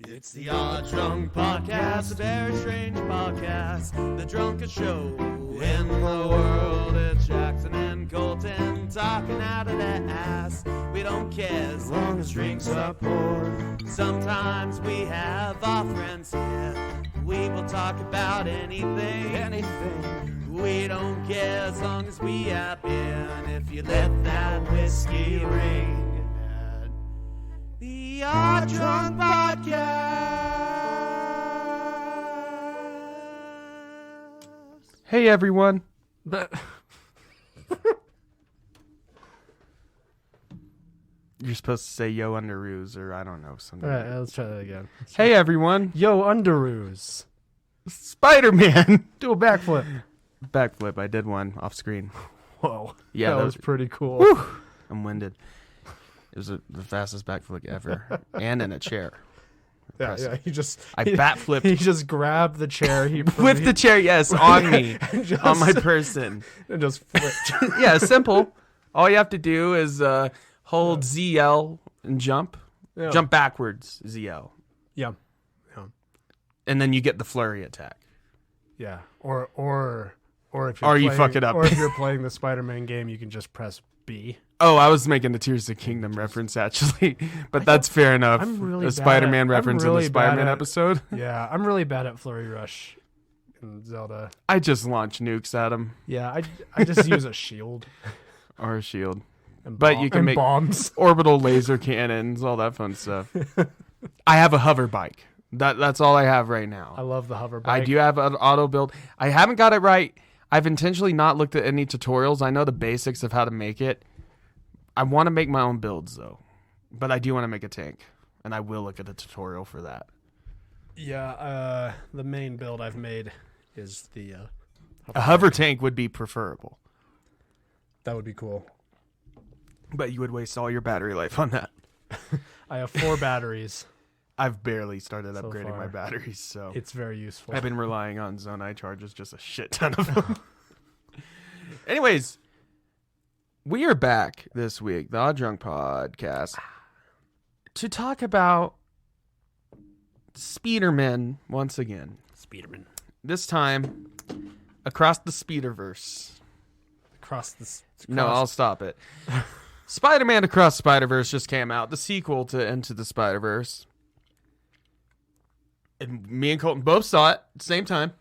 It's the Odd Drunk Podcast, a very strange podcast. The drunkest show in the world. It's Jackson and Colton talking out of their ass. We don't care as long as drinks are poured. Sometimes we have our friends here. We will talk about anything. We don't care as long as we have beer. And if you let that whiskey ring. The Odd Drunk Podcast. Hey everyone. You're supposed to say yo underoos or I don't know something. All right, let's try that again. Hey everyone. Yo underoos. Spider-Man. Do a backflip. Backflip. I did one off screen. Whoa. Yeah, that was pretty cool. Whew, I'm winded. It was the fastest backflip ever, and in a chair. Yeah, Impressive. yeah. I bat-flipped. He just grabbed the chair. With the chair, yes, on me, on my person. And just flipped. Yeah, simple. All you have to do is hold ZL and jump. Yeah. Jump backwards, ZL. Yeah. And then you get the flurry attack. Yeah. Or if Or you playing, fuck it up. Or if you're playing the Spider-Man game, you can just press B. Oh, I was making the Tears of the Kingdom reference, actually. But that's fair enough. I'm really a bad Spider-Man at- reference I'm really in the Spider-Man bad at- episode. Yeah, I'm really bad at Flurry Rush in Zelda. I just launch nukes at him. Yeah, I just use a shield. Or a shield. And But you can and make- bombs. Orbital laser cannons, all that fun stuff. I have a hover bike. That's all I have right now. I love the hover bike. I do have an auto build. I haven't got it right. I've intentionally not looked at any tutorials. I know the basics of how to make it. I want to make my own builds, though. But I do want to make a tank. And I will look at a tutorial for that. Yeah, the main build I've made is the... A hover tank would be preferable. That would be cool. But you would waste all your battery life on that. I have 4 batteries. I've barely started So upgrading my far. batteries, so... It's very useful. I've been relying on Zonai charges, just a shit ton of them. Anyways, we are back this week, the Odd Drunk Podcast, to talk about Spider-Man once again. Spider-Man. This time, across the Spider-Verse. No, I'll stop it. Spider-Man Across Spider-Verse just came out, the sequel to Into the Spider-Verse. And me and Colton both saw it at the same time.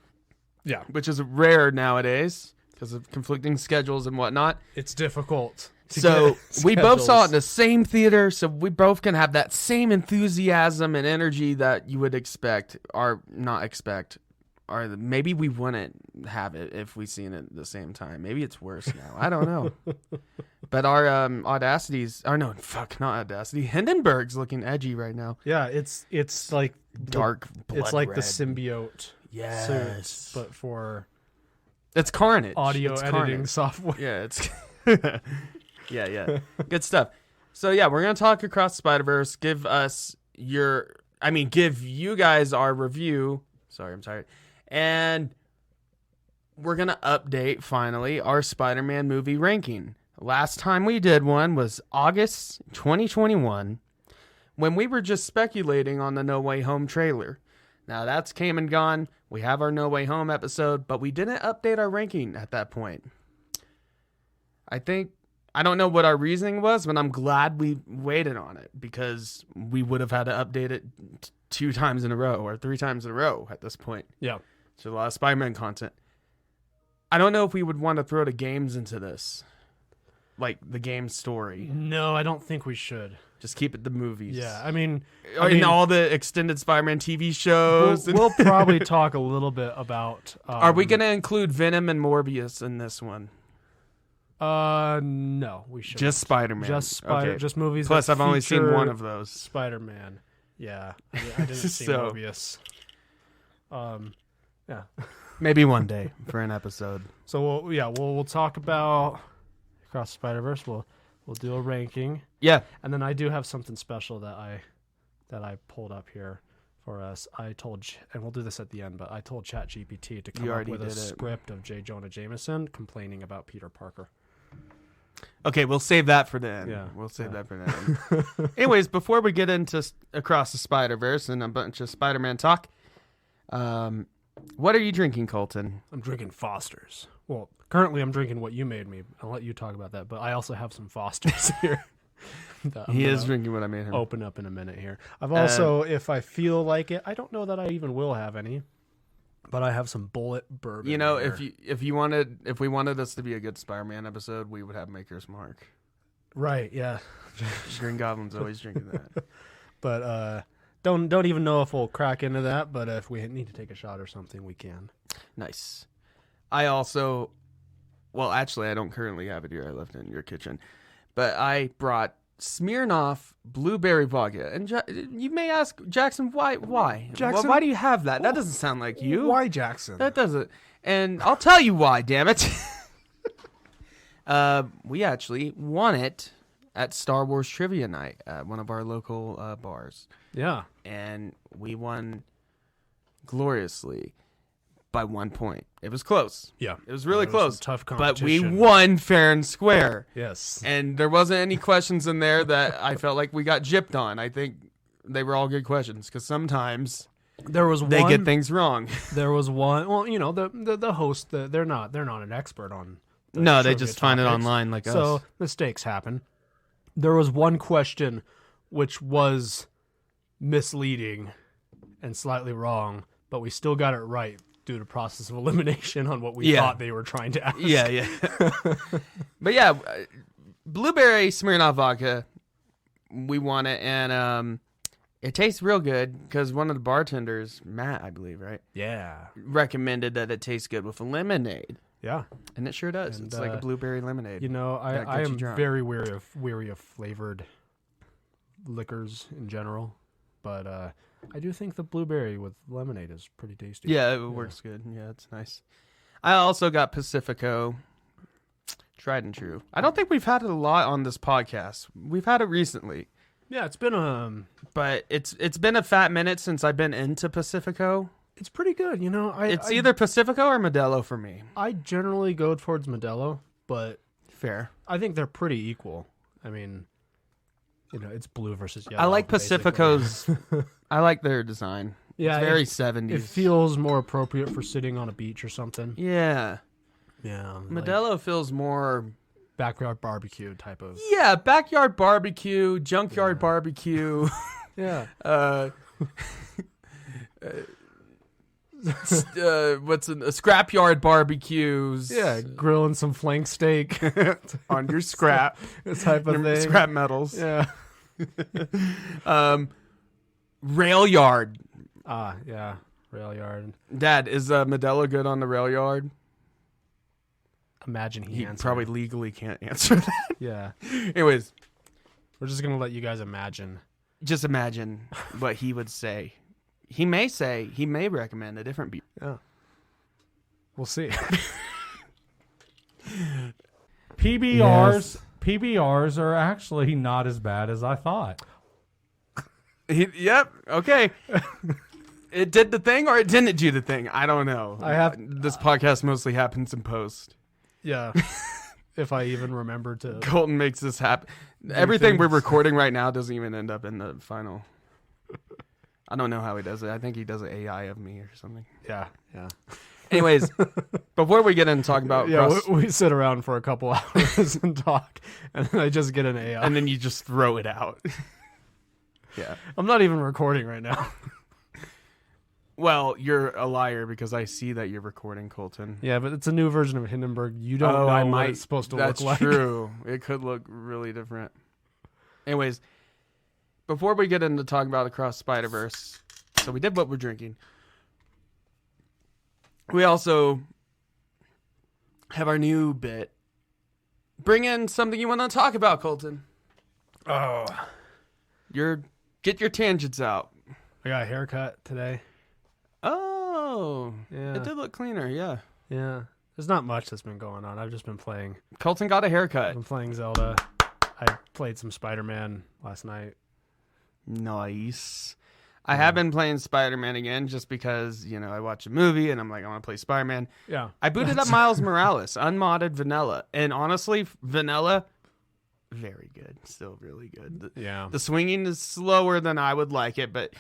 Yeah. Which is rare nowadays because of conflicting schedules and whatnot. It's difficult. So we both saw it in schedules. the same theater, so we both can have that same enthusiasm and energy that you would expect, or not expect, or maybe we wouldn't have it if we seen it at the same time. Maybe it's worse now. I don't know. But our Audacity's, or no, fuck, not Audacity. Hindenburg's looking edgy right now. Yeah, it's like Dark blood It's like red. the symbiote Yes. suit, but for It's Carnage. audio It's editing Carnage. software. Yeah, it's yeah. Good stuff. So yeah, we're gonna talk across Spider-Verse. Give you guys our review. Sorry, I'm tired. And we're gonna update finally our Spider-Man movie ranking. Last time we did one was August 2021, when we were just speculating on the No Way Home trailer. Now that's came and gone. We have our No Way Home episode, but we didn't update our ranking at that point. I don't know what our reasoning was, but I'm glad we waited on it because we would have had to update it 2 times in a row or 3 times in a row at this point. Yeah. So a lot of Spider-Man content. I don't know if we would want to throw the games into this. Like the game story. No, I don't think we should. Just keep it the movies. Yeah, I mean, And all the extended Spider-Man TV shows. we'll probably talk a little bit about. Are we going to include Venom and Morbius in this one? No, we should. Just Spider-Man. Okay. Just movies. Plus, that I've only seen feature one of those. Spider-Man. Yeah, I didn't see So- Morbius. Yeah. Maybe one day for an episode. So we'll talk about Across the Spider-Verse. We'll do a ranking. Yeah. And then I do have something special that I pulled up here for us. And we'll do this at the end, but I told ChatGPT to come up with a script of J. Jonah Jameson complaining about Peter Parker. Okay, we'll save that for the end. Yeah. We'll save that for the end. Anyways, before we get into Across the Spider-Verse and a bunch of Spider-Man talk, what are you drinking, Colton? I'm drinking Foster's. Well, currently I'm drinking what you made me. I'll let you talk about that, but I also have some Foster's here. He is drinking what I made him. Open up in a minute here. I've also, if I feel like it, I don't know that I even will have any, but I have some Bullet bourbon. You know, here. if we wanted this to be a good Spider-Man episode, we would have Maker's Mark. Right, yeah. Green Goblin's always drinking that. But don't even know if we'll crack into that, but if we need to take a shot or something, we can. Nice. I also, well, actually, I don't currently have it here. I left it in your kitchen. But I brought Smirnoff blueberry vodka. And you may ask, Jackson, why? Jackson, why do you have that? That doesn't sound like you. Why, Jackson? That doesn't. And I'll tell you why, damn it. We actually won it at Star Wars Trivia Night at one of our local bars. Yeah. And we won gloriously by 1 point. It was close. Yeah. It was really There was close. some tough but we competition. won fair and square. Yes. And there wasn't any questions in there that I felt like we got gypped on. I think they were all good questions because sometimes There was they one, get things wrong. There was one. Well, you know, the host, they're not an expert on. No, they trivia just find it topics. online like us. So mistakes happen. There was one question which was misleading and slightly wrong, but we still got it right due to process of elimination on what we thought they were trying to ask. Yeah. But yeah, blueberry Smirnoff vodka, we won it, and it tastes real good because one of the bartenders, Matt, I believe, right? Yeah. Recommended that it tastes good with a lemonade. Yeah. And it sure does. And, it's like a blueberry lemonade. You know, That I gets you am drunk. very weary of flavored liquors in general, but I do think the blueberry with lemonade is pretty tasty. Yeah, it works good. Yeah, it's nice. I also got Pacifico, tried and true. I don't think we've had it a lot on this podcast. We've had it recently, Yeah, it's been but it's been a fat minute since I've been into Pacifico. it's pretty good. You know, It's either Pacifico or Modelo for me. I generally go towards Modelo, but Fair. I think they're pretty equal. I mean, you know, it's blue versus yellow. I like basically. Pacifico's. I like their design. Yeah, it's very it 70s. It feels more appropriate for sitting on a beach or something. Yeah. Yeah, Modelo feels more. backyard barbecue type of. Yeah, backyard barbecue, junkyard barbecue. Yeah. What's a scrapyard barbecues? Yeah, grilling some flank steak on your scrap, this type of your thing. scrap metals. Yeah. Rail yard. Yeah. Rail yard. Dad, is Modelo good on the rail yard? Imagine he He answered. probably legally can't answer that. Yeah. Anyways, We're just gonna let you guys imagine. just imagine what he would say. He may recommend a different beer. Yeah. We'll see. PBRs are actually not as bad as I thought. Yep. Okay. It did the thing or it didn't do the thing. I don't know. This podcast mostly happens in post. Yeah. If I even remember to. Colton makes this happen. Everything we're recording right now doesn't even end up in the final. I don't know how he does it. I think he does an AI of me or something. Yeah. Yeah. Anyways, before we get into talking about we sit around for a couple hours and talk, and then I just get an AI. and then you just throw it out. Yeah. I'm not even recording right now. Well, you're a liar because I see that you're recording, Colton. Yeah, but it's a new version of Hindenburg. You don't know what it's supposed to look like. That's true. It could look really different. Anyways, before we get into talking about Across Spider-Verse, so we did what we're drinking. We also have our new bit. Bring in something you want to talk about, Colton. Oh. Get your tangents out. I got a haircut today. Oh. Yeah. It did look cleaner, yeah. Yeah. There's not much that's been going on. I've just been playing. Colton got a I've haircut. been playing Zelda. I played some Spider-Man last night. Nice. I have been playing Spider-Man again just because, I watch a movie and I'm like, I want to play Spider-Man. Yeah. I booted up Miles Morales, unmodded vanilla. And honestly, vanilla, very good. Still really good. Yeah. The swinging is slower than I would like it, but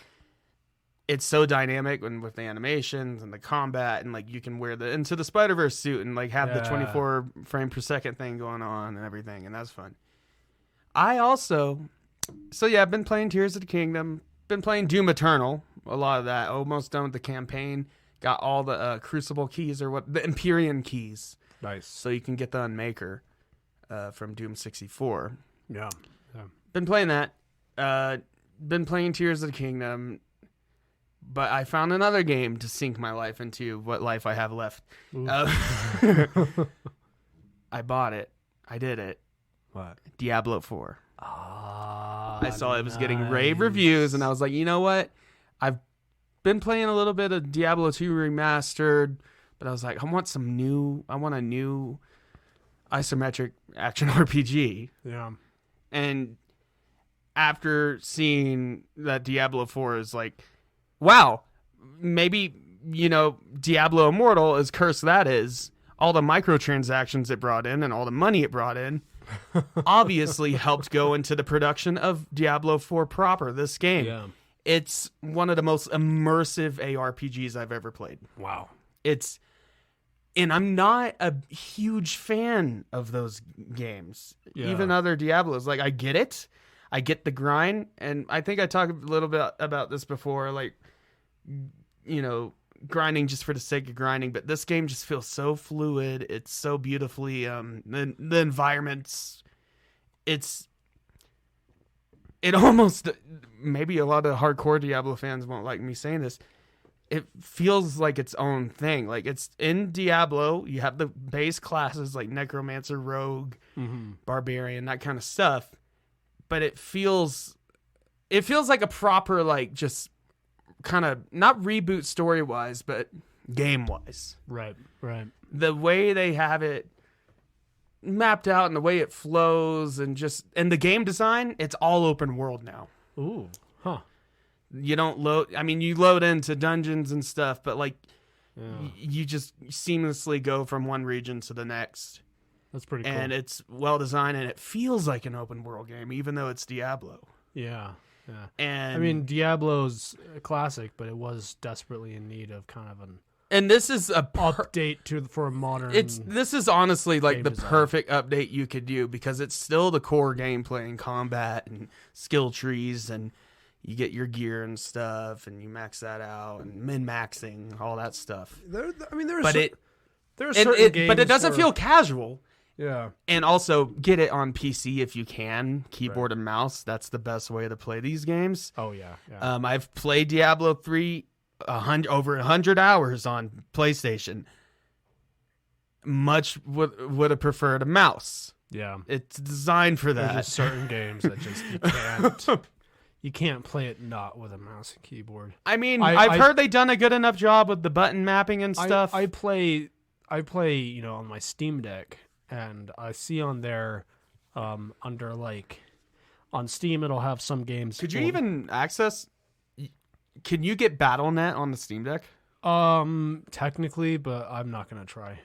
it's so dynamic and with the animations and the combat, and like you can wear the Into the Spider-Verse suit and like have the 24 frame per second thing going on and everything, and that's fun. I've been playing Tears of the Kingdom, been playing Doom Eternal, a lot of that, almost done with the campaign, got all the Crucible keys, or the Empyrean keys. Nice. So you can get the Unmaker from Doom 64. Yeah. Been playing that. Been playing Tears of the Kingdom. But I found another game to sink my life into, what life I have left. I bought it. I did it. What? Diablo 4. I saw it was getting nice. rave reviews, and I was like, you know what? I've been playing a little bit of Diablo 2 Remastered, but I was like, I want a new isometric action RPG. Yeah. And after seeing that Diablo 4 is like, wow, maybe, Diablo Immortal, as cursed that is, all the microtransactions it brought in and all the money it brought in obviously helped go into the production of Diablo 4 proper, this game. Yeah. It's one of the most immersive ARPGs I've ever played. Wow. And I'm not a huge fan of those games. Yeah. Even other Diablos. Like, I get it. I get the grind. And I think I talked a little bit about this before, like, grinding just for the sake of grinding. But this game just feels so fluid. It's so beautifully, the environments, it almost, maybe a lot of hardcore Diablo fans won't like me saying this, it feels like its own thing. Like, it's in Diablo, you have the base classes like Necromancer, Rogue, Barbarian, that kind of stuff. But it feels like a proper, like, just kind of, not reboot story-wise, but game-wise. Right. The way they have it mapped out and the way it flows and the game design, it's all open world now. Ooh. Huh. You don't you load into dungeons and stuff, but like you just seamlessly go from one region to the next. That's pretty cool. And it's well designed, and it feels like an open world game, even though it's Diablo. Yeah. And Diablo's a classic, but it was desperately in need of kind of an and this is a update for a modern. This is honestly like game the design. perfect update you could do, because it's still the core gameplay and combat and skill trees, and you get your gear and stuff, and you max that out, and min-maxing, all that stuff. There's But certain games but it doesn't feel casual. Yeah. And also, get it on PC if you can, keyboard and mouse. That's the best way to play these games. Oh yeah. I've played Diablo 3 over 100 hours on PlayStation. Much would have preferred a mouse. Yeah. It's designed for There's that. just certain games that just you can't play it not with a mouse and keyboard. I mean, I've heard they've done a good enough job with the button mapping and stuff. I play on my Steam Deck, and I see on there under like on Steam it'll have some games. Could you even access? Can you get BattleNet on the Steam Deck? Technically, but I'm not gonna try.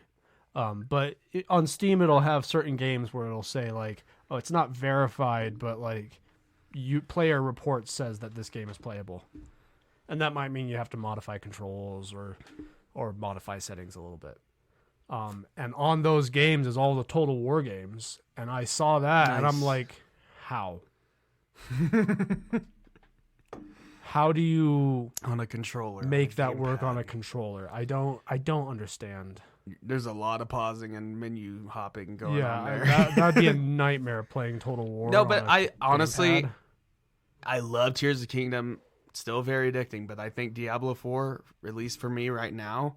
But on Steam it'll have certain games where it'll say like, oh, it's not verified, but like player report says that this game is playable, and that might mean you have to modify controls or modify settings a little bit. And on those games is all the Total War games, and I saw that, and I'm like, how? How do you On a controller. make that work on a controller? I don't understand. There's a lot of pausing and menu hopping going on there. That'd be a nightmare playing Total War. No, but on a I honestly, gamepad. I love Tears of the Kingdom. Still very addicting, but I think Diablo 4, at least for me right now,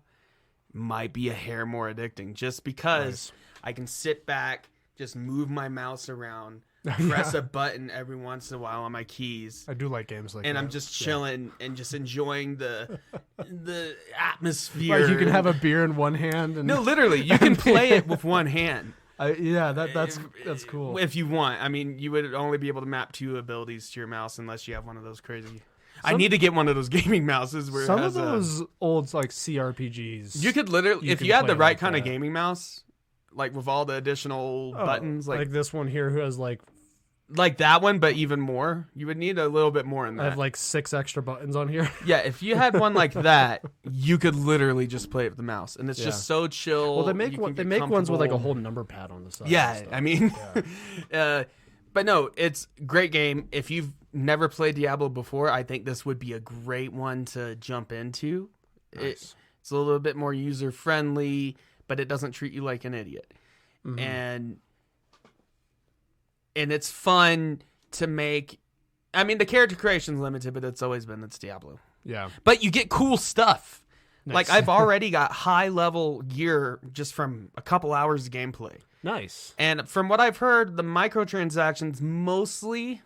might be a hair more addicting, just because I can sit back, just move my mouse around, press a button every once in a while on my keys. I do like games like that. And I'm just chilling and just enjoying the atmosphere. Like you can have a beer in one hand. And No, literally, you can play it with one hand. That's cool. If you want. I mean, you would only be able to map 2 abilities to your mouse unless you have one of those crazy. I need to get one of those gaming mouses where Some it has of those old like CRPGs. you could literally, if can you had play the right like kind of that. gaming mouse, like with all the additional buttons, like this one here who has like like that one, but even more. You would need a little bit more in that. I have like 6 extra buttons on here. Yeah, if you had one like that, you could literally just play it with the mouse, and it's just so chill. Well, they make ones with like a whole number pad on the side. Yeah, I mean, but no, it's a great game. If you've never played Diablo before, I think this would be a great one to jump into. Nice. It's a little bit more user friendly, but it doesn't treat you like an idiot, and it's fun to make. I mean, the character creation's limited, but it's always been. It's Diablo. Yeah. But you get cool stuff. Nice. Like, I've already got high-level gear just from a couple hours of gameplay. Nice. And from what I've heard, the microtransactions mostly,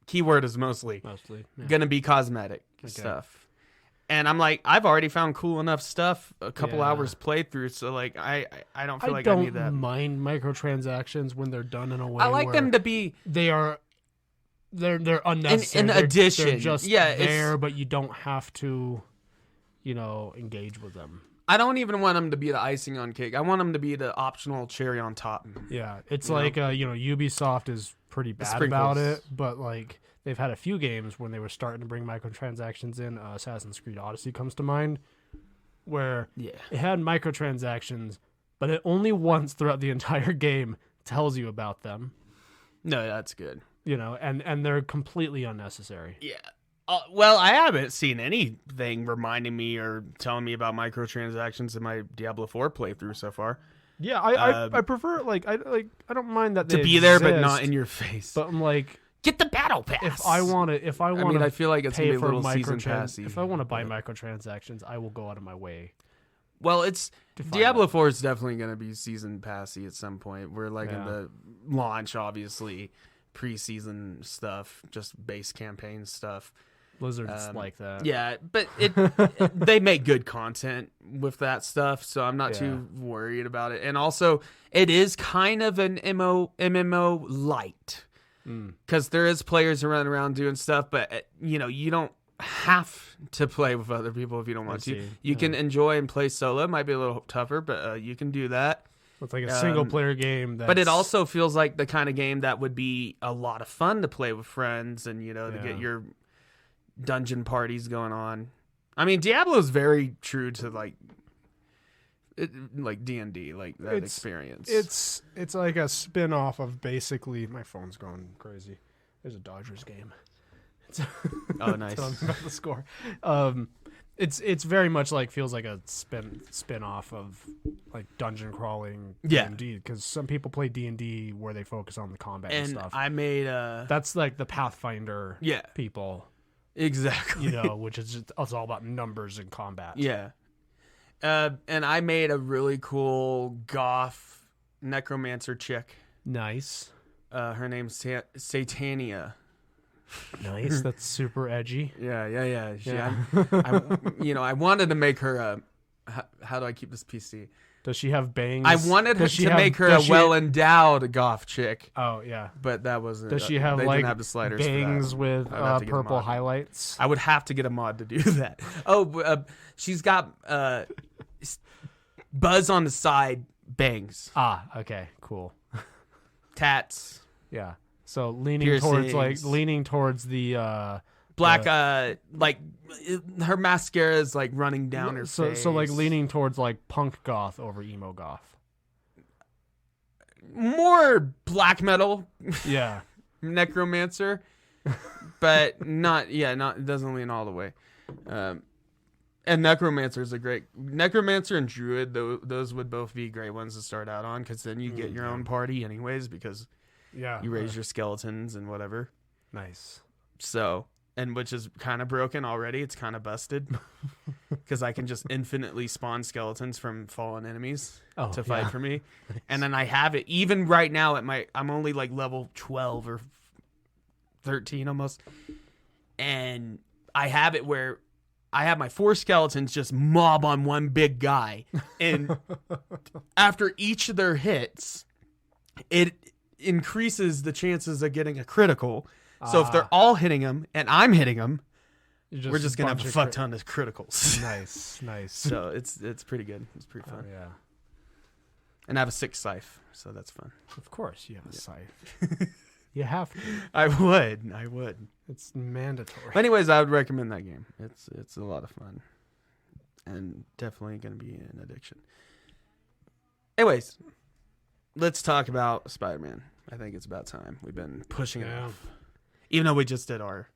keyword is mostly, yeah. going to be cosmetic stuff. And I'm like, I've already found cool enough stuff a couple hours playthrough, so like I don't feel like I need that. I don't mind microtransactions when they're done in a way I like them to be they're unnecessary. in addition. They're just yeah, there, but you don't have to, engage with them. I don't even want them to be the icing on cake. I want them to be the optional cherry on top. Yeah, it's like Ubisoft is pretty bad about it, but like they've had a few games when they were starting to bring microtransactions in. Assassin's Creed Odyssey comes to mind, where it had microtransactions, but it only once throughout the entire game tells you about them. No, that's good. And they're completely unnecessary. Yeah. Well, I haven't seen anything reminding me or telling me about microtransactions in my Diablo 4 playthrough so far. Yeah, I prefer I don't mind that to they be there, but exist, not in your face. But I'm like, get the battle pass. if I want to, I mean, I feel like it's pay gonna be a for little season passy. if I want to buy microtransactions, I will go out of my way. Well, it's to find Diablo that. 4 is definitely going to be season passy at some point. We're like in the launch, obviously, preseason stuff, just base campaign stuff. Blizzard's like that. Yeah, but they make good content with that stuff, so I'm not too worried about it. And also, it is kind of an MMO light, because there is players running around doing stuff, but you don't have to play with other people if you don't want to. You can enjoy and play solo. It might be a little tougher, but you can do that. It's like a single player game. But it also feels like the kind of game that would be a lot of fun to play with friends and, to get your dungeon parties going on. I mean, Diablo is very true to like D&D, like that experience. It's like a spin-off of basically. My phone's going crazy. There's a Dodgers game. Oh, nice. Tell me about the score. It's very much like feels like a spin-off of like dungeon crawling D&D, because some people play D&D where they focus on the combat and stuff. I made that's like the Pathfinder people. Exactly. Which is it's all about numbers and combat. Yeah. And I made a really cool goth necromancer chick. Nice. Her name's Satania. Nice. That's super edgy. Yeah. I wanted to make her how do I keep this PC? Does she have bangs? I wanted to make her a well-endowed goth chick. Oh, yeah. But that wasn't. Does she have they like didn't have the sliders bangs for that. with purple highlights? I would have to get a mod to do that. Oh, she's got buzz on the side bangs. Ah, okay, cool. Tats. Yeah. So leaning piercings. towards the black like her mascara is like running down her face. So like leaning towards like punk goth over emo goth. More black metal. Yeah. Necromancer. But not it doesn't lean all the way. And Necromancer is a great Necromancer and Druid. Those would both be great ones to start out on, because then you get your own party anyways, because you raise your skeletons and whatever. Nice. So, and which is kind of broken already. It's kind of busted because I can just infinitely spawn skeletons from fallen enemies to fight for me. Nice. And then I have it even right now I'm only like level 12 or 13 almost. And I have it where I have my 4 skeletons just mob on one big guy. And after each of their hits, it increases the chances of getting a critical. So if they're all hitting him and I'm hitting him, we're just going to have a fuck ton of criticals. Nice. So it's pretty good. It's pretty fun. Yeah. And I have a 6 scythe, so that's fun. Of course you have a scythe. You have to. I would. It's mandatory. But anyways, I would recommend that game. It's a lot of fun, and definitely going to be an addiction. Anyways, let's talk about Spider-Man. I think it's about time. We've been pushing it off, even though we just did our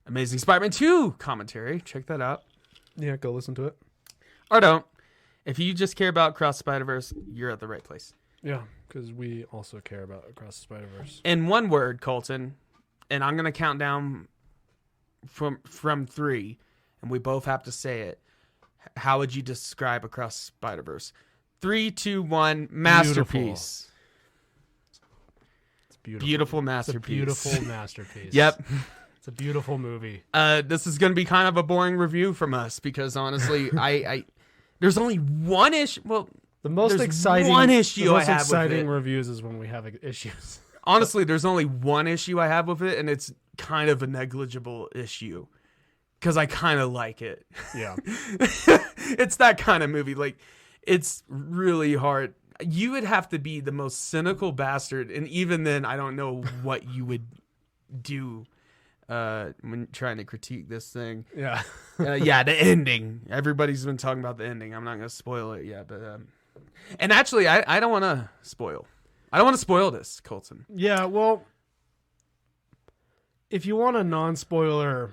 Amazing Spider-Man 2 commentary. Check that out. Yeah, go listen to it. Or don't. If you just care about Across the Spider-Verse, you're at the right place. Yeah, because we also care about Across the Spider-Verse. In one word, Colton, and I'm going to count down from 3, and we both have to say it. How would you describe Across the Spider-Verse? 3, 2, 1, masterpiece. It's beautiful. Beautiful masterpiece. It's a beautiful masterpiece. Yep. It's a beautiful movie. This is going to be kind of a boring review from us because honestly, I there's only one issue. Well, The most there's exciting one issue the I most have exciting with it. reviews is when we have issues. Honestly, there's only one issue I have with it, and it's kind of a negligible issue because I kind of like it. Yeah. It's that kind of movie. Like, it's really hard. You would have to be the most cynical bastard, and even then, I don't know what you would do when trying to critique this thing. Yeah. Yeah, the ending. Everybody's been talking about the ending. I'm not going to spoil it yet, but and actually, I don't want to spoil. I don't want to spoil this, Colton. Yeah, well, if you want a non-spoiler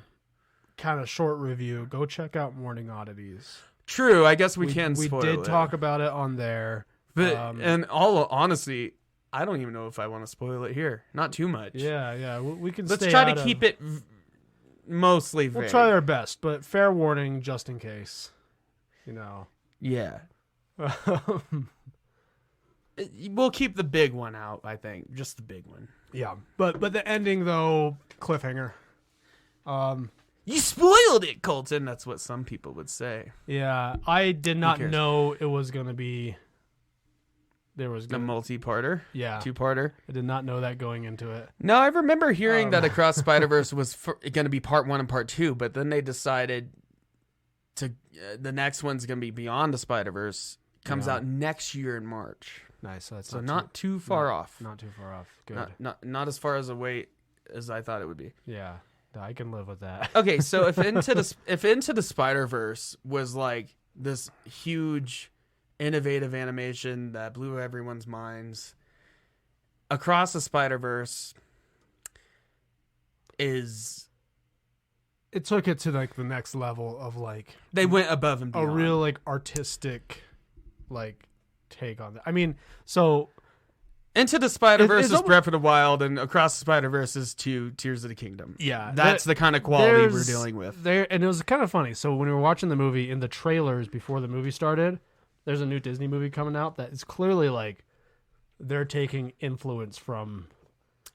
kind of short review, go check out Morning Oddities. True, I guess we can spoil it. We did talk about it on there. But and all honesty, I don't even know if I want to spoil it here. Not too much. Yeah, we can Let's stay try out to of- keep it mostly vague. We'll try our best, but fair warning just in case. You know. Yeah. We'll keep the big one out, I think. Just the big one. Yeah. But the ending though, cliffhanger. You spoiled it, Colton. That's what some people would say. Yeah, I did not cares? know it was going to be The multi-parter? Yeah. Two-parter? I did not know that going into it. No, I remember hearing that Across Spider-Verse was going to be part 1 and part 2, but then they decided to the next one's going to be Beyond the Spider-Verse. Comes out next year in March. Nice. So that's So not too far off. Not too far off. Good. Not as far as away as I thought it would be. Yeah. No, I can live with that. Okay, so if Into the Spider-Verse was like this huge innovative animation that blew everyone's minds, Across the Spider-Verse is It took it to like the next level of like they went above and a beyond. real like artistic like take on that. I mean, so Into the Spider-Verse It's is almost- Breath of the Wild, and Across the Spider-Verse is Tears of the Kingdom. yeah, That's the kind of quality we're dealing with. And it was kind of funny. So when we were watching the movie, in the trailers before the movie started, there's a new Disney movie coming out that is clearly like they're taking influence from.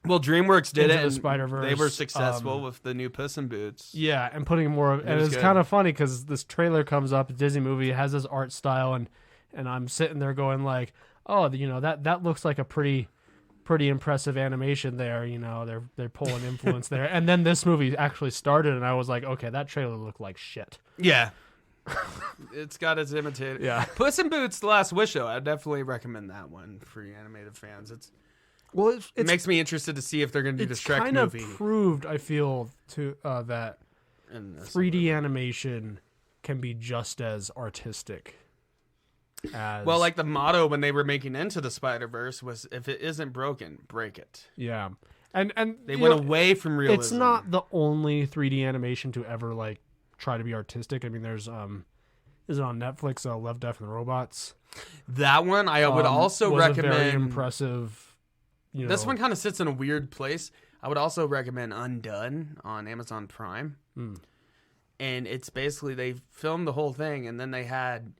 Well, DreamWorks did Into it, the and Spider-Verse, they were successful with the new Puss in Boots. Yeah, and putting more of, and was it's good. kind of funny because this trailer comes up, a Disney movie, it has this art style, and I'm sitting there going like, oh, you know, that looks like a pretty impressive animation there. You know, they're pulling influence there, and then this movie actually started, and I was like, okay, that trailer looked like shit. Yeah. It's got its imitator. Yeah. Puss in Boots: The Last Wish, though, I definitely recommend that one for you animated fans. Well, It makes me interested to see if they're going to do the it's Shrek kind of movie. proved, I feel, to that in this 3D animation can be just as artistic as Well, like the motto when they were making Into the Spider-Verse was, if it isn't broken, break it. yeah, and They you went know, away from realism. It's not the only 3D animation to ever like try to be artistic. I mean, there's is it on Netflix? Love, Death, and Robots. That one I would also was a recommend. very impressive. You know, This one kind of sits in a weird place. I would also recommend Undone on Amazon Prime. And it's basically they filmed the whole thing, and then they had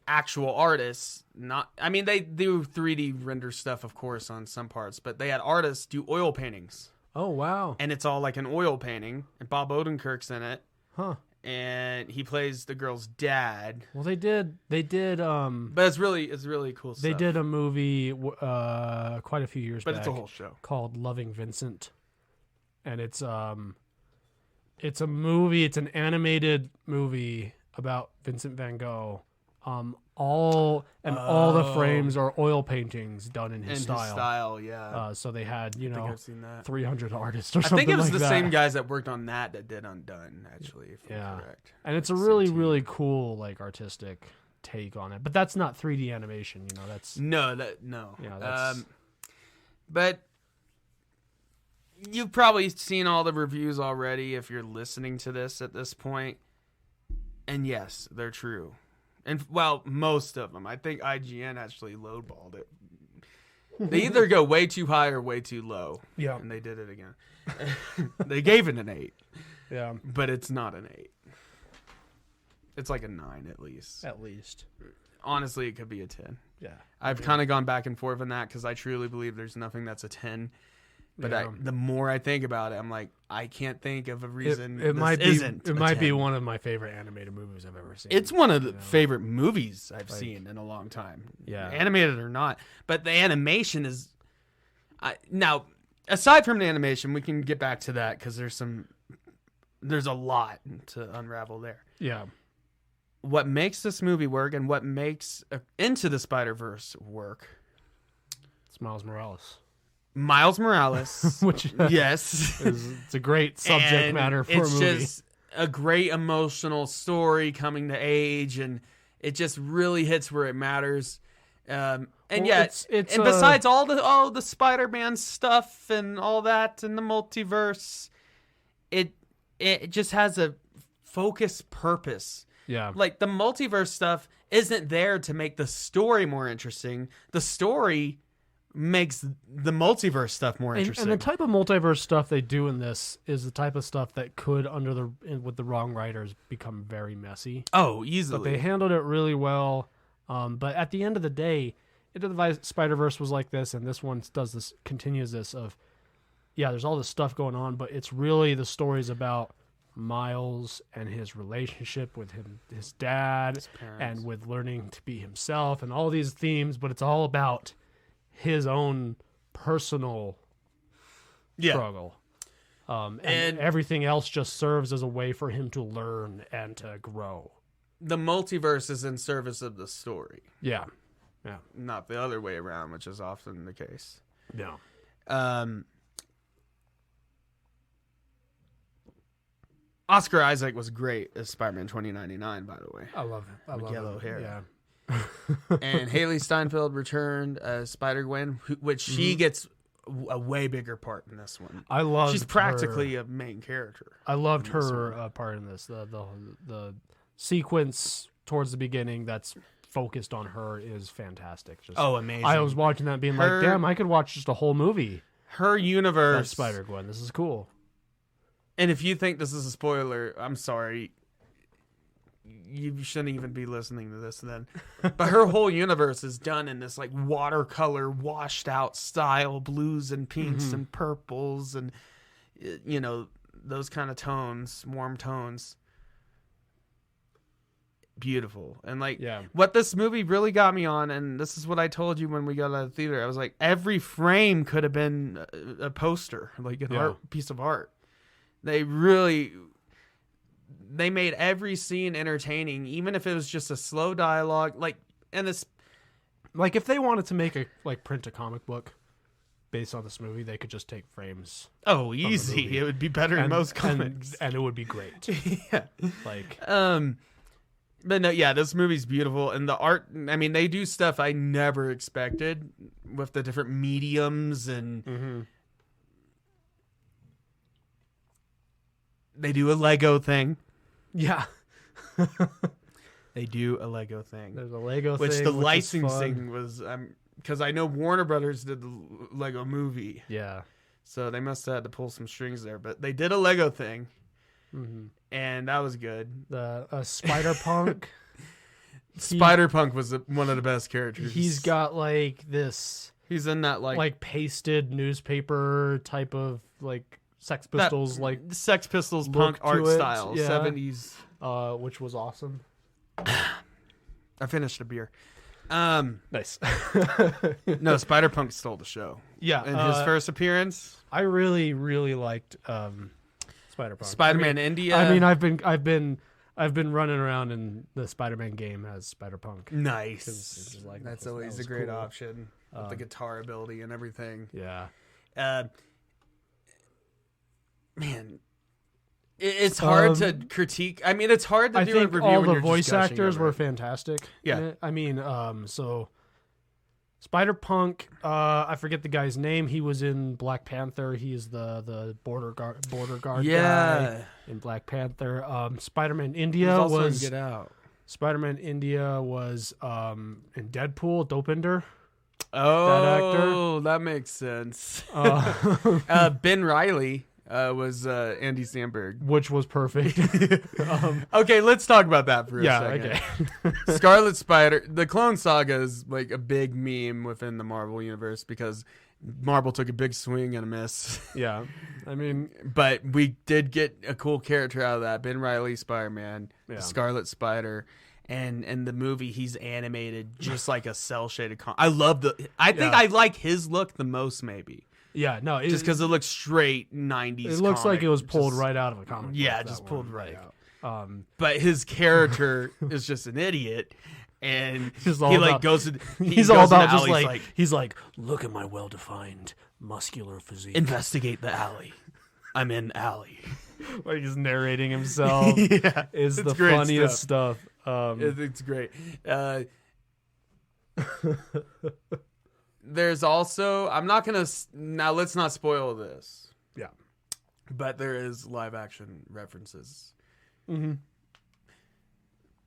actual artists. They do 3D render stuff, of course, on some parts, but they had artists do oil paintings, Oh wow! and it's all like an oil painting. And Bob Odenkirk's in it, Huh? and he plays the girl's dad. Well, they did. But it's really cool stuff. They did a movie quite a few years but back. it's a whole show. Called Loving Vincent, and it's a movie. It's an animated movie about Vincent Van Gogh, all the frames are oil paintings done in his style. His style, yeah. So they had, I think I've seen that. 300 artists or I something think it was like the that. same guys that worked on that did Undone, actually, if I'm correct. And it's a really, really cool, like, artistic take on it. But that's not 3D animation, that's... No. Yeah, that's... But you've probably seen all the reviews already if you're listening to this at this point. And yes, they're true. And, well, most of them. I think IGN actually lowballed it. They either go way too high or way too low. Yeah. And they did it again. They gave it an 8. Yeah. But it's not an 8. It's like a 9 at least. At least. Honestly, it could be a 10. Yeah. I've kind of gone back and forth on that because I truly believe there's nothing that's a 10. But the more I think about it, I'm like, I can't think of a reason it might be. isn't It a might 10. be one of my favorite animated movies I've ever seen. It's one of the favorite movies I've seen in a long time. Yeah. Animated or not. But the animation is... now, aside from the animation, we can get back to that because there's a lot to unravel there. Yeah. What makes this movie work and what makes Into the Spider-Verse work... It's Miles Morales. Miles Morales. Which, yes. It's a great subject And matter for a movie. It's just a great emotional story coming to age, and it just really hits where it matters. And it's besides all the Spider-Man stuff and all that and the multiverse, it just has a focused purpose. Yeah. Like, the multiverse stuff isn't there to make the story more interesting. The story makes the multiverse stuff more interesting. And the type of multiverse stuff they do in this is the type of stuff that could, with the wrong writers, become very messy. Oh, easily. But they handled it really well. But at the end of the day, Into the Spider-Verse was like this, and this one continues this of, there's all this stuff going on, but it's really the stories about Miles and his relationship with his dad, and with learning to be himself, and all these themes, but it's all about his own personal struggle. And everything else just serves as a way for him to learn and to grow. The multiverse is in service of the story. Yeah. Not the other way around, which is often the case. Yeah. Oscar Isaac was great as Spider-Man 2099, by the way. I love it. I love yellow hair. Yeah. And Haley Steinfeld returned as Spider-Gwen, which she gets a way bigger part in this one. I love. She's practically a main character. I loved her part in this. The sequence towards the beginning that's focused on her is fantastic. Just, amazing! I was watching that, being like, "Damn, I could watch just a whole movie." Her universe, that's Spider-Gwen. This is cool. And if you think this is a spoiler, I'm sorry. You shouldn't even be listening to this then. But her whole universe is done in this like watercolor, washed out style, blues and pinks and purples and those kind of tones, warm tones. Beautiful. And what this movie really got me on, and this is what I told you when we got out of the theater, I was like, every frame could have been a poster, like an art piece of art. They made every scene entertaining, even if it was just a slow dialogue. If they wanted to print a comic book based on this movie, they could just take frames. Oh, easy! It would be better than most comics, and it would be great. Yeah, But no, this movie's beautiful, and the art. I mean, they do stuff I never expected with the different mediums and. They do a Lego thing. Yeah. They do a Lego thing. There's a Lego thing. Which the licensing was... because I know Warner Brothers did the Lego movie. Yeah. So they must have had to pull some strings there. But they did a Lego thing. And that was good. The Spider-Punk. Spider-Punk was one of the best characters. He's got this... He's in that pasted newspaper type of Sex Pistols, Sex Pistols punk art style, 70s, which was awesome. I finished a beer. Nice. No, Spider-Punk stole the show. Yeah, in his first appearance, I really, really liked Spider-Punk. Spider-Man India. I mean, I've been I've been running around in the Spider-Man game as Spider-Punk. Nice. It's just like, That's that always was a great cool. option with the guitar ability and everything. Yeah. Man, it's hard to critique. I mean, it's hard to I do a think review all when the you're voice just gushing actors over were it. fantastic. Yeah. in it. I mean, so Spider-Punk, I forget the guy's name. He was in Black Panther. He is the border guard guy in Black Panther. Spider-Man India He's also was in Get Out. Spider-Man India was in Deadpool, Dopinder. Oh, that makes sense. Ben Reilly was Andy Samberg. Which was perfect. Okay, let's talk about that for a yeah, second. okay. Scarlet Spider, the Clone Saga is like a big meme within the Marvel universe because Marvel took a big swing and a miss. Yeah. I mean, But we did get a cool character out of that. Ben Reilly, Spider-Man, Yeah. Scarlet Spider. And in the movie, he's animated just like a cel-shaded. I love I think I like his look the most, maybe. yeah, no. Just because it looks straight 90s. it looks like comic. it was pulled Just- right out of a comic book. Yeah, that just one. pulled right Like, out. But his character is just an idiot. And He's all he like about- goes to, he He's goes all in the about just alley, he's like, look at my well-defined muscular physique. investigate the alley. I'm in alley. Like he's narrating himself. Yeah, Is the great funniest stuff. It's great. There's also, I'm not gonna now. Let's not spoil this. Yeah. But there is live action references. Mm-hmm.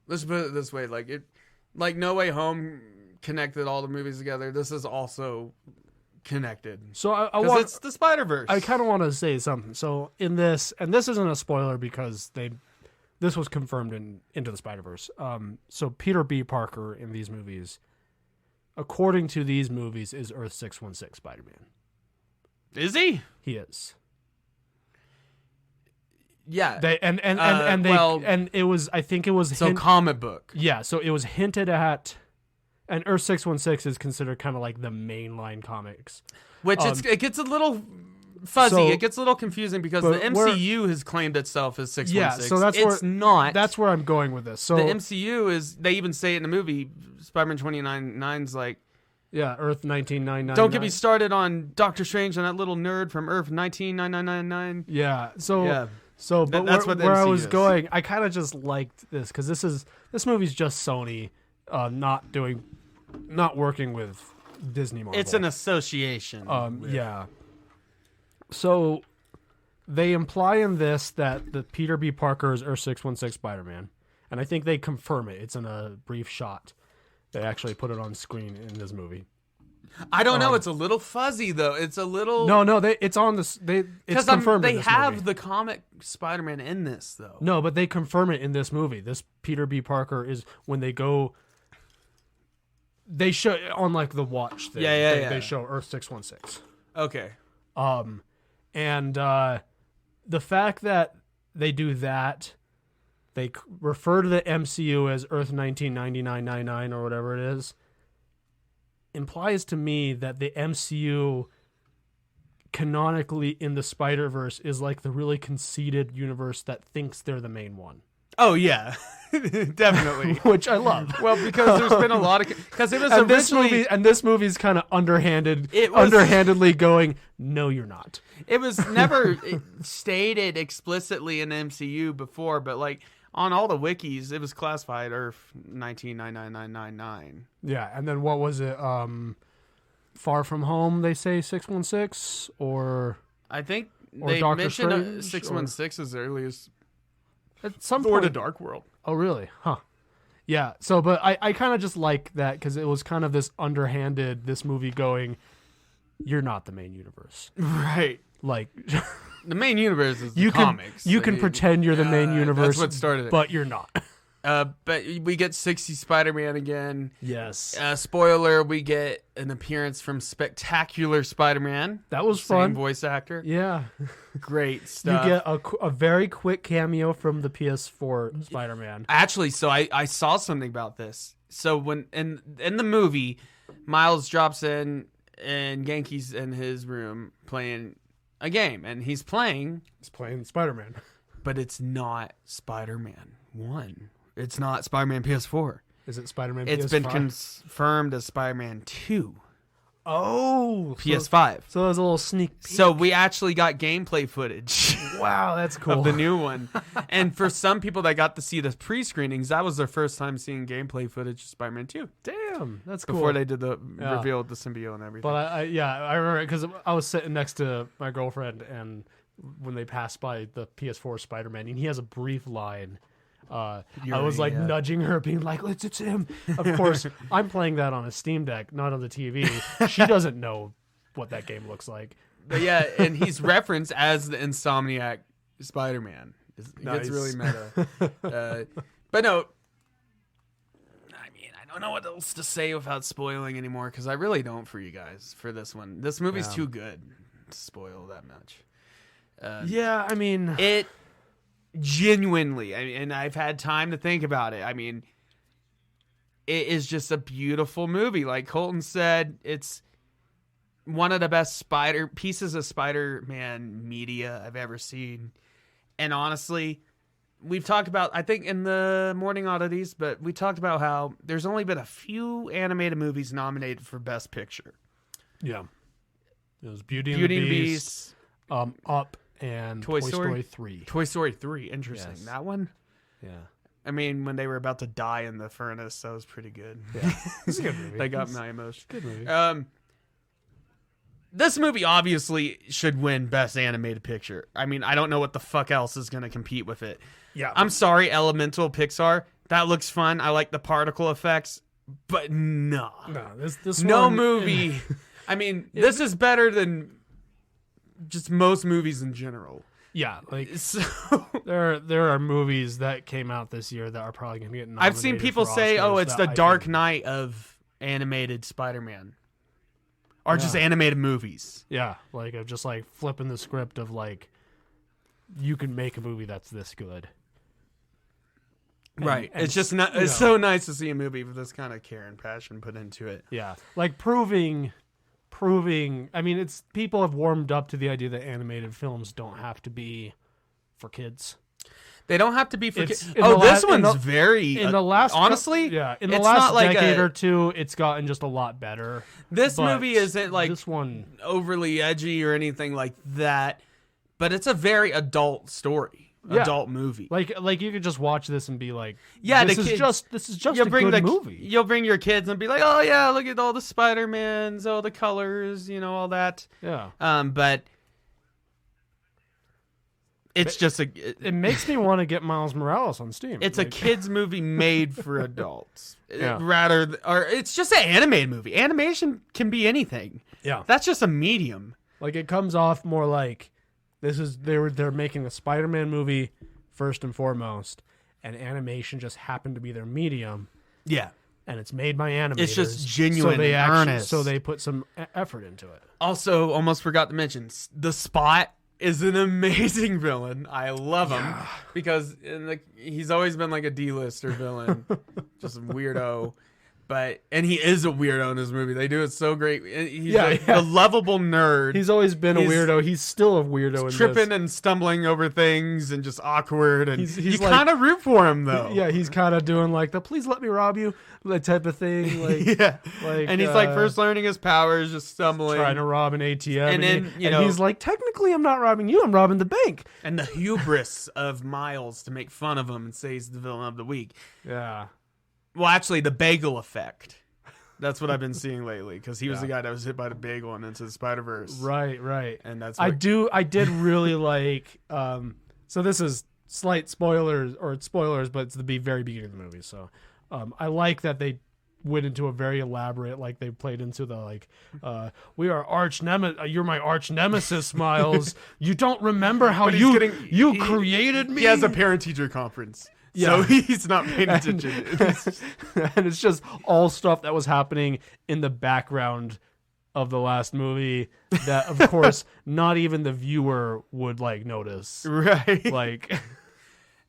Let's put it this way: like No Way Home connected all the movies together. This is also connected. So I Because want. it's the Spider-Verse. I kind of want to say something. So in this, and this isn't a spoiler because this was confirmed in Into the Spider-Verse. So Peter B. Parker in these movies, according to these movies, is Earth 616 Spider-Man. Is he? He is. Yeah. And it was, I think it was So comic book. yeah. So it was hinted at, and Earth 616 is considered kind of like the mainline comics. Which it gets a little fuzzy. so- It gets a little confusing because but the MCU has claimed itself as 616. Yeah, so that's it's where- not. That's where I'm going with this. So the MCU is. They even say it in the movie. Spider-Man 29's like, yeah, Earth 1999. don't get me started on Doctor Strange and that little nerd from Earth 199999. Yeah. So Yeah. So, but that's what the where I MCU was is. going, I kind of just liked this because this movie's just Sony, not working with Disney Marvel. It's an association. Yeah. So they imply in this that the Peter B. Parker is Earth 616 Spider-Man, and I think they confirm it. It's in a brief shot. They actually put it on screen in this movie. I don't know. It's a little fuzzy though. It's a little No, it's on this. It's because confirmed. they in this have movie. the comic Spider-Man in this though. No, but they confirm it in this movie. This Peter B. Parker is when they go. They show on like the watch thing. Yeah. They show Earth 616. Okay. And the fact that they do that, they refer to the MCU as Earth 1999 or whatever it is, implies to me that the MCU canonically in the Spider-Verse is like the really conceited universe that thinks they're the main one. Oh yeah, definitely. Which I love. Well, because there's been a lot of because it was originally this movie's kind of It was- underhandedly going, no, you're not. it was never stated explicitly in the MCU before, but like on all the wikis, it was classified Earth 199999. Yeah, and then what was it? Far From Home, they say 616, or I think Or they Doctor mentioned Strange, 616 as early as at some Thor: point. The Dark World. Oh, really? Huh. Yeah. So, but I kind of just like that because it was kind of this underhanded, this movie going, you're not the main universe. Right. Like, The main universe is the you can comics. you can pretend you're the main universe. That's what started it. but you're not. But we get 60 Spider-Man again. Yes. Spoiler: we get an appearance from Spectacular Spider-Man. That was Same fun. voice actor. Yeah. Great You stuff. get a very quick cameo from the PS4 Spider-Man. Actually, so I saw something about this. So when in the movie, Miles drops in and Genki's in his room playing a game, and he's playing, He's playing Spider-Man. but it's not Spider-Man. 1. It's not Spider-Man PS4. Is it Spider-Man It's PS5? been confirmed as Spider-Man 2 Oh, PS5. So there's a little sneak peek. So we actually got gameplay footage Wow, that's cool. of the new one. And for some people that got to see the pre-screenings, that was their first time seeing gameplay footage of Spider-Man 2. Damn, that's cool. Before they did the reveal of the symbiote and everything. But I remember because I was sitting next to my girlfriend, and when they passed by the PS4 Spider-Man, and he has a brief line. I was like nudging her, being like, it's him. Of course, I'm playing that on a Steam Deck, not on the TV. She doesn't know what that game looks like. But yeah, and he's referenced as the Insomniac Spider-Man. It Nice. gets really meta. But no, I mean, I don't know what else to say without spoiling anymore, because I really don't for you guys for this one. This movie's too good to spoil that much. Yeah, I mean... It genuinely, and I've had time to think about it, I mean, it is just a beautiful movie. Like Colton said, it's one of the best pieces of Spider-Man media I've ever seen. And honestly, we've talked about, I think in the Morning Oddities, but we talked about how there's only been a few animated movies nominated for Best Picture. Yeah. It was Beauty and Beauty the and Beast, Beast, Up, and Toy Story 3. Toy Story 3, interesting. Yes. That one? Yeah. I mean, when they were about to die in the furnace, that was pretty good. Yeah. It's a good movie. They got my emotion. Good movie. This movie obviously should win Best Animated Picture. I mean, I don't know what the fuck else is going to compete with it. Yeah. I'm sorry, Elemental Pixar. That looks fun. I like the particle effects, but no. No, this No one, movie. I mean, this is better than just most movies in general. Yeah, like So there are movies that came out this year that are probably going to get nominated. I've seen people for say, Oscars "Oh, it's that the I Dark think- Knight of animated Spider-Man," or just Yeah. animated movies. Yeah, like of just like flipping the script of like, you can make a movie that's this good. Right. and, It's just not. you It's know. so nice to see a movie with this kind of care and passion put into it. Yeah, like proving. I mean, it's people have warmed up to the idea that animated films don't have to be for kids. They don't have to be for It's- kids. in Oh, the this la- in one's the- very. In the last, honestly, in the it's last not like decade a- or two, it's gotten just a lot better. This But movie isn't like this one. overly edgy or anything like that, but it's a very adult story, Yeah. adult movie. Like you could just watch this and be like, Yeah, this the is kids- just a good movie. You'll bring your kids and be like, "Oh yeah, look at all the Spider-Mans, all the colors, all that." Yeah, But it's just it makes me want to get Miles Morales on Steam. it's a kids movie made for adults, Yeah. or it's just an animated movie. Animation can be anything. yeah, That's just a medium. like it comes off more like they're making a Spider-Man movie first and foremost, and animation just happened to be their medium, Yeah. and it's made by animators. It's just genuine so they and earnest. So they put some effort into it. Also, almost forgot to mention, the Spot is an amazing villain. I love him because he's always been like a D-lister villain, just a weirdo. And he is a weirdo in this movie. They do it so great. He's a lovable nerd. He's always been a He's- weirdo. He's still a weirdo in tripping this. and stumbling over things and just awkward. And He's you like- kind of root for him though. Yeah, he's kind of doing like the "please let me rob you" that type of thing. Like, yeah. like, And he's like first learning his powers, just stumbling. trying to rob an ATM, And then, and he's like, "Technically, I'm not robbing you. I'm robbing the bank." And the hubris of Miles to make fun of him and say he's the villain of the week. Yeah, Well, actually, the bagel effect. That's what I've been seeing lately because he was the guy that was hit by the bagel and into the Spider-Verse. right. And that's I did really like. So this is slight spoilers, but it's the very beginning of the movie. So I like that they went into a very elaborate, like they played into the like, we are arch nemesis. You're my arch nemesis, Miles. You don't remember how But he's you getting- he created me. He has a parent-teacher conference. Yeah. So he's not paying attention. And it's just all stuff that was happening in the background of the last movie that, of course, not even the viewer would like notice. Right. Like,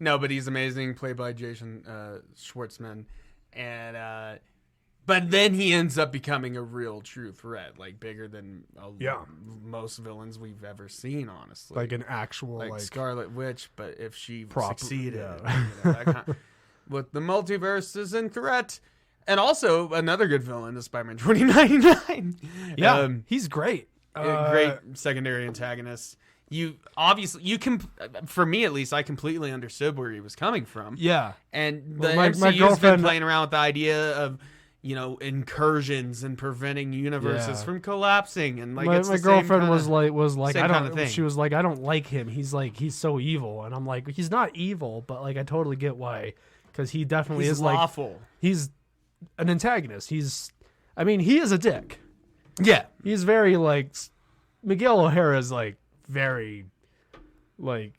No, but he's amazing, played by Jason Schwartzman. And But then he ends up becoming a real true threat, like bigger than most villains we've ever seen, honestly. Like an actual like Scarlet Witch, but if she succeeded, that kind with the multiverse is in threat. And also another good villain is Spider-Man 2099. Yeah, he's great. Great secondary antagonist. You can, for me at least, I completely understood where he was coming from. Yeah, and the MCU's been playing around with the idea of incursions and preventing universes from collapsing, and like my girlfriend was like I don't. She was like, I don't like him. He's so evil, and I'm like, he's not evil, but like I totally get why, because he definitely is lawful. Like he's an antagonist. He is a dick. Yeah, he's very like Miguel O'Hara is like very like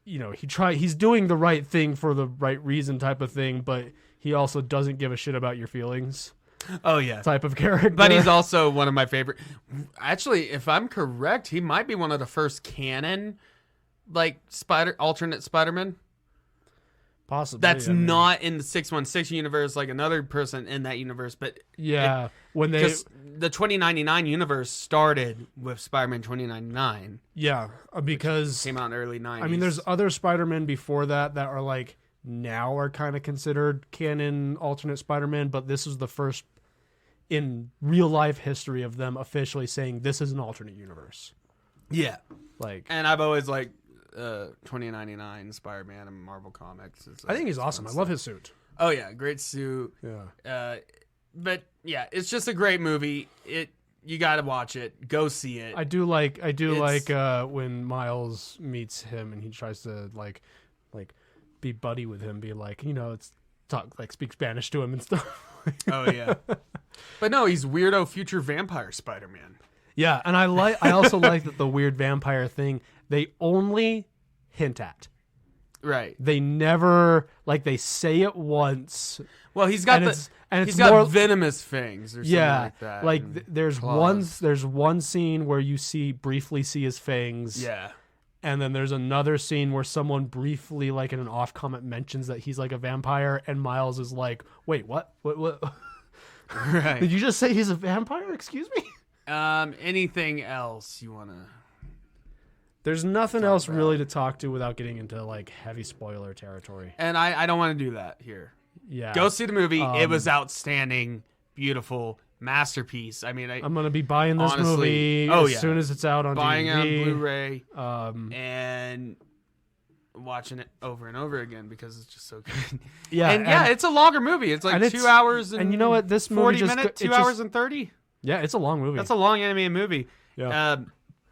he's doing the right thing for the right reason type of thing, but he also doesn't give a shit about your feelings. Oh yeah, type of character. But he's also one of my favorite. Actually, if I'm correct, he might be one of the first canon like alternate Spider-Man. Possibly. That's not in the 616 universe, like another person in that universe. But when the 2099 universe started with Spider-Man 2099. Yeah, because came out in the early 90s. I mean, there's other Spider-Man before that are like now are kind of considered canon alternate Spider-Man, but this is the first in real life history of them officially saying this is an alternate universe. Yeah, and I've always liked 2099 Spider-Man in Marvel Comics. I think he's awesome. I love his suit. Oh yeah, great suit. Yeah. But yeah, it's just a great movie. You got to watch it. Go see it. I do like when Miles meets him and he tries to like be buddy with him, be like, it's speak Spanish to him and stuff. Oh yeah. But no, he's weirdo future vampire Spider-Man. Yeah, and I also like that the weird vampire thing they only hint at. Right. They never they say it once. Well, he's got he's got venomous fangs or something like that. There's one scene where you briefly see his fangs. Yeah. And then there's another scene where someone briefly, like in an off comment, mentions that he's like a vampire, and Miles is like, "Wait, what? What? Right? Did you just say he's a vampire? Excuse me." Anything else you wanna? There's nothing else really to talk to without getting into like heavy spoiler territory. And I don't want to do that here. Yeah. Go see the movie. It was outstanding, beautiful. Masterpiece. I mean, I'm gonna be buying this movie as soon as it's out on buying DVD. It on Blu-ray, and watching it over and over again because it's just so good. Yeah, and it's a longer movie. It's like 2 hours and you know what? This movie 40 minutes, 2 hours and 30. Yeah, it's a long movie. That's a long animated movie. Yeah,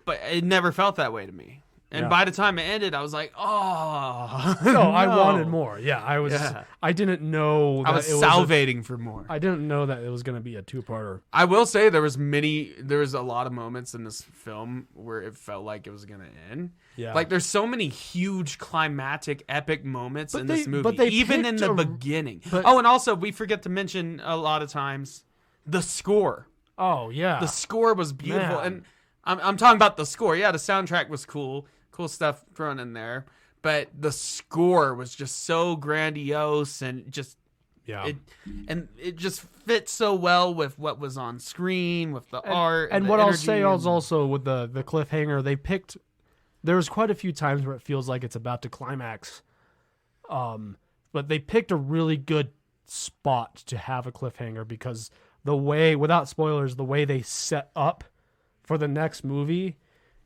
but it never felt that way to me. And by the time it ended, I was like, oh. No, I wanted more. Yeah, I was. Yeah. I didn't know. I was salivating for more. I didn't know that it was going to be a two-parter. I will say there was a lot of moments in this film where it felt like it was going to end. Yeah. Like there's so many huge climactic epic moments in this movie, even in the beginning. And also we forget to mention a lot of times the score. Oh yeah. The score was beautiful. Man. And I'm talking about the score. Yeah, the soundtrack was cool. Cool stuff thrown in there, but the score was just so grandiose and just it just fits so well with what was on screen, with the art and what I'll say is also with the cliffhanger they picked. There was quite a few times where it feels like it's about to climax, but they picked a really good spot to have a cliffhanger because the way, without spoilers, the way they set up for the next movie.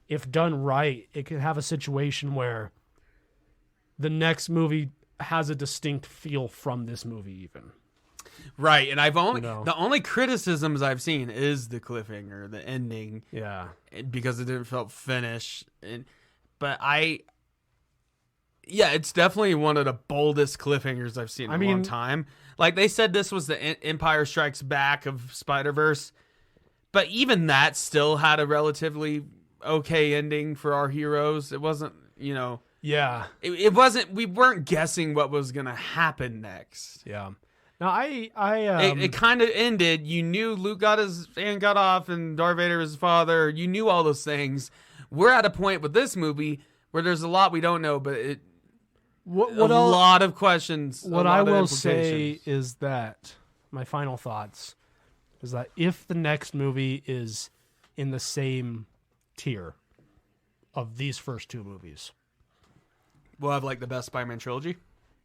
If done right, it could have a situation where the next movie has a distinct feel from this movie even. Right, and the only criticisms I've seen is the cliffhanger, the ending. Yeah. Because it didn't feel finished. But it's definitely one of the boldest cliffhangers I've seen in a long time. Like they said this was the Empire Strikes Back of Spider-Verse, but even that still had a relatively okay ending for our heroes. It wasn't, yeah. It wasn't. We weren't guessing what was gonna happen next. Yeah. Now it kind of ended. You knew Luke got his hand cut off, and Darth Vader was his father. You knew all those things. We're at a point with this movie where there's a lot we don't know, but a lot of questions. What I will say is that my final thoughts is that if the next movie is in the same tier of these first two movies, We'll have like the best Spider-Man trilogy.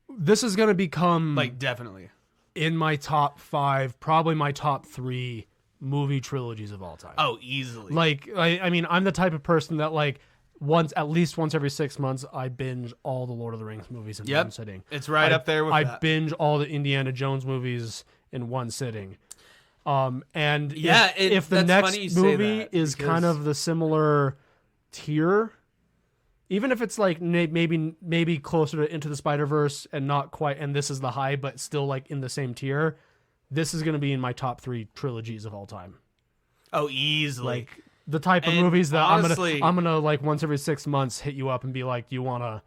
this is going to become Like definitely. in my top 5, probably my top 3 movie trilogies of all time. Oh, easily. Like, I mean, I'm the type of person that like at least once every 6 months, I binge all the Lord of the Rings movies in one sitting. It's right up there with I that. binge all the Indiana Jones movies in one sitting. And Yeah, if the that's funny you next say movie that, is because- kind of the similar tier, even if it's like maybe closer to Into the Spider-Verse and not quite, and this is the high, but still like in the same tier, this is going to be in my top 3 trilogies of all time. Oh, easily. Like the type of And movies that honestly- I'm gonna like once every 6 months hit you up and be like, do you wanna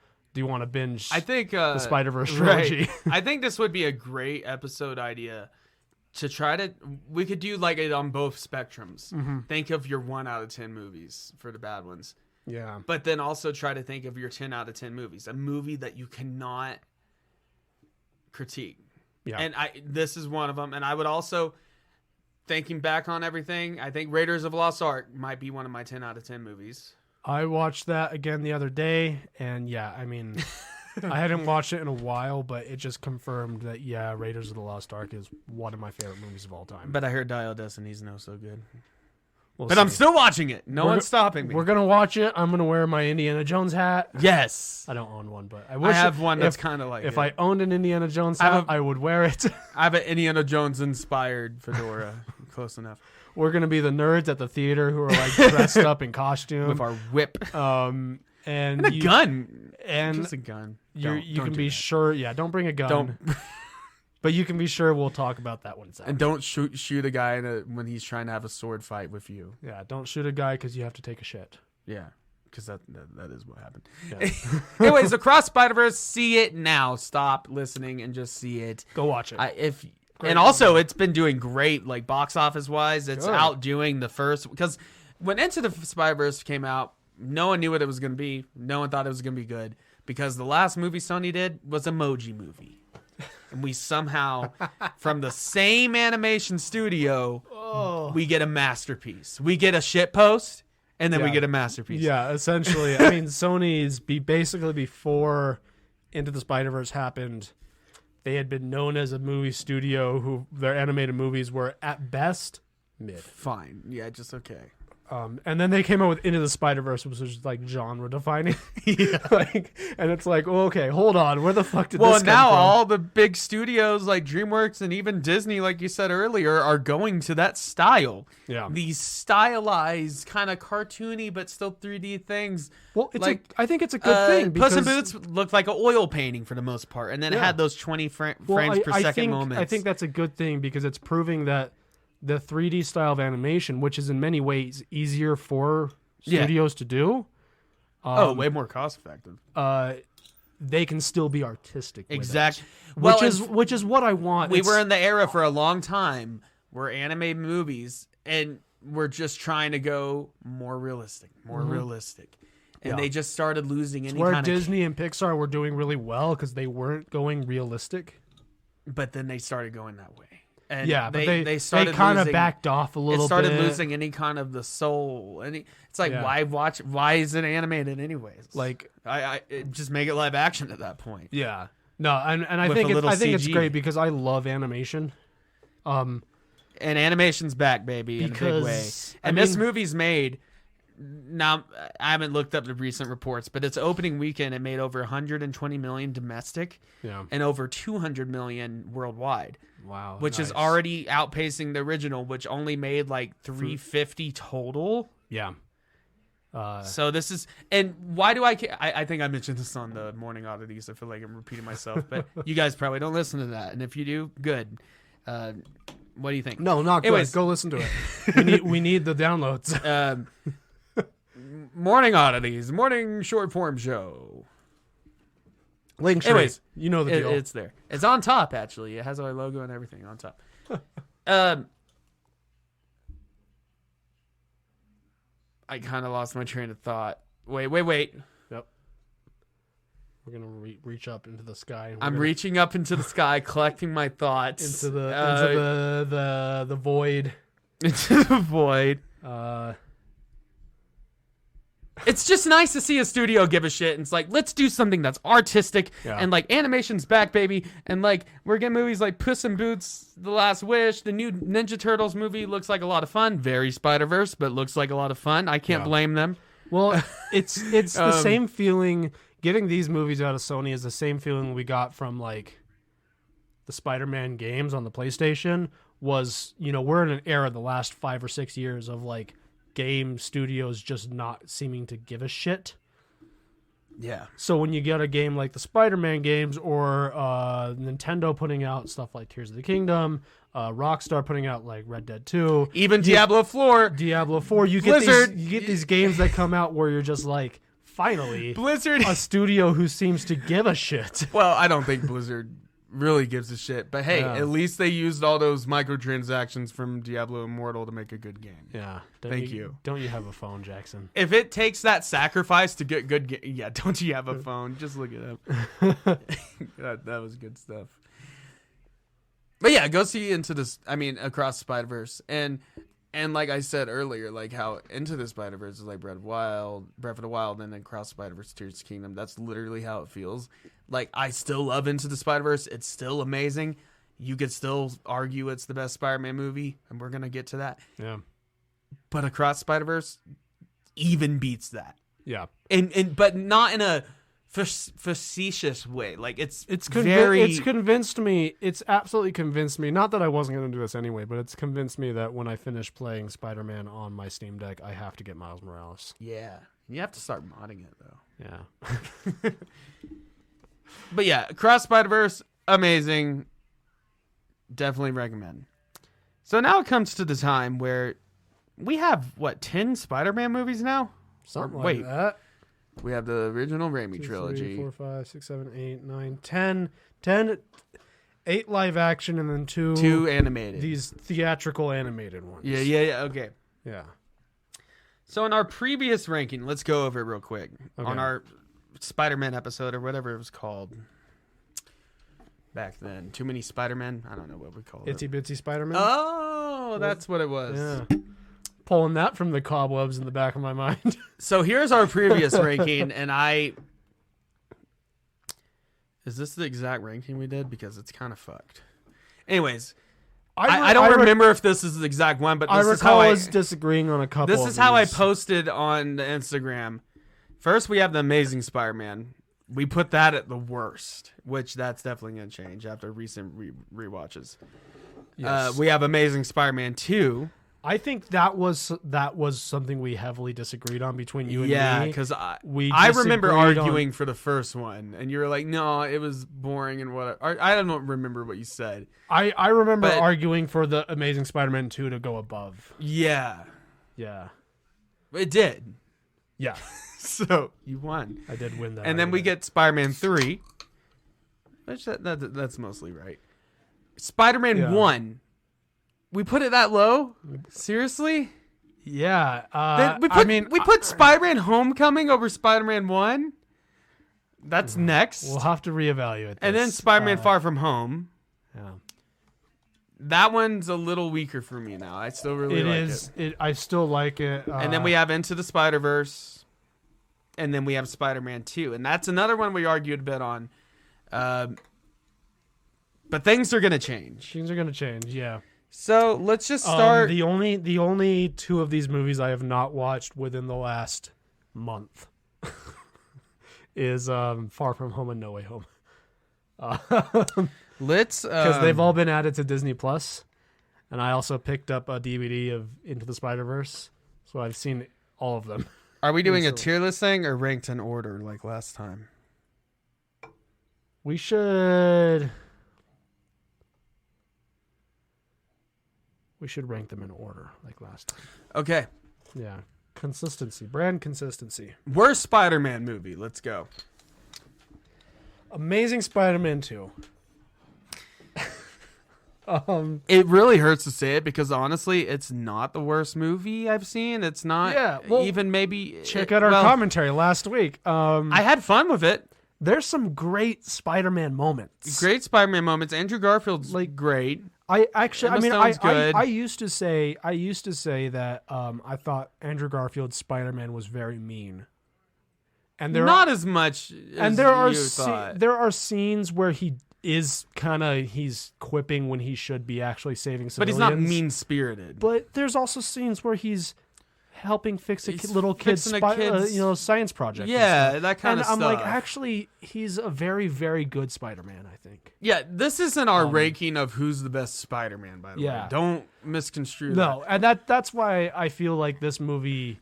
binge? I think the Spider-Verse trilogy. Right. I think this would be a great episode idea to try to. We could do like it on both spectrums. Mm-hmm. Think of your 1 out of 10 movies for the bad ones, Yeah. but then also try to think of your 10 out of 10 movies. A movie that you cannot critique. Yeah. And this is one of them. And I would also, thinking back on everything, I think Raiders of the Lost Ark might be one of my 10 out of 10 movies. I watched that again the other day, and yeah, I mean, I hadn't watched it in a while, but it just confirmed that yeah, Raiders of the Lost Ark is one of my favorite movies of all time. But I heard Dial Destiny's no so good. We'll But I'm see. still watching it. No We're one's go- stopping me. We're gonna watch it. I'm gonna wear my Indiana Jones hat. Yes. I don't own one, but I I wish have one that's if- kind of like If it. I owned an Indiana Jones I have hat, a- I would wear it. I have an Indiana Jones inspired fedora. Close enough. We're gonna be the nerds at the theater who are like dressed up in costume With our whip. and And a you- gun. and Just a gun. you Don't can do be that. sure. Yeah, don't bring a gun. Don't. But you can be sure we'll talk about that one second. And don't shoot a guy when he's trying to have a sword fight with you. Yeah, don't shoot a guy because you have to take a shit. Yeah. Because that is what happened. Yeah. Anyways, Across Spider-Verse, see it now. Stop listening and just see it. Go watch it. And also it's been doing great, like box office wise. It's Good. outdoing the first, because when Into the Spider-Verse came out, no one knew what it was going to be. No one thought it was going to be good, because the last movie Sony did was Emoji Movie. And we somehow, from the same animation studio, we get a masterpiece. We get a shit post, and then we Yeah. get a masterpiece. Yeah, essentially. I mean, Sony's basically before Into the Spider-Verse happened, they had been known as a movie studio who their animated movies were at best mid. Fine. Yeah, just okay. And then they came out with Into the Spider-Verse, which was like genre defining. And it's like, well, okay, hold on, where the fuck did Well, this come now from? all the big studios like DreamWorks and even Disney, like you said earlier, are going to that style. Yeah. These stylized, kind of cartoony, but still 3D things. Well, it's like, I think it's a good thing because Puss in Boots looked like an oil painting for the most part, and then it Yeah. had those 20 frames Well, per second moments. I think that's a good thing because it's proving that the 3D style of animation, which is in many ways easier for Yeah. studios to do, way more cost effective. they can still be artistic. with it. Exactly. Which is what I want. We It's- were in the era for a long time where animated movies, and we're just trying to go more realistic. And Yeah. they just started losing any where kind of... Disney and Pixar were doing really well because they weren't going realistic. But then they started going that way. And Yeah, but they started kind of losing- backed off a little It started bit. losing any kind of the soul. It's like, Yeah. why is it animated anyways? Like, just make it live action at that point. yeah, no, and I With think a little I think it's CG. great because I love animation. And animation's back, baby, in a big way. Because, I And this mean- movie's made... Now, I haven't looked up the recent reports, but its opening weekend, it made over 120 million domestic Yeah. and over 200 million worldwide, Wow. which is nice. already outpacing the original, which only made like 350 total. Yeah. So this is, and why do I think I mentioned this on the Morning Oddities. I feel like I'm repeating myself, but you guys probably don't listen to that. And if you do, good. What do you think? No, not Anyways. good. Go listen to it. we need the downloads. Morning Oddities, morning short form show. Link tree. Anyways, you know the deal. It's there. It's on top, actually. It has our logo and everything on top. I kind of lost my train of thought. Wait. Yep. We're gonna reach up into the sky. I'm reaching up into the sky, collecting my thoughts into the void. Into the void. It's just nice to see a studio give a shit, and it's like, let's do something that's artistic, and like animation's back, baby, and like we're getting movies like Puss in Boots: The Last Wish. The new Ninja Turtles movie looks like a lot of fun. Very Spider-Verse, but looks like a lot of fun. I can't blame them. Well, it's the same feeling. Getting these movies out of Sony is the same feeling we got from like the Spider-Man games on the PlayStation. Was, you know, we're in an era the last 5 or 6 years of like game studios just not seeming to give a shit. Yeah. So when you get a game like the Spider-Man games, or Nintendo putting out stuff like Tears of the Kingdom, Rockstar putting out like Red Dead 2, even Diablo 4, you Blizzard, get these games that come out where you're just like, finally, Blizzard, a studio who seems to give a shit. Well, I don't think Blizzard really gives a shit, but hey, at least they used all those microtransactions from Diablo Immortal to make a good game. Yeah. Thank you. Don't you have a phone, Jackson? If it takes that sacrifice to get good don't you have a phone? Just look it up. that was good stuff. But yeah, go see Across the Spider-Verse. And like I said earlier, like how Into the Spider-Verse is like Breath of the Wild, and then Across the Spider-Verse, Tears of the Kingdom. That's literally how it feels. Like, I still love Into the Spider-Verse. It's still amazing. You could still argue it's the best Spider-Man movie, and we're going to get to that. Yeah. But Across the Spider-Verse even beats that. Yeah. But not in a facetious way. Like, it's convinced me. It's absolutely convinced me. Not that I wasn't going to do this anyway, but it's convinced me that when I finish playing Spider-Man on my Steam Deck, I have to get Miles Morales. Yeah. You have to start modding it, though. Yeah. But yeah, Across Spider-Verse, amazing. Definitely recommend. So now it comes to the time where we have, 10 Spider-Man movies now? Something like that. We have the original Raimi trilogy. 3, 4, 5, 6, 7, 8, 9, 10. 8 live action and then 2 animated. These theatrical animated ones. Yeah. Okay. Yeah. So in our previous ranking, let's go over it real quick. Okay. On our Spider-Man episode or whatever it was called back then. Too many Spider-Men? I don't know what we call it. Itsy Bitsy Spider-Man? Oh, that's what it was. Yeah. Pulling that from the cobwebs in the back of my mind. So here's our previous ranking, and is this the exact ranking we did? Because it's kind of fucked. Anyways, I don't remember if this is the exact one, but this is how I was disagreeing on a couple. This is how I posted on the Instagram. First, we have the Amazing Spider-Man. We put that at the worst, which that's definitely going to change after recent rewatches. Yes. We have Amazing Spider-Man 2. I think that was something we heavily disagreed on between you and me. Yeah, because I remember arguing for the first one, and you were like, no, it was boring and whatever. I don't remember what you said. I remember arguing for the Amazing Spider-Man 2 to go above. Yeah. Yeah. It did. Yeah. So you won. I did win that. And then we get Spider-Man 3, which that's mostly right. Spider-Man 1. We put it that low? Seriously? Yeah. We put Spider-Man Homecoming over Spider-Man 1? That's next. We'll have to reevaluate this. And then Spider-Man Far From Home. Yeah. That one's a little weaker for me now. I still really like it. I still like it. And then we have Into the Spider-Verse. And then we have Spider-Man 2. And that's another one we argued a bit on. But things are going to change. Things are going to change, yeah. So let's just start. The only 2 of these movies I have not watched within the last month is Far From Home and No Way Home. Let's because they've all been added to Disney Plus, and I also picked up a DVD of Into the Spider-Verse, so I've seen all of them. Are we doing a tier list thing or ranked in order like last time? We should. We should rank them in order like last time. Okay. Yeah. Consistency. Brand consistency. Worst Spider-Man movie. Let's go. Amazing Spider-Man 2. It really hurts to say it because honestly, it's not the worst movie I've seen. It's not even maybe... Check out our commentary last week. I had fun with it. There's some great Spider-Man moments. Great Spider-Man moments. Andrew Garfield's great. I actually, Emma Stone's good. I used to say that I thought Andrew Garfield's Spider-Man was very mean, and Not as much. As there are you thought. there are scenes where he's quipping when he should be actually saving But civilians. he's not mean-spirited. But there's also scenes where he's helping fix a He's little kid's fixing a kid's- science project. Yeah, that kind and of stuff. I'm like, actually, he's a very, very good Spider-Man, I think. Yeah, this isn't our ranking of who's the best Spider-Man, by the way. Don't misconstrue that. No, and that's why I feel like this movie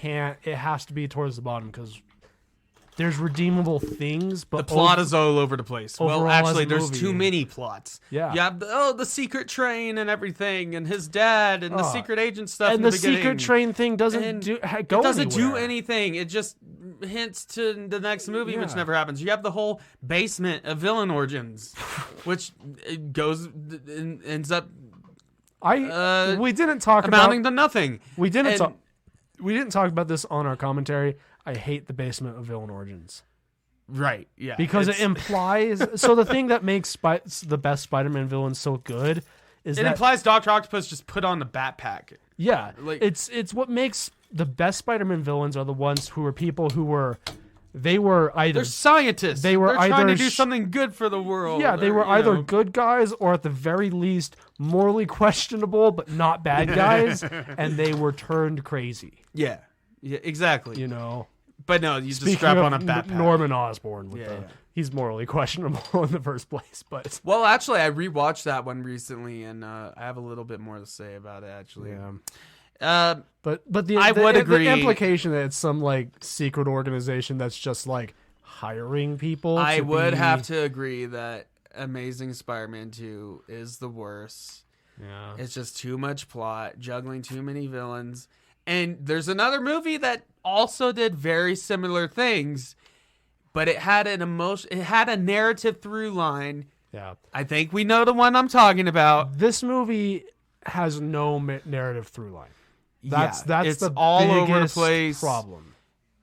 it has to be towards the bottom, because there's redeemable things, but The plot is all over the place. Well, overall as actually, a there's movie- too many plots. Yeah. You have the secret train and everything, and his dad, and the secret agent stuff. and in the beginning. secret train thing doesn't And do It go doesn't do anywhere. anything. It just hints to the next movie, which Yeah. never happens. You have the whole basement of villain origins, which ends up We didn't talk amounting about to nothing. we didn't and- talk we didn't talk about this on our commentary. I hate the basement of villain origins. Right, yeah. Because it it's- implies so the thing that makes the best Spider-Man villains so good is it that implies Dr. Octopus just put on the bat pack. yeah, like- it's what makes the best Spider-Man villains are the ones who are people who were either They're scientists. They were They're trying to either do something good for the world. yeah, they or, were you either know. good guys or at the very least morally questionable but not bad guys, and they were turned crazy. Yeah, exactly. You know, But no, you just speaking strap of on a bat pack. Norman Osborn with Yeah. he's morally questionable in the first place, but Well, actually, I rewatched that one recently, and I have a little bit more to say about it. Actually, yeah. But I would agree. The implication that it's some like secret organization that's just like hiring people. I to would be- have to agree that Amazing Spider-Man 2 is the worst. Yeah. It's just too much plot, juggling too many villains. And there's another movie that also did very similar things, but it had it had a narrative through line. Yeah. I think we know the one I'm talking about. This movie has no narrative through line. That's it's the all over the biggest place. problem.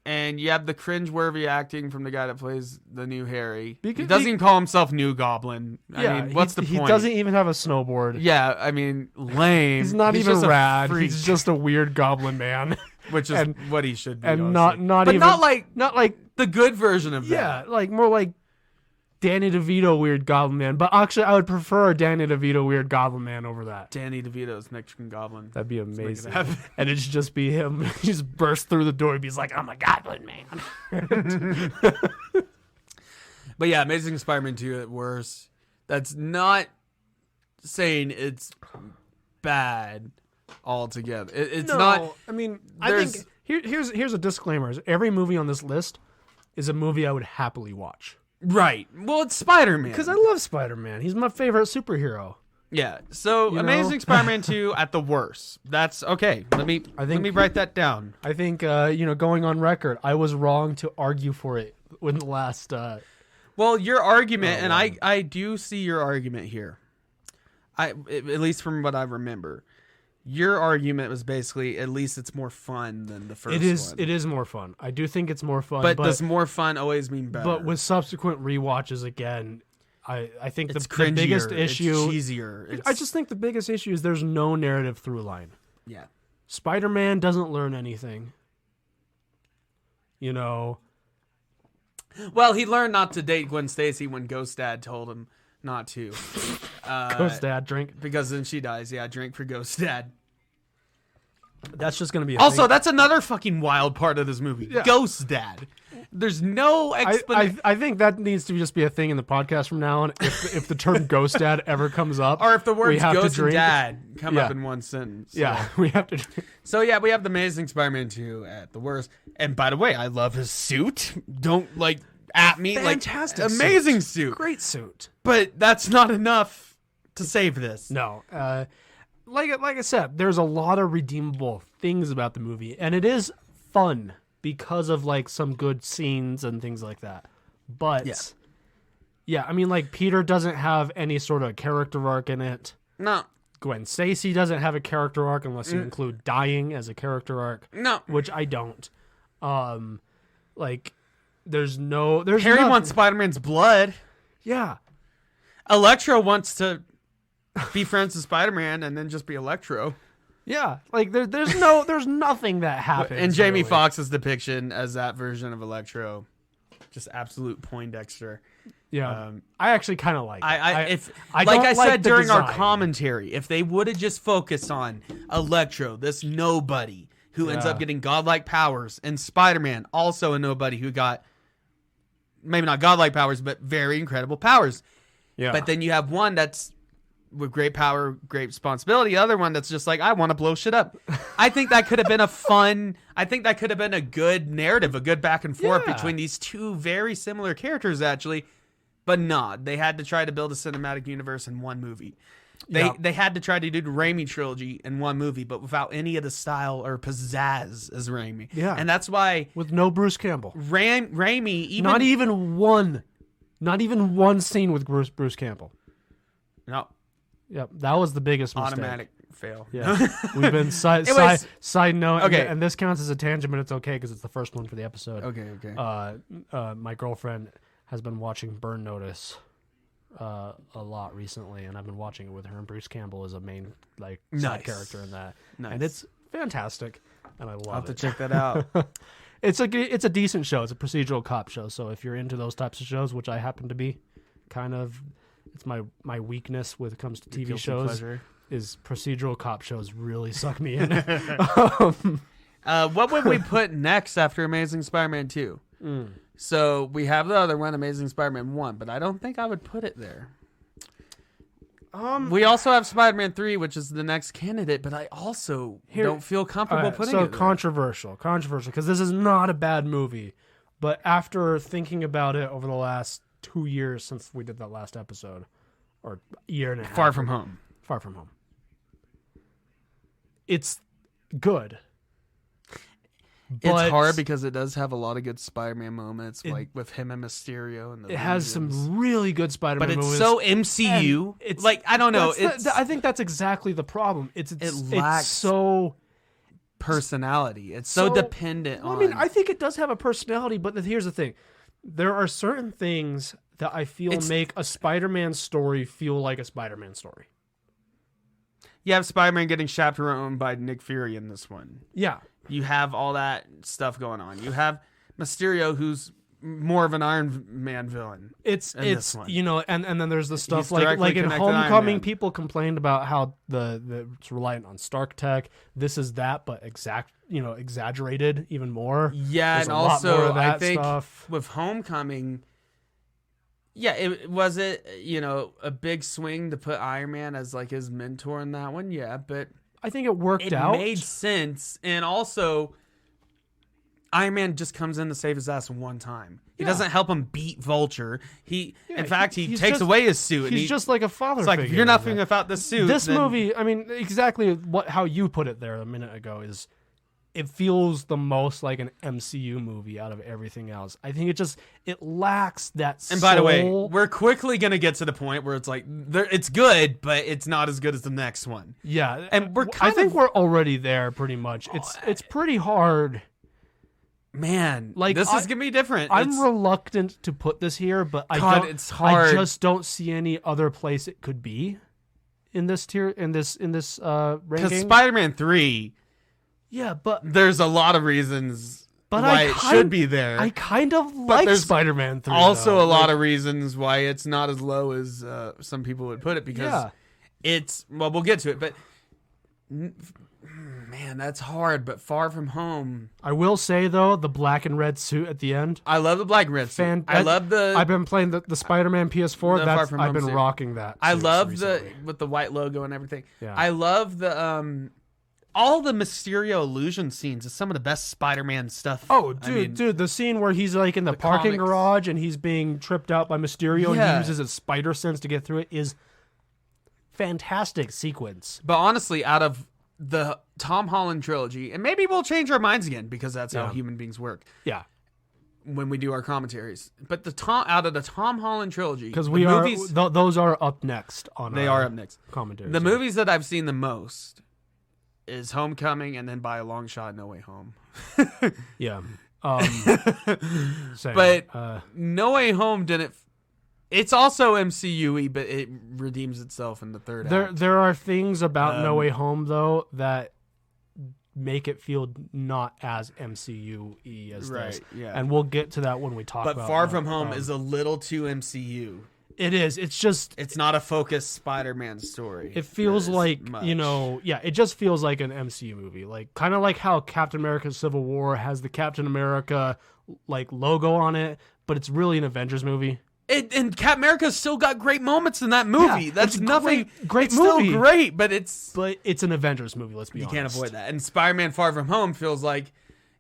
And you have the cringeworthy acting from the guy that plays the new Harry. Because- he doesn't even call himself New Goblin. I mean, what's the He point? doesn't even have a snowboard. Yeah, I mean, lame. He's not even just a rad. freak, He's just a weird goblin man. which is and- what he should be. and honestly. not but even not like not like the good version of that. yeah, like more like Danny DeVito weird goblin man. But actually, I would prefer a Danny DeVito weird goblin man over that. Danny DeVito's Mexican Goblin. That'd be make it amazing. happen. And it'd just be him. He just burst through the door. He's like, I'm a goblin man. But yeah, Amazing Spider-Man 2 at worst. That's not saying it's bad altogether. It's not. I mean, I there's- think here's a disclaimer. Every movie on this list is a movie I would happily watch. Right. Well, it's Spider-Man. Because I love Spider-Man. He's my favorite superhero. Yeah. So You know? Amazing Spider-Man 2 at the worst. That's okay. Let me write that down. I think going on record, I was wrong to argue for it in the last. Well, your argument, and wow. I do see your argument here. At least from what I remember, your argument was basically at least it's more fun than the first. It is. one. It is more fun. I do think it's more fun. But does more fun always mean better? But with subsequent rewatches again, I think it's the biggest cringier, issue. it's cheesier. I just think the biggest issue is there's no narrative through line. yeah. Spider-Man doesn't learn anything. You know. Well, he learned not to date Gwen Stacy when Ghost Dad told him not to. Ghost Dad drink. Because then she dies. Yeah, drink for Ghost Dad. That's just gonna be a Also, thing. that's another fucking wild part of this movie. Yeah. Ghost Dad. There's no explanation. I think that needs to just be a thing in the podcast from now on. If the term Ghost Dad ever comes up, Or if the we words have to ghost and drink. dad come up Yeah. in one sentence. Yeah, we have to drink. So yeah, we have the Amazing Spider-Man 2 at the worst. And by the way, I love his suit. Don't at me Fantastic like amazing suit. Great suit. But that's not enough to save this. No, like I said, there's a lot of redeemable things about the movie, and it is fun because of some good scenes and things like that. But yeah, I mean, Peter doesn't have any sort of character arc in it. No. Gwen Stacy doesn't have a character arc unless you include dying as a character arc. No. Which I don't. There's Harry nothing. wants Spider-Man's blood. Yeah. Electro wants to be friends with Spider-Man and then just be Electro. Yeah. Like there's nothing that happens. And Jamie really. Foxx's depiction as that version of Electro, just absolute Poindexter. Yeah. I actually kind of like it. I don't like I like said the during our design. commentary, if they would have just focused on Electro, this nobody who ends up getting godlike powers, and Spider-Man, also a nobody who got maybe not godlike powers, but very incredible powers. Yeah. But then you have one that's with great power, great responsibility. The other one that's just like, I want to blow shit up. I think that could have been a good narrative, a good back and forth between these two very similar characters, actually. But not. They had to try to build a cinematic universe in one movie. They had to try to do the Raimi trilogy in one movie, but without any of the style or pizzazz as Raimi. Yeah. And that's why with no Bruce Campbell. Raimi, even Not even one scene with Bruce Campbell. no Yep, that was the biggest mistake. automatic fail. Yeah, we've been side note, Okay. and this counts as a tangent, but it's okay because it's the first one for the episode. Okay. My girlfriend has been watching Burn Notice a lot recently, and I've been watching it with her. And Bruce Campbell is a main side Nice. character in that, Nice. and it's fantastic, and I I'll love have to it. check that out. It's a decent show. It's a procedural cop show. So if you're into those types of shows, which I happen to be, kind of, it's my weakness when it comes to TV Guilty shows. pleasure. Is procedural cop shows really suck me in. What would we put next after Amazing Spider-Man 2? So we have the other one, Amazing Spider-Man 1, but I don't think I would put it there. We also have Spider-Man 3, which is the next candidate, but I also don't feel comfortable putting it there. controversial, because this is not a bad movie. But after thinking about it over the last 2 years since we did that last episode, or year and a half. Far From Home. It's good. It's But hard because it does have a lot of good Spider-Man moments, like with him and Mysterio. And it has visions. some really good Spider-Man But it's movies. so MCU. It's like, I don't know. I think that's exactly the problem. It lacks so personality. It's so dependent on. I mean, I think it does have a personality, but here's the thing: there are certain things that I feel make a Spider-Man story feel like a Spider-Man story. You have Spider-Man getting chaperoned by Nick Fury in this one. Yeah, You have all that stuff going on. You have Mysterio, who's more of an Iron Man villain. it's this one. and then there's the stuff He's like directly in connected to Iron Homecoming, Man. people complained about how it's reliant on Stark tech. This is that, but exaggerated even more. Yeah, There's and a lot also more of I that think stuff. with Homecoming, yeah, it was a big swing to put Iron Man as like his mentor in that one. Yeah, but I think it worked it out. made sense, and also Iron Man just comes in to save his ass one time. He doesn't help him beat Vulture. In fact, he he's takes just- away his suit. And He's just like a father. it's like, if figure you're in nothing that. without this suit. This then- movie, I mean, exactly how you put it there a minute ago is, it feels the most like an MCU movie out of everything else. I think it lacks that. And by the way, soul. we're quickly gonna get to the point where it's like it's good, but it's not as good as the next one. Yeah, and we're I kind think of- we're already there pretty much. It's pretty hard. Man, Like, this is gonna be different. I'm It's- reluctant to put this here, but it's hard. I just don't see any other place it could be in this tier in this because ranking. Spider-Man 3, Yeah, but there's a lot of reasons But why I it kind- should be there. I kind of like there's Spider-Man 3. also though. a lot of reasons why it's not as low as some people would put it, because we'll get to it, but man, that's hard. But Far From Home, I will say though, the black and red suit at the end. I love the black and red suit. I love the I've been playing the Spider-Man PS4. the Far That's From I've Home been suit. rocking that. I suit love recently. with the white logo and everything. Yeah. I love the all the Mysterio illusion scenes is some of the best Spider-Man stuff. Oh, I mean, dude, the scene where he's like in the parking comics. garage and he's being tripped out by Mysterio and Yeah. he uses his spider sense to get through it is fantastic sequence. But honestly, out of the Tom Holland trilogy, and maybe we'll change our minds again because that's how human beings work Yeah, when we do our commentaries. But out of the Tom Holland trilogy, because the we movies, are those are up next on. they are up next. Commentary. The movies that I've seen the most is Homecoming, and then by a long shot, No Way Home. Yeah. Same. But No Way Home didn't. It's also MCU-y, but it redeems itself in the third act. there are things about No Way Home though that make it feel not as MCU-y as this. Yeah. And we'll get to that when we talk But about Far that. From Home is a little too MCU. It is. It's just It's not a focused Spider-Man story. it feels as like, much. it just feels like an MCU movie. Like kind of like how Captain America Civil War has the Captain America like logo on it, but it's really an Avengers movie. And Captain America's still got great moments in that movie. Yeah, That's it's nothing. great it's movie. still great, but it's an Avengers movie, let's be you honest. can't avoid that. And Spider-Man Far From Home feels like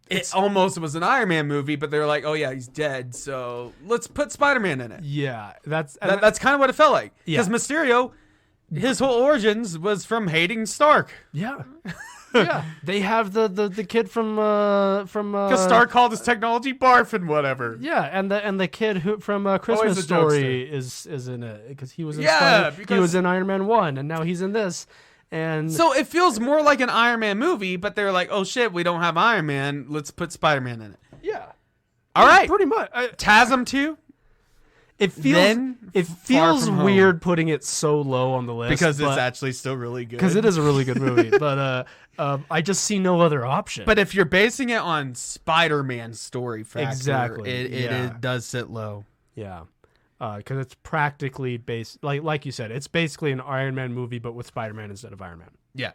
it almost was an Iron Man movie, but they're like, oh yeah, he's dead, so let's put Spider-Man in it. Yeah, that's That's kind of what it felt like. Yeah. Because Mysterio, his whole origins was from hating Stark. yeah. Yeah, they have the kid from Because Stark called his technology barf and whatever. yeah, and the kid who from Christmas a Story is in it because he was in he was in Iron Man 1 and now he's in this, and So it feels more like an Iron Man movie, but they're like, oh shit, we don't have Iron Man, let's put Spider-Man in it. yeah, All right, pretty much. TASM 2 It feels Then Far From Home. weird putting it so low on the list because it's actually still really good. because it is a really good movie, but I just see no other option. But if you're basing it on Spider-Man story factor, Exactly, it does sit low. yeah, because it's practically based like you said, it's basically an Iron Man movie but with Spider-Man instead of Iron Man, Yeah.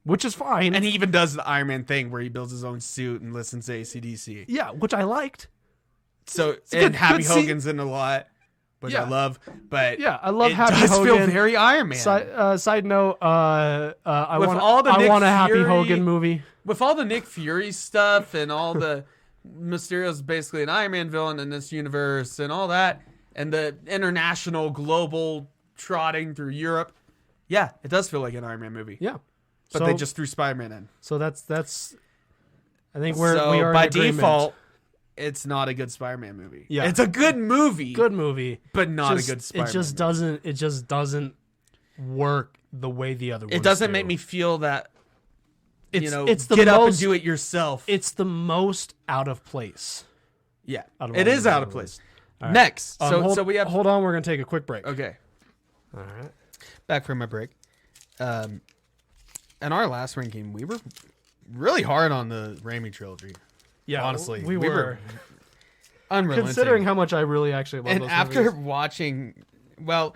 which is fine. And he even does the Iron Man thing where he builds his own suit and listens to AC/DC. yeah, which I liked. So good- and Happy good scene. Hogan's in a lot, which I Yeah. love. But Yeah, I love it Happy does Hogan. feel very Iron Man. Side note, I With want all the I Nick want a Happy Fury- Hogan movie. With all the Nick Fury stuff and all the Mysterio's basically an Iron Man villain in this universe and all that, and the international global trotting through Europe, yeah, it does feel like an Iron Man movie. Yeah, But so, they just threw Spider-Man in. so that's. I think we So are by in agreement. default, it's not a good Spider-Man movie. Yeah. It's a good movie, good movie, but not Just- a good Spider-Man. It just doesn't work the way the other ones It doesn't do. make me feel that It's it's the get up and most- do it yourself. It's the most out of place. Yeah, out of it all is the out other of place. ones. Next, so hold, we have hold on. We're gonna take a quick break. okay. All right. Back from my break. In our last ranking, we were really hard on the Raimi trilogy. Yeah, Honestly, we we were. were unrelenting. Considering how much I really actually love And those after movies. watching, well,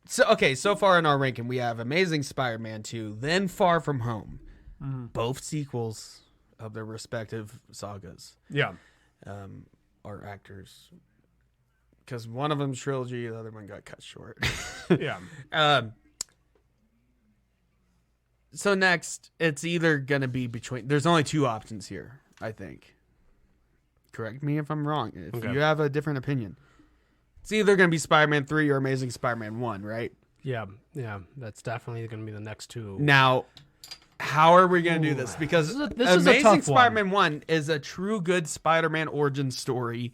so far in our ranking, we have Amazing Spider-Man 2, then Far From Home, both sequels of their respective sagas. Yeah. Are actors, because one of them's trilogy, the other one got cut short. Yeah. So next, it's either gonna be between. There's only two options here, I think. Correct me if I'm wrong. If Okay. you have a different opinion, it's either gonna be Spider-Man 3 or Amazing Spider-Man 1, right? Yeah. Yeah. That's definitely going to be the next two. Now, how are we gonna do this? Because This is a Amazing tough one. Spider-Man 1 is a true good Spider-Man origin story.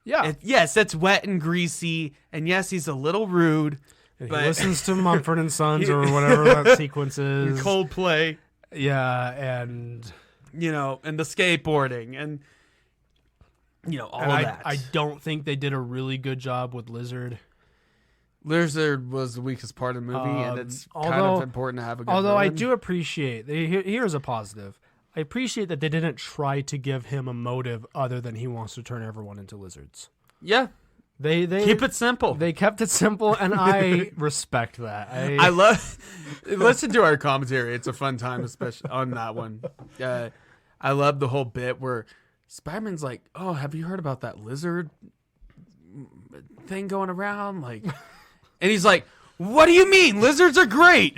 Yeah. Yes, it's wet and greasy, and yes, he's a little rude. And but- he listens to Mumford and Sons or whatever that sequence is. Coldplay, Yeah, and and the skateboarding, and all that. I don't think they did a really good job with Lizard. Lizard was the weakest part of the movie, and it's kind of although- important to have a good Although I villain. do appreciate, here's a positive. I appreciate that they didn't try to give him a motive other than he wants to turn everyone into lizards. Yeah, They keep it simple. They kept it simple, and I respect that. I love listen to our commentary. It's a fun time, especially on that one. I love the whole bit where Spider-Man's like, "Oh, have you heard about that lizard thing going around?" Like, and he's like, "What do you mean? Lizards are great."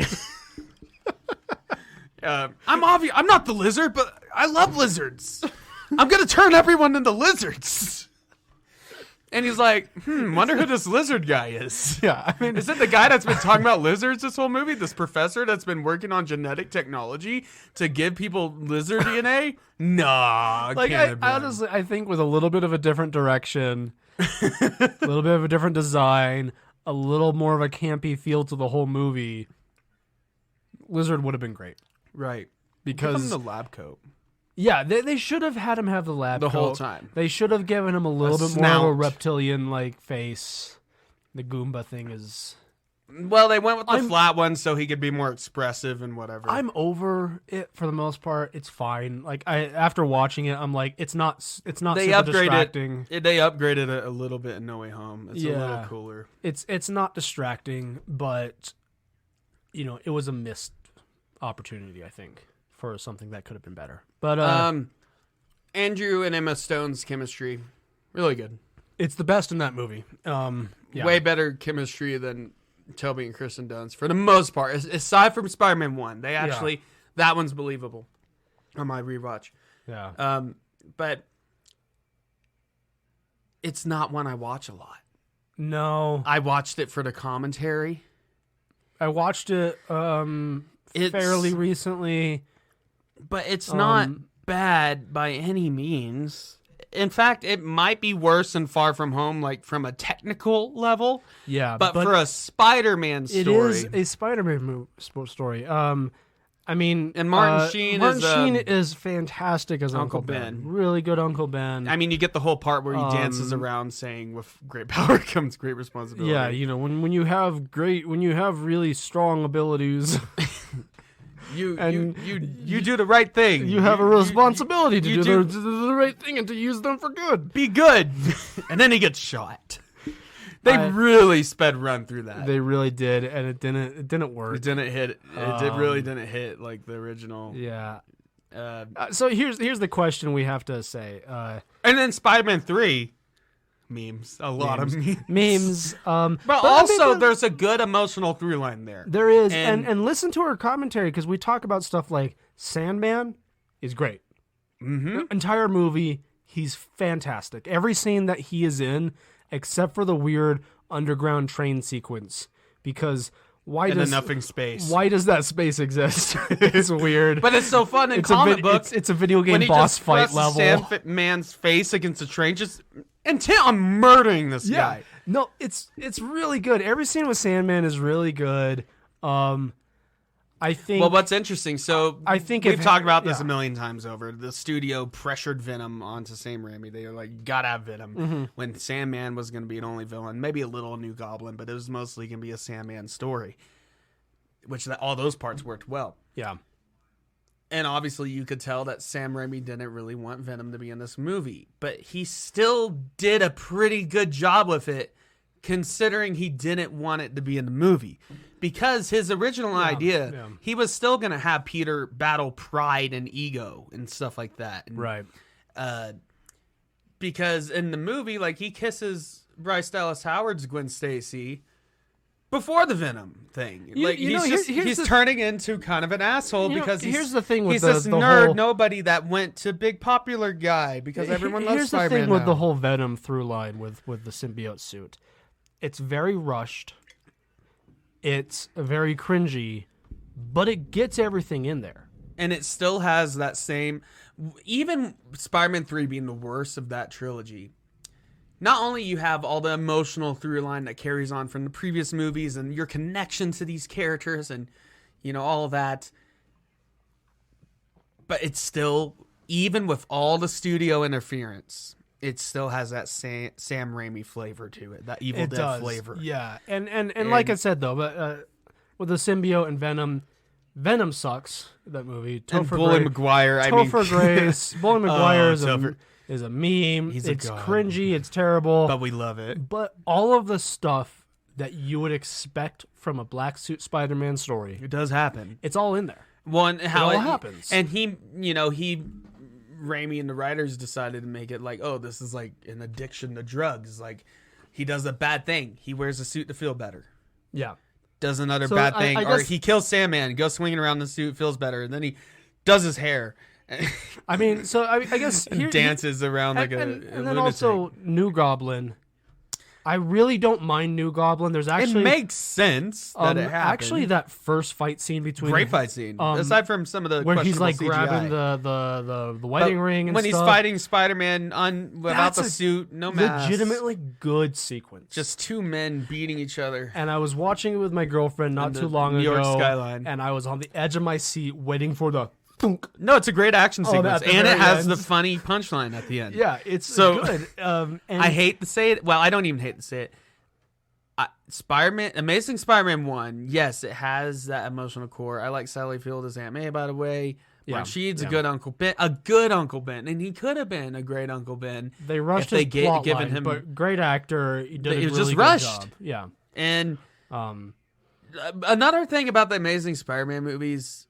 I'm not the lizard, but I love lizards. I'm gonna turn everyone into lizards. And he's like, wonder who this lizard guy is. yeah, I mean, Is it the guy that's been talking about lizards this whole movie? This professor that's been working on genetic technology to give people lizard DNA? Nah, like can't have been. honestly, I think with a little bit of a different direction, a little bit of a different design, a little more of a campy feel to the whole movie, Lizard would have been great right. because Give him the lab coat. Yeah, they should have had him have the lab The coat. whole time. They should have given him a little bit more snout. of a reptilian-like face. The Goomba thing is... Well, they went with the flat one so he could be more expressive and whatever. I'm over it for the most part. It's fine. Like after watching it, I'm like, it's not they super upgraded distracting. They upgraded it a little bit in No Way Home. It's a little Yeah. cooler. It's not distracting, but it was a missed opportunity, I think, for something that could have been better. But Andrew and Emma Stone's chemistry, really good. it's the best in that movie. Yeah. Way better chemistry than Toby and Kristen Dunst for the most part. Aside from Spider-Man 1, they actually that one's believable on my rewatch. Yeah. But it's not one I watch a lot. No. I watched it for the commentary. I watched it fairly recently. But it's not bad by any means. In fact, it might be worse than Far From Home, like from a technical level. Yeah. But for a Spider-Man story. It is a Spider-Man story. I mean, And Martin Sheen is fantastic as Uncle Ben. Really good Uncle Ben. I mean, you get the whole part where he dances around saying, "With great power comes great responsibility." Yeah, when you have really strong abilities, you do the right thing. you have a responsibility to do the right thing and to use them for good. Be good, and then he gets shot. They really sped run through that. They really did, and it didn't work. It didn't hit. It really didn't hit like the original. Yeah. So here's the question we have to say. And then Spider-Man 3 memes, a lot of memes. But also there's a good emotional through line there. There is, and listen to our commentary because we talk about stuff like Sandman is great. Mm-hmm. The entire movie, he's fantastic. Every scene that he is in, except for the weird underground train sequence, because why does nothing space? Why does that space exist? It's weird, but it's so fun in comic books. It's a video game boss fight level. Sandman's face against a train, just intent on murdering this guy. No, it's really good. Every scene with Sandman is really good. I think. Well, what's interesting? So I think we've talked about this a million times over. The studio pressured Venom onto Sam Raimi. They were like, "Gotta have Venom." When Sandman was going to be an only villain, maybe a little New Goblin, but it was mostly going to be a Sandman story. Which all those parts worked well. Yeah. And obviously, you could tell that Sam Raimi didn't really want Venom to be in this movie, but he still did a pretty good job with it, considering he didn't want it to be in the movie. Because his original idea, he was still going to have Peter battle pride and ego and stuff like that. And, Right. Because in the movie, like, he kisses Bryce Dallas Howard's Gwen Stacy before the Venom thing. He's turning into kind of an asshole because here's the thing with he's this nerd whole, nobody that went to big popular guy because everyone loves Spider-Man. Here's the thing with the whole Venom through line with the symbiote suit. It's very rushed. It's very cringy, but it gets everything in there. And it still has that same... Even Spider-Man 3 being the worst of that trilogy, not only you have all the emotional through line that carries on from the previous movies and your connection to these characters and, all of that, but it's still, even with all the studio interference... It still has that Sam Raimi flavor to it, that Evil Dead flavor. Yeah, and like I said though, but with the symbiote and Venom sucks. That movie. Bully Maguire. Topher Grace. Bully Maguire is a meme. It's cringy. It's terrible. But we love it. But all of the stuff that you would expect from a black suit Spider-Man story, it does happen. It's all in there. It happens. And he Raimi and the writers decided to make it like, oh, this is like an addiction to drugs. Like, he does a bad thing. He wears a suit to feel better. Yeah. Does another bad thing. Or he kills Sandman, goes swinging around the suit, feels better. And then he does his hair. I mean, so I guess... dances around like a And then lunatic. also, New Goblin. I really don't mind New Goblin. There's actually... It makes sense that it happened. Actually, that first fight scene between... Great fight scene. Aside from some of the where he's like CGI. grabbing the wedding ring and when stuff. When he's fighting Spider-Man without the suit, no mask. Legitimately good sequence. Just two men beating each other. And I was watching it with my girlfriend not too long ago. New York skyline. And I was on the edge of my seat waiting for the thunk. No, it's a great action Oh, sequence, at the and it very has end. the funny punchline at the end. Yeah, it's So- good. And I hate to say it. Well, I don't even hate to say it. Spider-Man, Amazing Spider-Man 1, yes, it has that emotional core. I like Sally Field as Aunt May, by the way. Yeah, Rashid's yeah. a good Uncle Ben, and he could have been a great Uncle Ben. They rushed if his they plot given line, him- but great actor. He did a It was really just good rushed. job. Yeah. And Um, another thing about the Amazing Spider-Man movies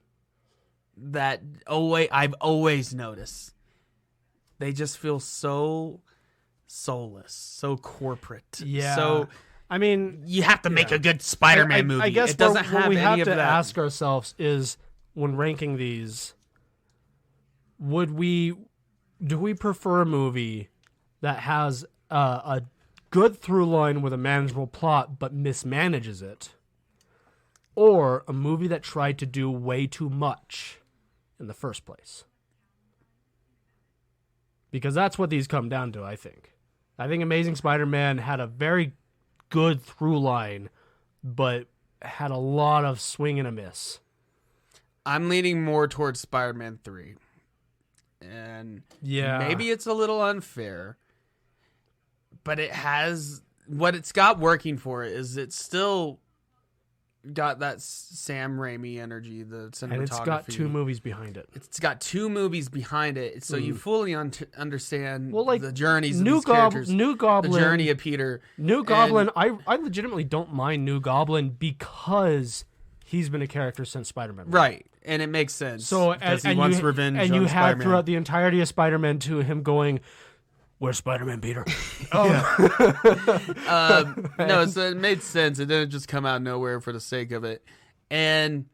that I've always noticed, they just feel so soulless, so corporate. yeah. So I mean, you have to make Yeah. a good Spider-Man movie. I guess it doesn't what have we any have of to that. ask ourselves is, when ranking these, do we prefer a movie that has a good through line with a manageable plot but mismanages it, or a movie that tried to do way too much in the first place? Because that's what these come down to, I think. I think Amazing Spider-Man had a very good through line, but had a lot of swing and a miss. I'm leaning more towards Spider-Man 3. And Yeah. maybe it's a little unfair, but it has what it's got working for it is it's still got that Sam Raimi energy, the cinematography. And it's got 2 movies behind it. It's got 2 movies behind it, so you fully understand the journeys of these characters. New Goblin, the journey of Peter. New Goblin. I legitimately don't mind New Goblin because he's been a character since Spider-Man. Right, and it makes sense. So because and he wants you, revenge and on you had Spider-Man. throughout the entirety of Spider-Man 2 him going, "Where's Spider-Man, Peter?" No, so it made sense. It didn't just come out of nowhere for the sake of it. And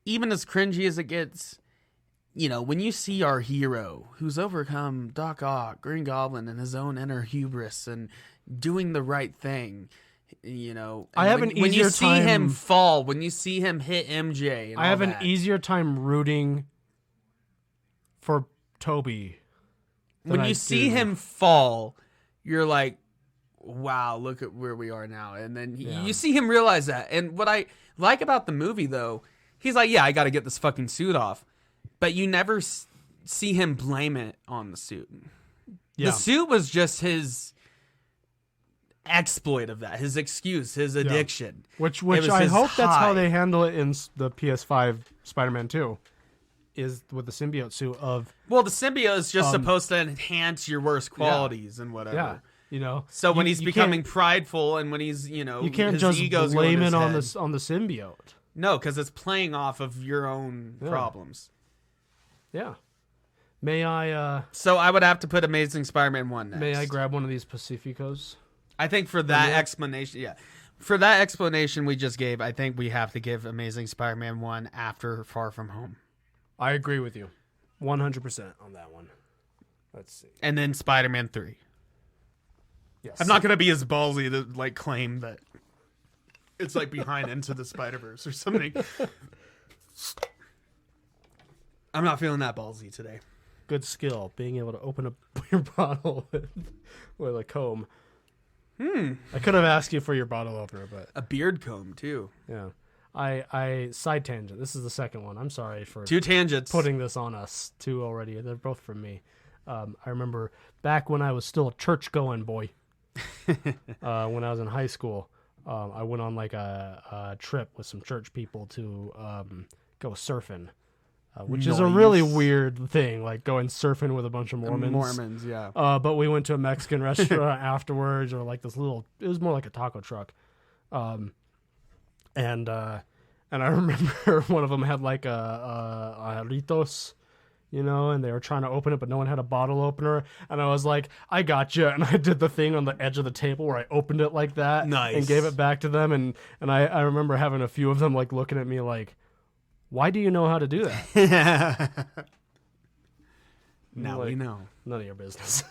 even as cringy as it gets, when you see our hero who's overcome Doc Ock, Green Goblin, and his own inner hubris and doing the right thing, and I have when, an when you easier see him time- fall, when you see him hit MJ, and I have all an that, easier time rooting for Toby. when than you I see do. him fall, you're like, wow, look at where we are now. And then Yeah. you see him realize that. And what I like about the movie, though, he's like, yeah, I got to get this fucking suit off. But you never see him blame it on the suit. Yeah. The suit was just his exploit of that, his excuse, his addiction. Which was I his hope that's how high. they handle it in the PS5 Spider-Man 2, is with the symbiote suit of, Well, the symbiote is just supposed to enhance your worst qualities and whatever. So when he's becoming prideful and when he's, you can't his just ego's blame going it to on his head. the symbiote. No, because it's playing off of your own problems. Yeah. May I So I would have to put Amazing Spider-Man 1 next. may I grab one of these Pacificos? I think for that explanation, for that explanation we just gave, I think we have to give Amazing Spider-Man 1 after Far From Home. I agree with you, 100% on that one. Let's see. And then Spider-Man 3. Yes. I'm not going to be as ballsy to claim that it's behind Into the Spider-Verse or something. I'm not feeling that ballsy today. Good skill, being able to open a beer bottle with a comb. I could have asked you for your bottle opener, but A beard comb, too. yeah. I side tangent. This is the second one. I'm sorry for 2 tangents. putting this on us 2 already. They're both from me. I remember back when I was still a church-going boy, when I was in high school, I went on a trip with some church people to go surfing, which is a really weird thing, going surfing with a bunch of Mormons. Yeah. But we went to a Mexican restaurant afterwards, or this little. It was more like a taco truck, and I remember one of them had a Ritos, and they were trying to open it, but no one had a bottle opener. And I was like, I got you. And I did the thing on the edge of the table where I opened it like that Nice. and gave it back to them. And I remember having a few of them looking at me like, why do you know how to do that? Now we know. None of your business.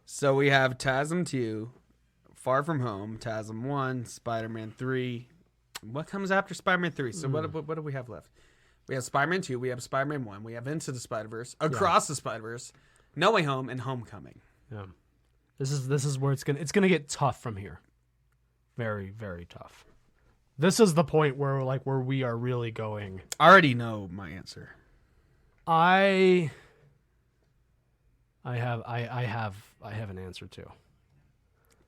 So we have TASM 2, Far From Home, TASM 1, Spider-Man 3. What comes after Spider-Man 3? So what do we have left? We have Spider-Man 2, we have Spider-Man 1, we have Into the Spider-Verse, Across the Spider-Verse, No Way Home, and Homecoming. Yeah. This is where it's gonna get tough from here. Very, very tough. This is the point where we are really going. I already know my answer. I have an answer too.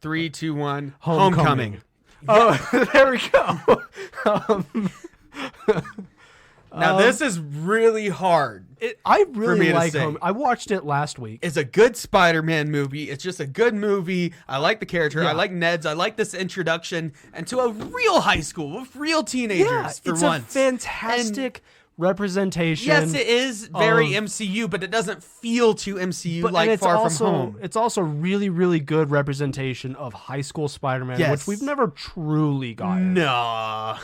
3, 2, 1. Homecoming. Oh, there we go. Now this is really hard. I me really to like say. Home. I watched it last week. It's a good Spider-Man movie. It's just a good movie. I like the character. Yeah. I like Ned's. I like this introduction and to a real high school with real teenagers Yeah, for it's once. a fantastic representation. Yes, it is very of- MCU, but it doesn't feel too MCU and like it's Far also, From Home. It's also really, really good representation of high school Spider-Man, Yes. which we've never truly gotten. No.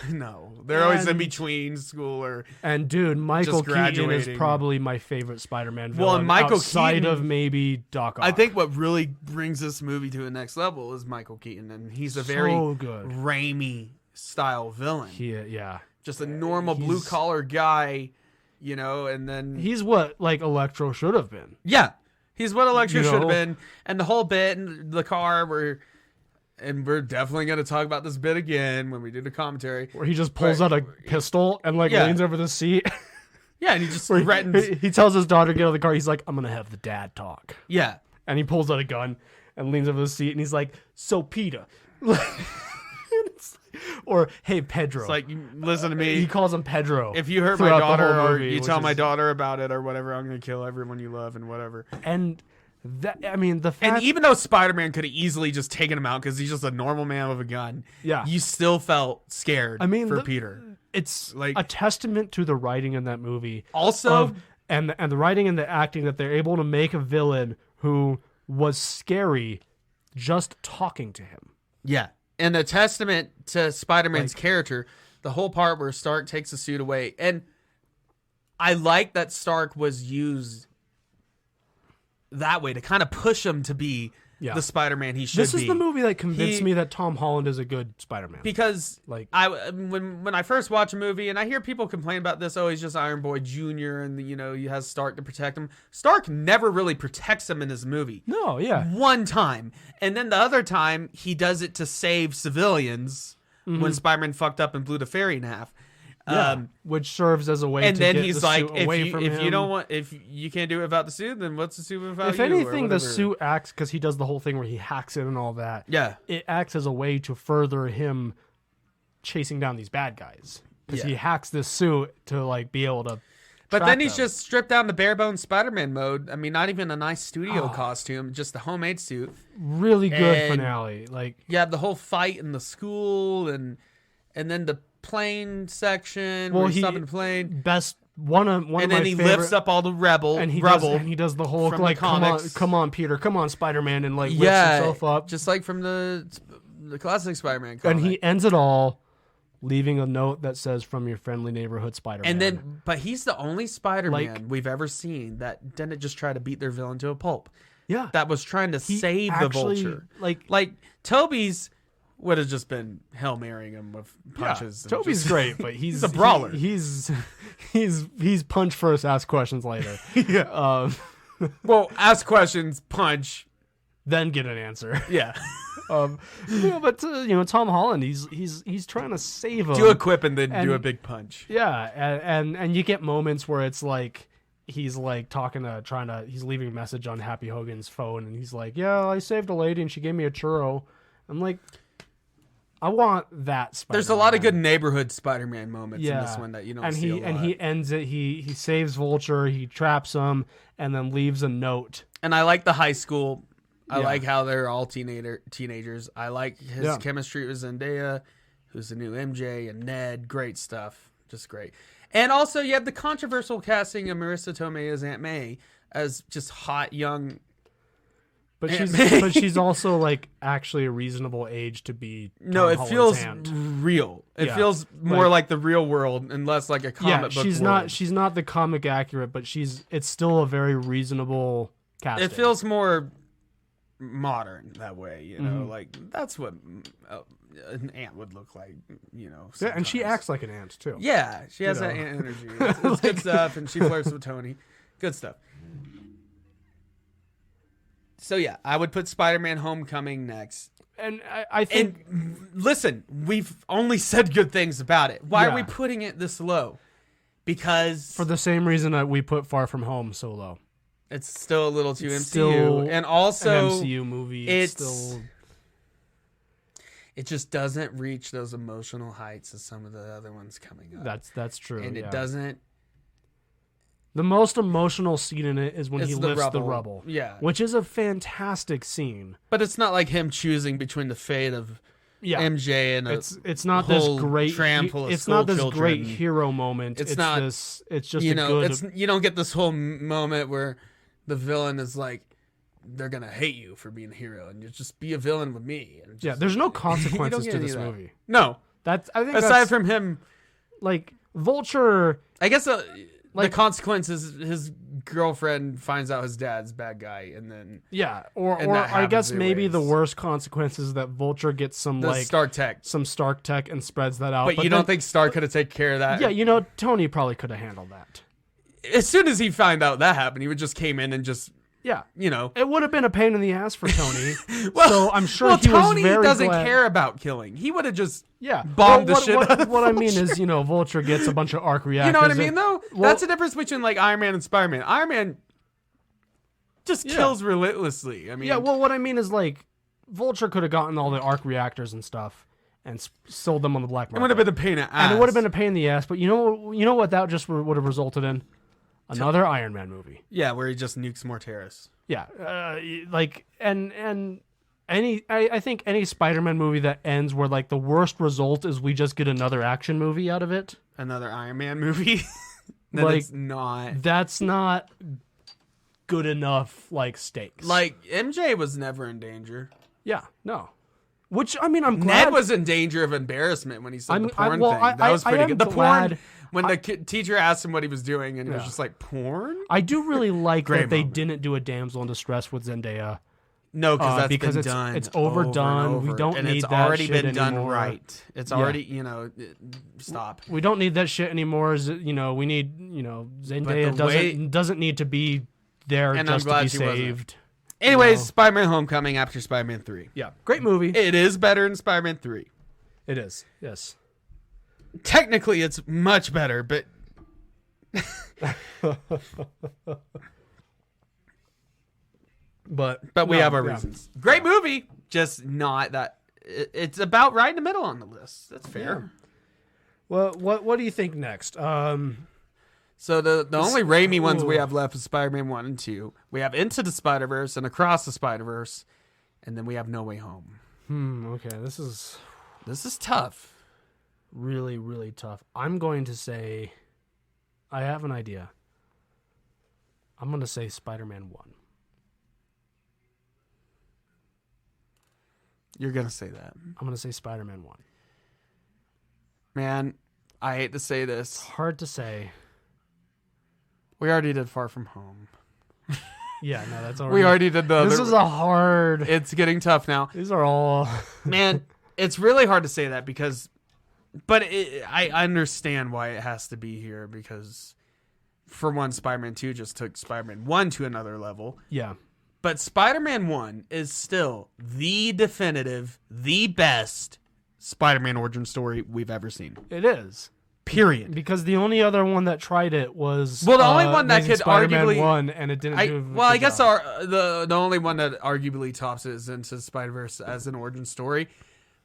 They're always in And- between school or... And dude, Michael Just Keaton is graduating. probably my favorite Spider-Man villain. Well, and Michael outside Keaton- of maybe Doc Ock. I think what really brings this movie to the next level is Michael Keaton, and he's a very So good. Raimi style villain. yeah. Just a normal blue collar guy, and then He's what like Electro should have been. yeah, he's what Electro You should have know? been, and the whole bit in the car we're definitely going to talk about this bit again when we do the commentary. Where he just pulls Right. out a pistol and like Yeah. leans over the seat. Yeah, and he just Where threatens. he tells his daughter to get out of the car. He's like, I'm gonna have the dad talk. Yeah, And he pulls out a gun and leans over the seat and he's like, so Peter. Or hey Pedro. it's like you listen to me. he calls him Pedro. If you hurt my throughout the daughter whole or movie, you which tell my is- daughter about it or whatever, I'm going to kill everyone you love and whatever. And that I mean the fact And even though Spider-Man could have easily just taken him out because he's just a normal man with a gun, Yeah. you still felt scared for the- Peter. it's Like- a testament to the writing in that movie. Also, And the writing and the acting that they're able to make a villain who was scary just talking to him. yeah. And a testament to Spider-Man's character, the whole part where Stark takes the suit away. And I like that Stark was used that way to kind of push him to be Yeah. the Spider-Man he should This be. is the movie that convinced He- me that Tom Holland is a good Spider-Man. Because Like- when I first watch a movie and I hear people complain about this, oh, he's just Iron Boy Jr. and he has Stark to protect him. Stark never really protects him in this movie. No, yeah. One time, and then the other time he does it to save civilians when Spider-Man fucked up and blew the ferry in half. Yeah, which serves as a way And to then get he's the like, suit away from if him. you don't want, if you can't do it without the suit, then what's the suit without If you? or anything, the whatever. suit acts because he does the whole thing where he hacks it and all that. Yeah. It acts as a way to further him chasing down these bad guys because Yeah. he hacks this suit to like be able to. But track then he's them. just stripped down to bare bones Spider-Man mode. I mean, not even a nice studio costume, just the homemade suit. really good and- finale. Like You have the whole fight in the school, and then the plane section where he's stopping the plane, best one of and my then he favorite, lifts up all the rubble. and he does the whole from like the comics. come on Peter, come on Spider-Man, and like lifts yeah, himself up, just like from the classic Spider-Man comic. and he ends it all leaving a note that says "From your friendly neighborhood Spider-Man." And then, but he's the only Spider-Man Like- we've ever seen that didn't just try to beat their villain to a pulp. yeah, That was trying to He save actually, the Vulture. like Toby's would have just been Hail Marying him with punches. and Toby's just- great, but he's a brawler. He's punch first, ask questions later. Yeah. Well, ask questions, punch. Then get an answer. Yeah. But Tom Holland, he's trying to save him. Do a quip and then And- do a big punch. Yeah, and you get moments where it's like he's like he's leaving a message on Happy Hogan's phone, and he's like, "Yeah, I saved a lady and she gave me a churro." I'm like, I want that Spider-Man. There's a lot of good neighborhood Spider-Man moments in this one that you don't and see he a lot. and he ends it. He saves Vulture. He traps him and then leaves a note. And I like the high school. I Yeah. like how they're all teenagers. I like his Yeah. chemistry with Zendaya, who's the new MJ, and Ned. Great stuff. Just great. And also, you have the controversial casting of Marissa Tomei as Aunt May as just hot, young. But Aunt she's May. but she's also like actually a reasonable age to be. No, Tom it Holland's feels aunt. real. It Yeah. feels more Like- like the real world and less like a comic book she's world. she's not the comic accurate, but it's still a very reasonable casting. It feels more modern that way, you know, Mm-hmm. like that's what an ant would look like, you know. Yeah, and she sometimes. acts like an ant too. Yeah, she has know. that ant energy. It's good stuff, and she flirts with Tony. Good stuff. So yeah, I would put Spider-Man: Homecoming next. And I think And listen, we've only said good things about it. Why are Yeah. we putting it this low? because For the same reason that we put Far From Home so low. it's still a little too It's MCU, still and also an MCU movie. it's Still... it just doesn't reach those emotional heights as some of the other ones coming up. That's true. And yeah. it doesn't. The most emotional scene in it is when It's he the lifts the rubble. rubble. Yeah. Which is a fantastic scene. But it's not like him choosing between the fate of Yeah. MJ and It's not this whole great tram full of it's not this schoolchildren. great hero moment. It's not- this it's just you a know, good it's you don't get this whole moment where the villain is like, they're gonna hate you for being a hero, and you just be a villain with me. And just, yeah, there's no you consequences don't get to any this of that. movie. No, That's I think aside that's from him, like Vulture. I guess the Like- consequence is his girlfriend finds out his dad's bad guy, and then Yeah, or And that I guess happens in maybe the ways. worst consequence is that Vulture gets some the like Stark Tech. some Stark tech and spreads that out. But you then- don't think Stark could have taken care of that? Yeah, you know, Tony probably could have handled that. As soon as he found out that happened, he would just came in and just, Yeah. you know. It would have been a pain in the ass for Tony. Well, so I'm sure well, he was Tony very doesn't glad. care about killing. He would have just Yeah, bombed the what, shit what, out of what I mean Vulture. is, you know, Vulture gets a bunch of arc reactors. You know what I that- mean, though? Well- That's the difference between like Iron Man and Spider-Man. Iron Man just Yeah. kills relentlessly. I mean, Yeah, well, what I mean is like Vulture could have gotten all the arc reactors and stuff and sold them on the black it market. would have been a pain in the ass. and it would have been a pain in the ass. But you know what that just would have resulted in? Another Iron Man movie. Yeah, where he just nukes more terrorists. Yeah, like and I think any Spider-Man movie that ends where like the worst result is we just get another action movie out of it. Another Iron Man movie. Then Like, it's not. That's not good enough. Like stakes. Like, MJ was never in danger. yeah, no. Which I mean, I'm glad. Ned was in danger of embarrassment when he said the porn well, thing. I- That was I pretty am good. The glad- porn, when the teacher asked him what he was doing, and he was Yeah. just like, porn? I do really like Great that they moment. didn't do a damsel in distress with Zendaya. No, that's because been it's- done. it's overdone. over and We over. don't and need it's that already shit been done anymore. right. It's Yeah. already, stop. We don't need that shit anymore. You know, we need, you know, Zendaya the way- doesn't need to be there And I'm just to glad be she wasn't. saved. Anyways, No. Spider-Man Homecoming after Spider-Man 3. Yeah, great movie. It is better than Spider-Man 3. It is. Yes. Technically, it's much better, but But we no, have our yeah. reasons. Great movie, just not that. It's about right in the middle on the list. That's fair. Well, what do you think next? So the only Raimi ones we Ooh. have left is Spider-Man 1 and 2. We have Into the Spider-Verse and Across the Spider-Verse, and then we have No Way Home. Okay, this is This is tough. really, really tough. I'm going to say, I have an idea. I'm going to say Spider-Man 1. You're going to say that. I'm going to say Spider-Man 1. Man, I hate to say this. Hard to say. We already did Far From Home. Yeah, no, that's We already did the This other. is a hard. It's getting tough now. These are all. Man, it's really hard to say that because, but I understand why it has to be here because, for one, Spider-Man 2 just took Spider-Man 1 to another level. Yeah. But Spider-Man 1 is still the definitive, the best Spider-Man origin story we've ever seen. It is. Period. Because the only other one that tried it was Well, the only one that Amazing could Spider-Man arguably- 1, and it didn't do. A I good guess job. the only one that arguably tops it is Into Spider-Verse as an origin story.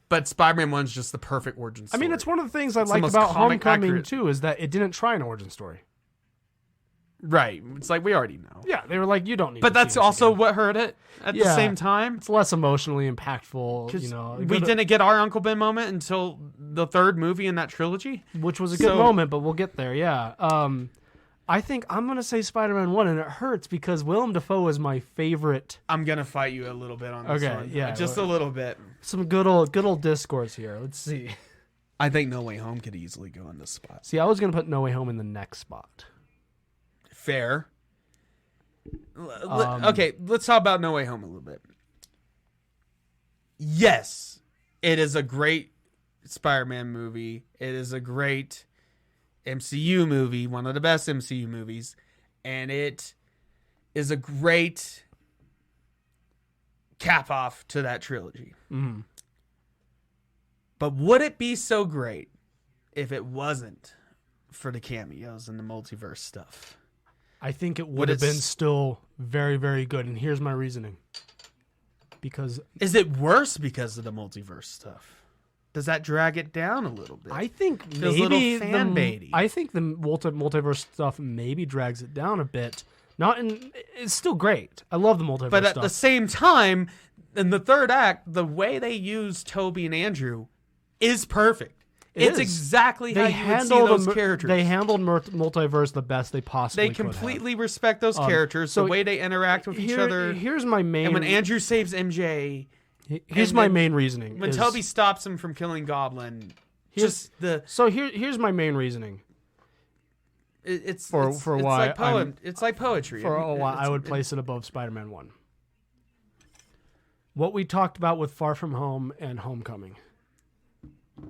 But Spider-Man 1's just the perfect origin I story. mean, it's one of the things I It's the liked most about comic Homecoming accurate. too, is that it didn't try an origin story. Right. It's like we already know. Yeah, they were like, you don't need. But to that's see this also again. what hurt it at the Yeah. same time. It's less emotionally impactful, 'Cause you know. we didn't get our Uncle Ben moment until the third movie in that trilogy. which was a good So- moment, but we'll get there. Yeah. I think I'm gonna say Spider-Man 1, and it hurts because Willem Dafoe is my favorite. I'm gonna fight you a little bit on this Okay, one. yeah, Just well- a little bit. Some good old discourse here. Let's see. I think No Way Home could easily go in this spot. See, I was gonna put No Way Home in the next spot. Fair. Okay, let's talk about No Way Home a little bit. Yes, it is a great Spider-Man movie. It is a great MCU movie, one of the best MCU movies, and it is a great cap off to that trilogy. Mhm. But would it be so great if it wasn't for the cameos and the multiverse stuff. I think it would have been still very, very good. And here's my reasoning. Because is it worse because of the multiverse stuff? Does that drag it down a little bit? I think Feels maybe a little fan-baity. I think the multiverse stuff maybe drags it down a bit. It's still great. I love the multiverse but at stuff. the same time, in the third act, the way they use Toby and Andrew is perfect. It's exactly how you would see those characters. They handled multiverse the best they possibly could. They completely respect those characters, the way they interact with each other. Here's my main... And when Andrew saves MJ... Here's my main reasoning. When Toby stops him from killing Goblin... Here's my main reasoning. It's why it's like poetry. For why I would place it above Spider-Man 1. What we talked about with Far From Home and Homecoming.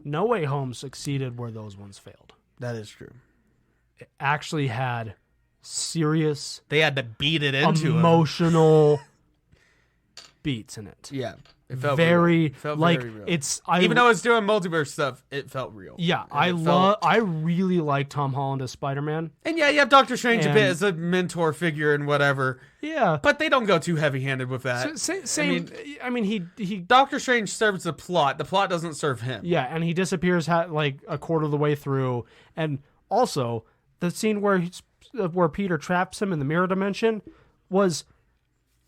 No Way Home succeeded where those ones failed. That is true. It actually had serious... They had to beat it into emotional beats in it. Yeah. It felt very real. It felt like very real. even though it's doing multiverse stuff, it felt real. Yeah, I really like Tom Holland as Spider-Man. And yeah, you have Doctor Strange a bit as a mentor figure and whatever. Yeah, but they don't go too heavy-handed with that. Same. I mean, he Doctor Strange serves the plot. The plot doesn't serve him. Yeah, and he disappears like a quarter of the way through. And also the scene where Peter traps him in the mirror dimension was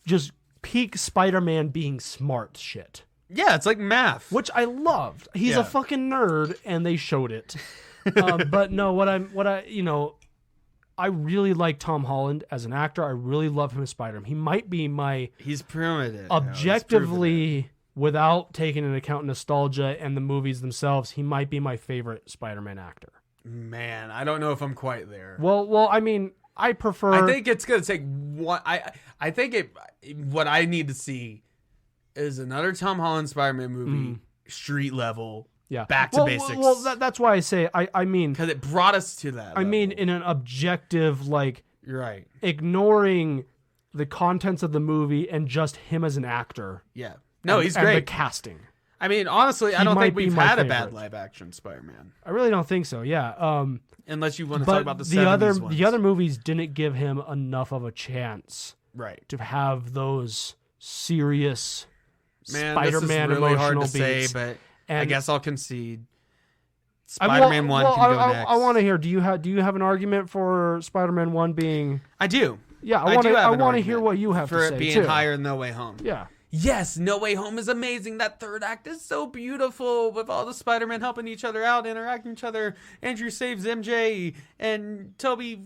just peak Spider-Man being smart shit. Yeah, it's like math, which I loved. He's a fucking nerd, and they showed it. But no, I really like Tom Holland as an actor. I really love him as Spider-Man. He might be he's proven it. Objectively, without taking into account nostalgia and the movies themselves, he might be my favorite Spider-Man actor. Man, I don't know if I'm quite there. Well, I mean, I prefer... I think it's going to take one... I think what I need to see is another Tom Holland Spider-Man movie, street level, back to basics. Well, that's why I say, I mean... Because it brought us to that level. mean, in an objective, like... You're right. Ignoring the contents of the movie and just him as an actor. Yeah. No, he's great. And the casting. I mean, honestly, I don't think we've had a bad live-action Spider-Man. I really don't think so, yeah. Unless you want to talk about the 70s ones. The other movies didn't give him enough of a chance to have those serious Spider-Man this is really emotional hard to beats. Say, but I guess I'll concede. Spider-Man 1 can go next. I want to hear, do you have an argument for Spider-Man 1 being... I do. Yeah, I want to hear what you have to say, for it being higher than No Way Home. Yeah. Yes, No Way Home is amazing. That third act is so beautiful with all the Spider-Man helping each other out, interacting with each other. Andrew saves MJ, and Toby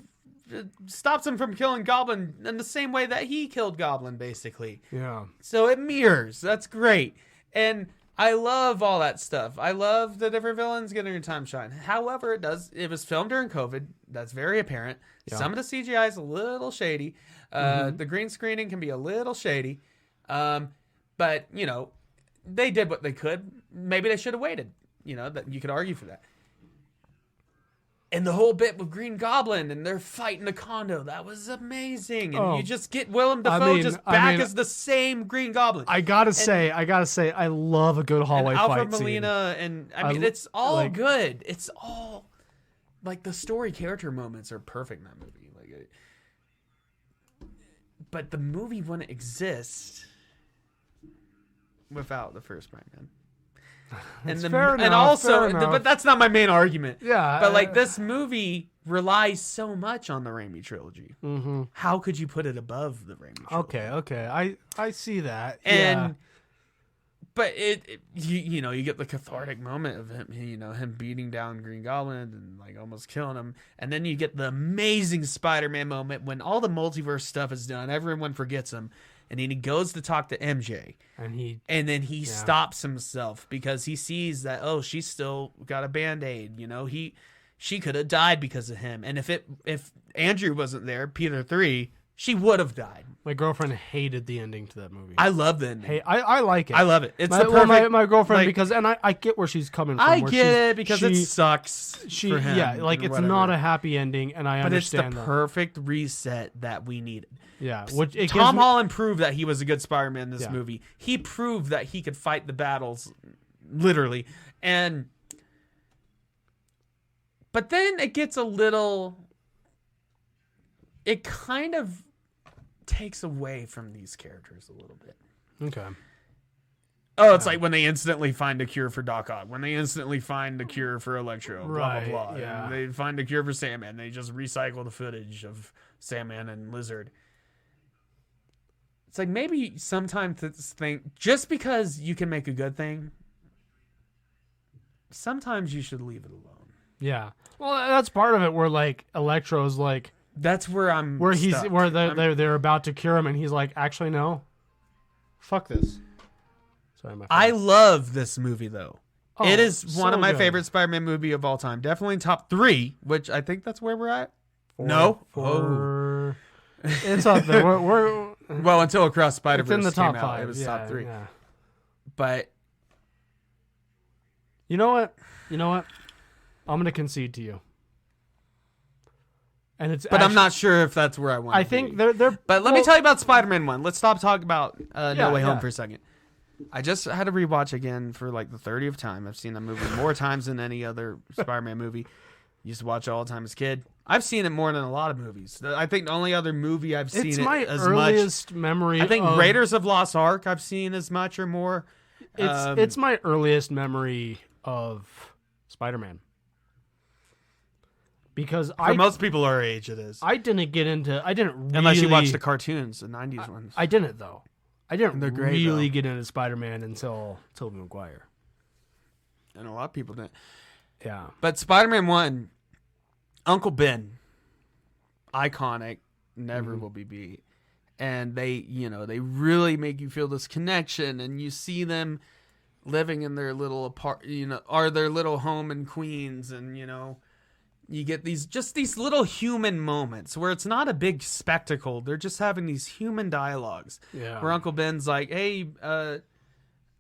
stops him from killing Goblin in the same way that he killed Goblin, basically. Yeah. So it mirrors. That's great. And I love all that stuff. I love the different villains getting their time shine. However, it was filmed during COVID. That's very apparent. Yeah. Some of the CGI is a little shady. The green screening can be a little shady. But, they did what they could. Maybe they should have waited. That you could argue for that. And the whole bit with Green Goblin and they're fighting the condo, that was amazing. And you just get Willem Dafoe back as the same Green Goblin. I gotta say, I love a good hallway fight Alfred Molina, and it's all good. It's all like the story character moments are perfect in that movie. But the movie wouldn't exist without the first Spider-Man. But that's not my main argument. Yeah. But this movie relies so much on the Raimi trilogy. Mm-hmm. How could you put it above the Raimi trilogy? Okay. I see that. But you get the cathartic moment of him, him beating down Green Goblin and almost killing him, and then you get the amazing Spider-Man moment when all the multiverse stuff is done, everyone forgets him, and then he goes to talk to MJ, and then he stops himself because he sees that she's still got a Band-Aid, she could have died because of him, and if Andrew wasn't there, Peter 3, she would have died. My girlfriend hated the ending to that movie. I love the ending. Hey, I like it. I love it. It's the perfect... my girlfriend, because... And I get where she's coming from. I get it, because it sucks for him. Yeah, it's not a happy ending, and I understand that. But it's the perfect reset that we needed. Yeah. Tom Holland proved that he was a good Spider-Man in this movie. He proved that he could fight the battles, literally. But But then it gets a little... It kind of takes away from these characters a little bit. Okay. Oh, it's like when they instantly find a cure for Doc Ock, when they instantly find a cure for Electro, blah, Right, blah, blah. yeah. And they find a cure for Sandman. They just recycle the footage of Sandman and Lizard. It's like maybe sometimes think, just because you can make a good thing, sometimes you should leave it alone. Yeah. Well, that's part of it where, like, Electro's like... That's where I'm stuck. They're about to cure him, and he's like, actually, no. Fuck this. Sorry, my I phone. love this movie, though. Oh, it is one of so my good. favorite Spider-Man movie of all time. Definitely top 3, which I think that's where we're at. It's up there. We're Well, until Across Spider-Verse it's in the top came out, 5. it was yeah, top 3. Yeah. But You know what? I'm gonna concede to you. And it's I'm not sure if that's where I want. I think they're. But let me tell you about Spider-Man 1. Let's stop talking about No Way Home yeah. for a second. I just had to rewatch again for like the 30th time. I've seen that movie more times than any other Spider-Man movie. Used to watch it all the time as a kid. I've seen it more than a lot of movies. I think the only other movie I've seen It's it my as earliest much. memory. I think of, Raiders of Lost Ark I've seen as much or more. It's my earliest memory of Spider-Man. Because For most people our age, it is. I didn't really, Unless you watch the cartoons, the 90s ones. I didn't though. I didn't They're great, really though. get into Spider-Man until Tobey Maguire. And a lot of people didn't. Yeah. But Spider-Man 1, Uncle Ben, iconic, never will be beat. And they really make you feel this connection, and you see them living in their little their little home in Queens, and you get these little human moments where it's not a big spectacle. They're just having these human dialogues. Yeah. Where Uncle Ben's like, "Hey,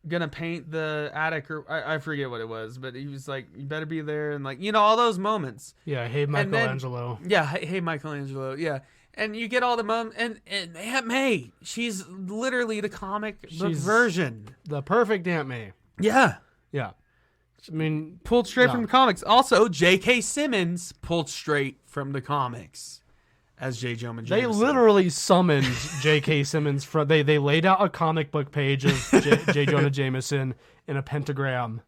gonna paint the attic," or I forget what it was, but he was like, "You better be there," and like all those moments. Yeah. Hey, Michelangelo. Yeah, hey Michelangelo. Yeah, and you get all the moments, and Aunt May, she's literally the comic book She's- version. The perfect Aunt May. Yeah. Yeah. I mean, Pulled straight No. from the comics. Also, J.K. Simmons pulled straight from the comics as J. Jonah Jameson. they literally summoned J.K. Simmons from. They laid out a comic book page of J. Jonah Jameson in a pentagram,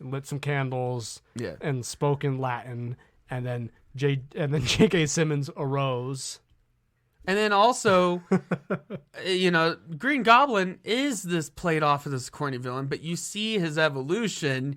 and lit some candles, Yeah. and spoke in Latin, and then J.K. Simmons arose. And then also, Green Goblin is this played off of this corny villain, but you see his evolution.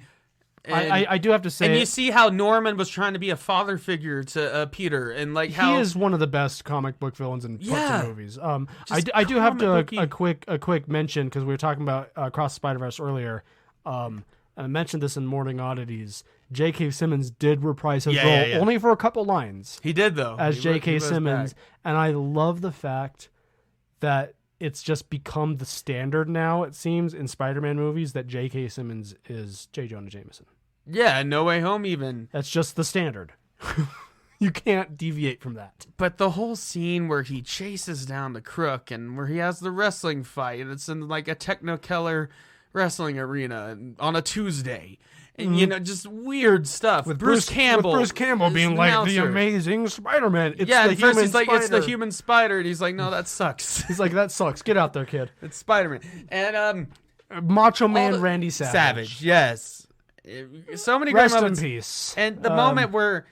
And, I do have to say, and you see how Norman was trying to be a father figure to Peter, and like how he is one of the best comic book villains in books Yeah. and movies. Just I do have comic to a quick mention, because we were talking about Across the Spider-Verse earlier. And I mentioned this in Morning Oddities. J.K. Simmons did reprise his role only for a couple lines he did though as He J.K. was Simmons, back. and I love the fact that it's just become the standard now. It seems in Spider-Man movies that J.K. Simmons is J. Jonah Jameson. Yeah, No Way Home even. That's just the standard. You can't deviate from that. But the whole scene where he chases down the crook and where he has the wrestling fight, and it's in like a Technicolor wrestling arena on a Tuesday. And, just weird stuff. With Bruce Campbell. With Bruce Campbell as being the like announcer. the amazing Spider-Man. It's Yeah, the at first human he's like, it's the spider. human spider. And he's like, no, that sucks. He's like, that sucks. Get out there, kid. It's Spider-Man. And, Macho Man the- Randy Savage. Savage, yes. So many great Rest in moments. peace. And the moment where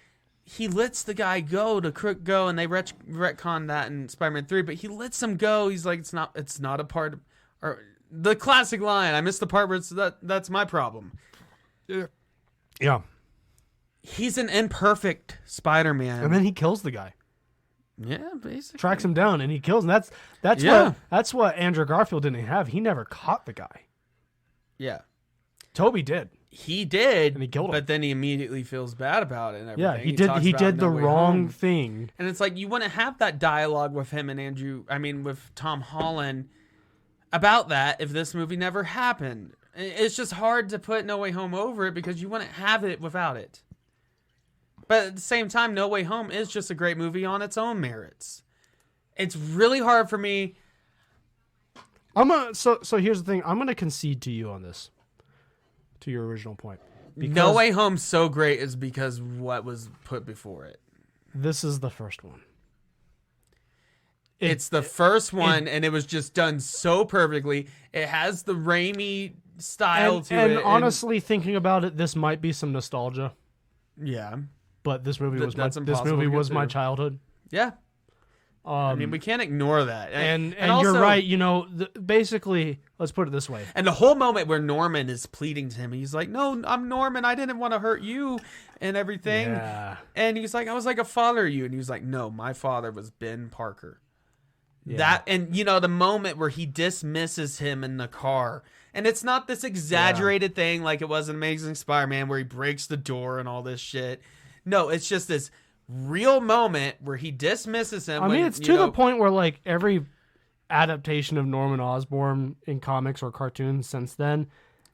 he lets the guy go, the crook go, and they retcon that in Spider-Man 3, but he lets him go. He's like, it's not a part of, or the classic line. I missed the part where that's my problem. Yeah. He's an imperfect Spider-Man. And then he kills the guy. Yeah, basically. Tracks him down and he kills him. That's what Andrew Garfield didn't have. He never caught the guy. Yeah. Toby did. He did, And he killed him. but then he immediately feels bad about it and everything. Yeah, he talks did about the No Way wrong Home. thing. And it's like, you wouldn't have that dialogue with him and with Tom Holland about that if this movie never happened. It's just hard to put No Way Home over it because you wouldn't have it without it. But at the same time, No Way Home is just a great movie on its own merits. It's really hard for me. So here's the thing. I'm gonna concede to you on this. To your original point. No Way Home's so great is because what was put before it. This is the first one. It's the first one, and it was just done so perfectly. It has the Raimi style to it. And honestly, thinking about it, this might be some nostalgia. Yeah. But this movie was that's my childhood. Yeah. I mean, we can't ignore that. And also, you're right. You know, basically, let's put it this way. And the whole moment where Norman is pleading to him, he's like, "No, I'm Norman. I didn't want to hurt you," and everything. Yeah. And he's like, "I was like a father to you," and he was like, "No, my father was Ben Parker." Yeah. That, and you know, the moment where he dismisses him in the car, and it's not this exaggerated thing like it was in Amazing Spider-Man where he breaks the door and all this shit. No, it's just this real moment where he dismisses him. I mean, it's to the point where like every adaptation of Norman Osborn in comics or cartoons since then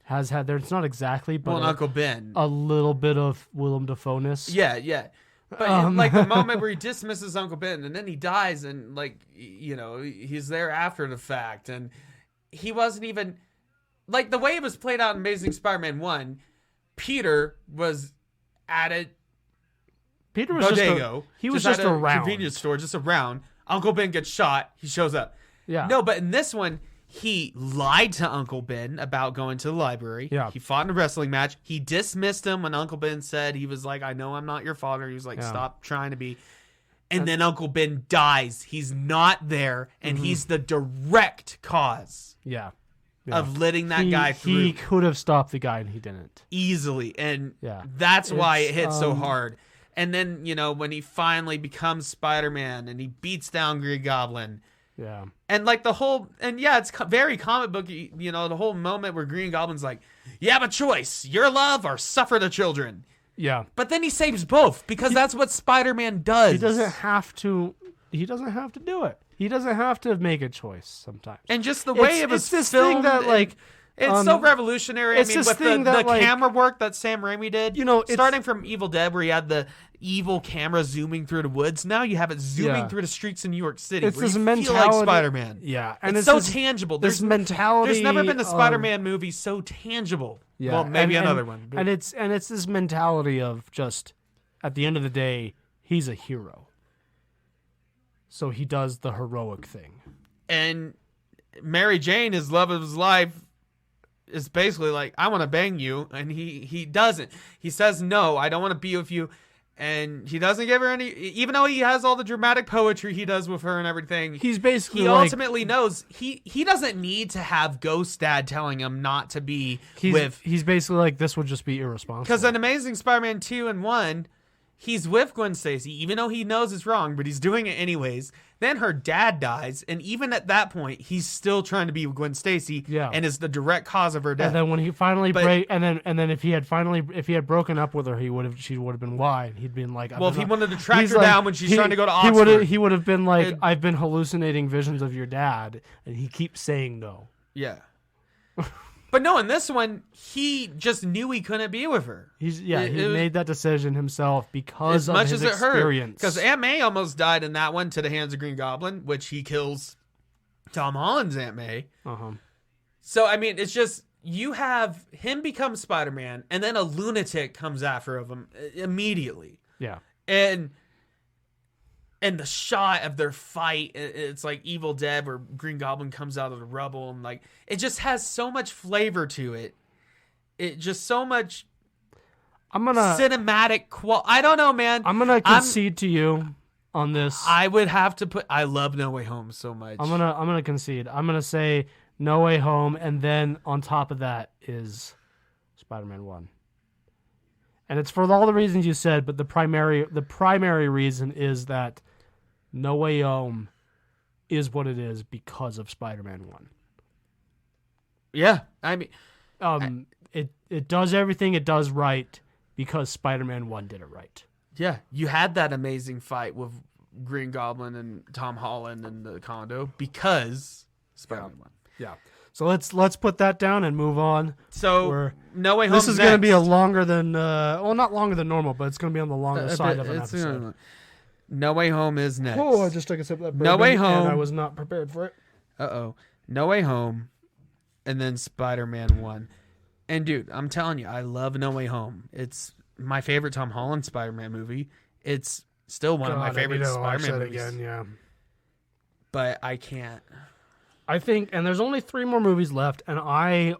has had there. It's not exactly, but Uncle Ben, a little bit of Willem Dafoe-ness. Yeah. But like the moment where he dismisses Uncle Ben and then he dies, and like, you know, he's there after the fact, and he wasn't even like the way it was played out in Amazing Spider-Man 1. Peter was at it. Peter was bodega, he was just at a around. Convenience store, just around. Uncle Ben gets shot. He shows up. Yeah. No, but in this one, he lied to Uncle Ben about going to the library. Yeah. He fought in a wrestling match. He dismissed him when Uncle Ben said, he was like, "I know I'm not your father." He was like, "Stop trying to be." And then Uncle Ben dies. He's not there, and he's the direct cause of letting that guy through. He could have stopped the guy, and he didn't. Easily. And that's why it hits so hard. And then, you know, when he finally becomes Spider-Man and he beats down Green Goblin. Yeah. And like the whole, and it's very comic booky, you know, the whole moment where Green Goblin's like, "You have a choice, your love or suffer the children." Yeah. But then he saves both because that's what Spider-Man does. He doesn't have to do it. He doesn't have to make a choice sometimes. And just the way it was this filmed, thing that like, it's so revolutionary. It's I mean, this with thing the that, like, camera work that Sam Raimi did, you know, starting from Evil Dead, where he had the evil camera zooming through the woods. Now you have it zooming through the streets in New York City. It's where this you mentality, feel like Spider-Man. Yeah, and it's so tangible. This mentality. There's never been a Spider-Man movie so tangible. Yeah, well, maybe another one. But. And it's this mentality of just, at the end of the day, he's a hero. So he does the heroic thing. And Mary Jane, his love of his life, is basically like, "I want to bang you," and he doesn't. He says, "No, I don't want to be with you," and he doesn't give her any. Even though he has all the dramatic poetry he does with her and everything, he's basically he ultimately knows he doesn't need to have Ghost Dad telling him not to be with. He's basically like, this would just be irresponsible. Because in Amazing Spider-Man 2 and 1, he's with Gwen Stacy, even though he knows it's wrong, but he's doing it anyways. Then her dad dies, and even at that point, he's still trying to be with Gwen Stacy, and is the direct cause of her death. And then when he finally and then if he had broken up with her, she would have been why, and he'd been like, well, if he wanted to track her down when she's trying to go to Oxford, he would have been like, "I've been hallucinating visions of your dad," and he keeps saying no. Yeah. But no, in this one, he just knew he couldn't be with her. He made that decision himself because of his experience. Because Aunt May almost died in that one to the hands of Green Goblin, which he kills Tom Holland's Aunt May. So, I mean, it's just, you have him become Spider-Man, and then a lunatic comes after him immediately. Yeah. And the shot of their fight, it's like Evil Dead where Green Goblin comes out of the rubble, and like, it just has so much flavor to it. It just so much cinematic I don't know, man. I'm gonna concede to you on this. I would have to put, I love No Way Home so much. I'm gonna concede. I'm gonna say No Way Home, and then on top of that is Spider-Man 1. And it's for all the reasons you said, but the primary reason is that No Way Home is what it is because of Spider-Man 1. Yeah, I mean, it does everything it does right because Spider-Man 1 did it right. Yeah, you had that amazing fight with Green Goblin and Tom Holland in the condo because Spider-Man 1. Yeah. So let's put that down and move on. So No Way Home. This is going to be a longer than not longer than normal, but it's going to be on the longer side of an episode. No Way Home is next. Oh, I just took a sip of that bourbon. No Way Home. And I was not prepared for it. No Way Home, and then Spider-Man 1. And dude, I'm telling you, I love No Way Home. It's my favorite Tom Holland Spider-Man movie. It's still one of my favorite Spider-Man movies. Again, yeah. But I can't. I think, and there's only 3 more movies left, and I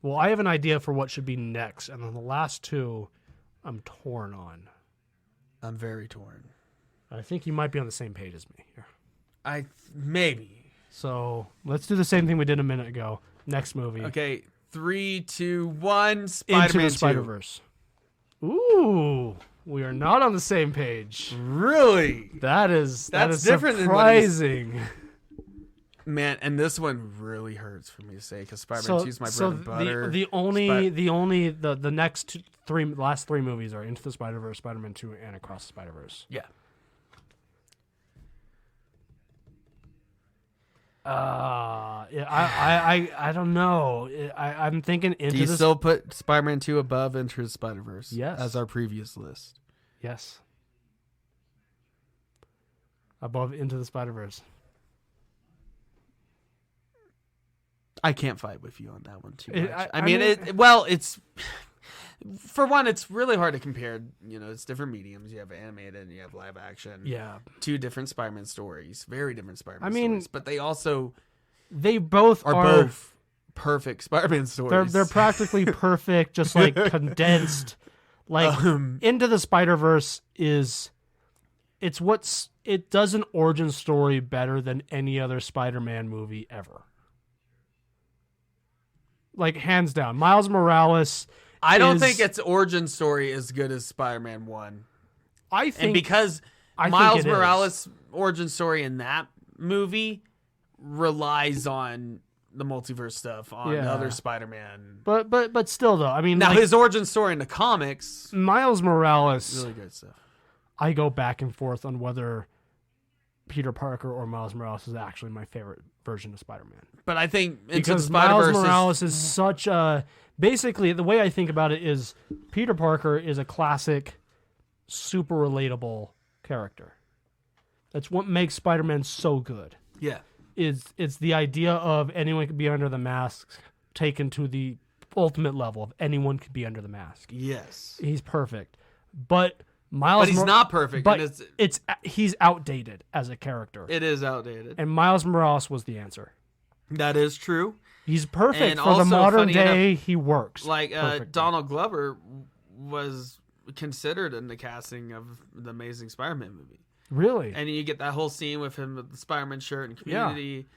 have an idea for what should be next, and then the last 2, I'm torn on. I'm very torn. I think you might be on the same page as me here. Maybe. So let's do the same thing we did a minute ago. Next movie. Okay, 3, 2, 1. Spider-Man Into the 2. Spider-Verse. Ooh, we are not on the same page. Really? That's different surprising. Man, and this one really hurts for me to say because Spider-Man 2 is my bread and butter. The last 3 movies are Into the Spider-Verse, Spider-Man 2, and Across the Spider-Verse. Yeah. I don't know. I'm thinking Into Do you still put Spider-Man 2 above Into the Spider-Verse? Yes. As our previous list. Yes. Above Into the Spider-Verse. I can't fight with you on that one too It- much. I mean, mean- it's for one, it's really hard to compare. You know, it's different mediums. You have animated and you have live action. Yeah. 2 different Spider-Man stories, very different Spider-Man I mean, stories. But they also They both are both perfect Spider-Man stories. They're practically perfect, just like condensed. Like Into the Spider-Verse it does an origin story better than any other Spider-Man movie ever. Like hands down, Miles Morales. I don't think its origin story is as good as Spider-Man 1. I think And because I Miles think it is. Morales' origin story in that movie relies on the multiverse stuff, on the Yeah. other Spider-Man. but still though, I mean, Now like, his origin story in the comics, Miles Morales. really good stuff. I go back and forth on whether Peter Parker or Miles Morales is actually my favorite version of Spider-Man. But I think Into the Because Spider-Verse Miles Morales is such a... Basically, the way I think about it is Peter Parker is a classic, super relatable character. That's what makes Spider-Man so good. yeah. It's the idea of anyone could be under the mask taken to the ultimate level of anyone could be under the mask. Yes. He's perfect. But Miles But he's not perfect. But and he's outdated as a character. it is outdated. And Miles Morales was the answer. That is true. He's perfect And for the also, modern funny day. He works Like perfectly. Donald Glover was considered in the casting of the Amazing Spider-Man movie. Really? And you get that whole scene with him with the Spider-Man shirt and Community.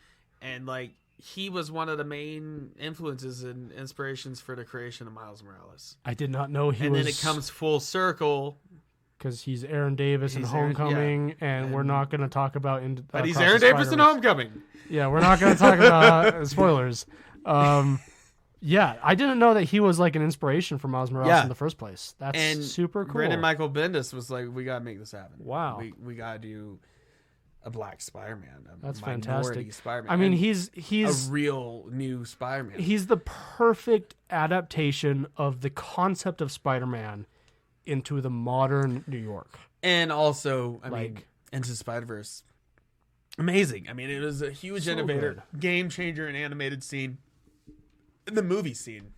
And, like, he was one of the main influences and inspirations for the creation of Miles Morales. I did not know he And was. then it comes full circle. Because he's Aaron Davis in He's Aaron- Homecoming, and we're And- not going to talk about. But he's Across Aaron the Davis in Spider-Verse. Homecoming. Yeah, we're not going to talk about spoilers. Yeah, I didn't know that he was like an inspiration for Miles Morales Yeah. in the first place. That's And super cool. Brandon Michael Bendis was like, we got to make this happen. Wow. We got to do a black Spider-Man. That's minority fantastic. Spider-Man. I mean, And he's a real new Spider-Man. he's the perfect adaptation of the concept of Spider-Man into the modern New York. And also, I mean, Like- Into Spider-Verse, amazing. I mean, it was a huge So innovator, game changer in animated scene, in the movie scene.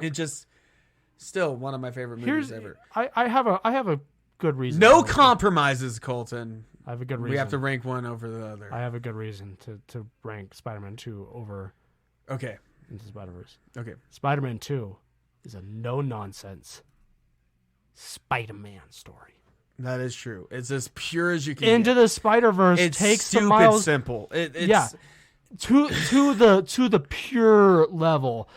It just still one of my favorite movies ever. I have a good reason. No to- compromises, Colton. I have a good reason. We have to rank one over the other. I have a good reason to rank Spider-Man 2 over Okay. Into Spider-Verse. Okay. Spider-Man 2 is a no-nonsense Spider-Man story. That is true. It's as pure as you can Into get. the Spider-Verse It's takes the stupid Miles simple. It's Yeah. to the pure level.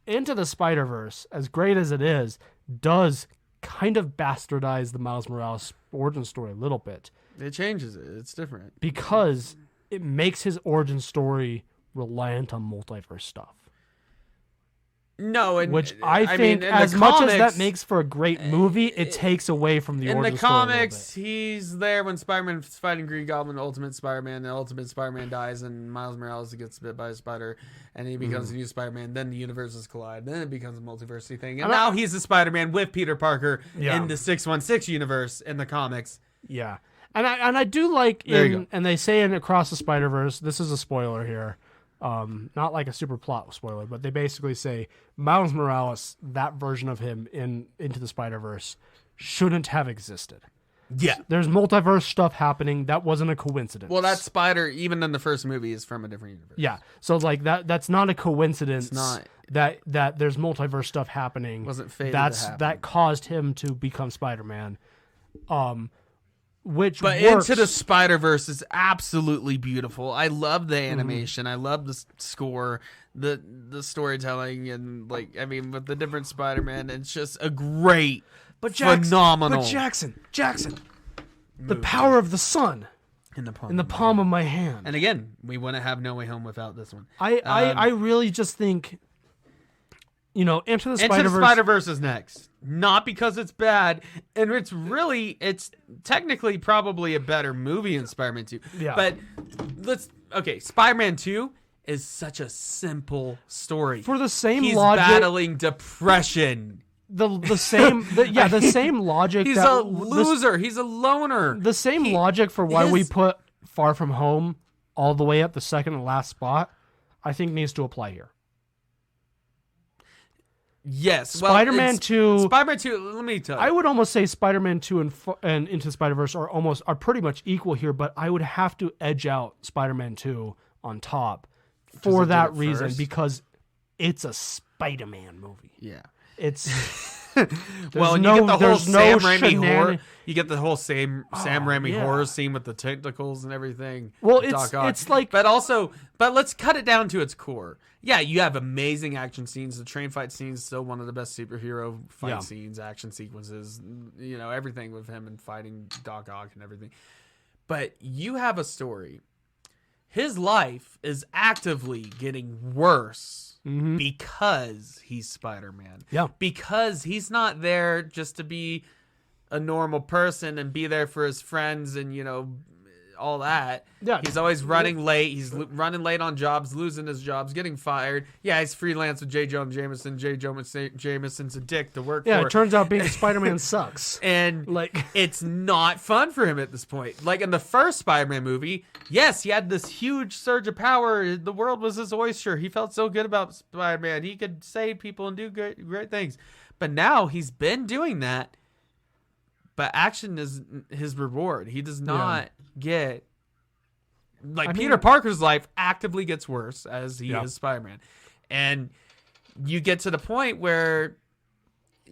Into the Spider-Verse, as great as it is, does kind of bastardize the Miles Morales origin story a little bit It changes it. It's different. because it makes his origin story reliant on multiverse stuff. No, and Which I think, mean, in as the much as comics- that makes for a great movie, it takes away from the in origin the story a little comics, bit. he's there when Spider-Man's fighting Green Goblin, Ultimate Spider-Man. The Ultimate Spider-Man dies, and Miles Morales gets bit by a spider, and he becomes a new Spider-Man. Then the universes collide. Then it becomes a multiversity thing, and And now he's a Spider-Man with Peter Parker Yeah. in the 616 universe in the comics. Yeah, and I do like There you go. and they say in Across the Spider-Verse, this is a spoiler here, Not like a super plot spoiler, but they basically say Miles Morales, that version of him in Into the Spider-Verse, shouldn't have existed. Yeah. There's multiverse stuff happening. That wasn't a coincidence. Well, that spider, even in the first movie, is from a different universe. Yeah. So like that's not a coincidence. It's not. That there's multiverse stuff happening. Wasn't fated That's to happen. that caused him to become Spider-Man. Which But works. Into the Spider-Verse is absolutely beautiful. I love the animation. I love the score, the storytelling, and with the different Spider-Man, it's just a great, phenomenal. But Jackson, the power of the sun in the palm of my hand. And again, we wouldn't have No Way Home without this one. I really just think, Into the Into Spider-Verse. the Spider-Verse is next. Not because it's bad, and it's technically probably a better movie than Spider-Man 2. Yeah. But Spider-Man 2 is such a simple story. For the same He's logic, battling depression. the same logic. He's that a loser. He's a loner. The same logic for why we put Far From Home all the way up the second and last spot, I think needs to apply here. Yes. Spider-Man 2. Spider-Man 2, let me tell you. I would almost say Spider-Man 2 and Into the Spider-Verse are pretty much equal here, but I would have to edge out Spider-Man 2 on top for that reason, because it's a Spider-Man movie. Yeah. It's You get the whole Sam Raimi horror. You get the whole Sam Raimi horror scene with the tentacles and everything. Well, Doc Ock. it's like, but let's cut it down to its core. Yeah, you have amazing action scenes. The train fight scene is still one of the best superhero fight scenes, action sequences. Everything with him and fighting Doc Ock and everything. But you have a story. His life is actively getting worse. Because he's Spider-Man. Yeah. Because he's not there just to be a normal person and be there for his friends and, all that. Yeah. He's always running late. He's running late on jobs, losing his jobs, getting fired. Yeah, he's freelance with J. Jonah Jameson. J. Jonah Jameson's a dick to work for. Yeah, it turns out being Spider-Man sucks. And it's not fun for him at this point. Like in the first Spider-Man movie, yes, he had this huge surge of power. The world was his oyster. He felt so good about Spider-Man. He could save people and do great things. But now he's been doing that. But action is his reward. He does not get... Peter Parker's life actively gets worse as he is Spider-Man. And you get to the point where,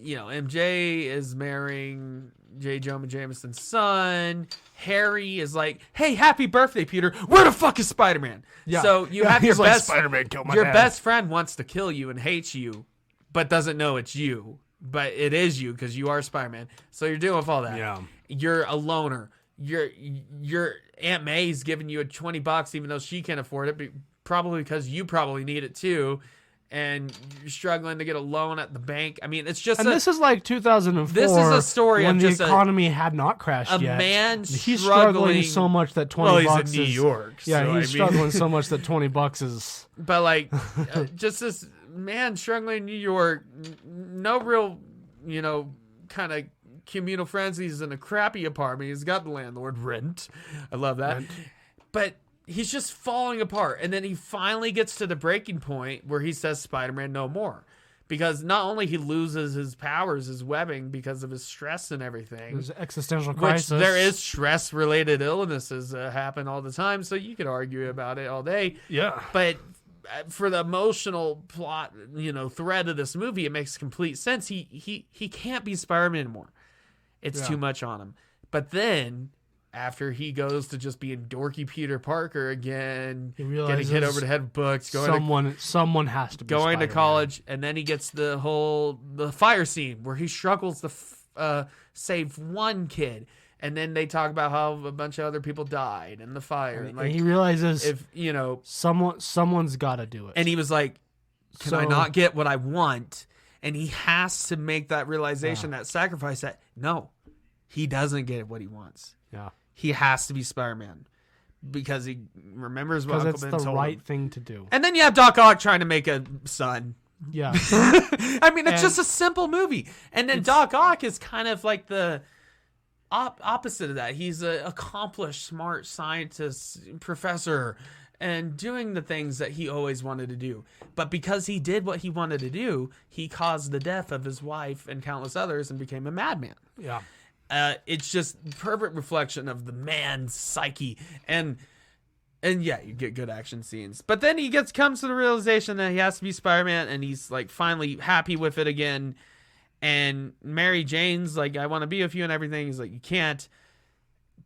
MJ is marrying J. Jonah Jameson's son. Harry is like, hey, happy birthday, Peter. Where the fuck is Spider-Man? Yeah. So you have your best... Spider-Man killed my Your dad. best friend wants to kill you and hates you, but doesn't know it's you. But it is you because you are Spider-Man. So you're dealing with all that. Yeah. You're a loner. Your Aunt May's giving you $20 even though she can't afford it, probably because you probably need it too. And you're struggling to get a loan at the bank. I mean, it's just... And this is like 2004. This is a story when of the just economy had not crashed yet. A man he's struggling struggling so much that $20 he's in New York. Yeah, so he's struggling so much that $20 is... But just this man struggling in New York, no real, kind of communal friends. He's in a crappy apartment. He's got the landlord rent. I love that. But he's just falling apart. And then he finally gets to the breaking point where he says Spider-Man no more. Because not only he loses his powers, his webbing, because of his stress and everything. There's existential crisis. Which there is stress-related illnesses that happen all the time, so you could argue about it all day. Yeah. But for the emotional plot, thread of this movie, it makes complete sense. He can't be Spider-Man anymore. It's too much on him. But then, after he goes to just being dorky Peter Parker again, getting hit over the head with books, someone has to be going Spider-Man. to college, and then he gets the fire scene where he struggles to save one kid. And then they talk about how a bunch of other people died in the fire. And he realizes if someone's got to do it. And he was like, "Can I not get what I want?" And he has to make that realization, that sacrifice. That no, he doesn't get what he wants. Yeah, he has to be Spider-Man because he remembers what Uncle Ben told him. Because it's the right thing to do. And then you have Doc Ock trying to make a son. Yeah, I mean, it's just a simple movie. And then Doc Ock is kind of like the opposite of that. He's an accomplished, smart scientist, professor, and doing the things that he always wanted to do. But because he did what he wanted to do, he caused the death of his wife and countless others and became a madman. Yeah. It's just perfect reflection of the man's psyche. And yeah, you get good action scenes. But then he comes to the realization that he has to be Spider-Man, and he's like finally happy with it again. And Mary Jane's like, I want to be with you and everything. He's like, you can't.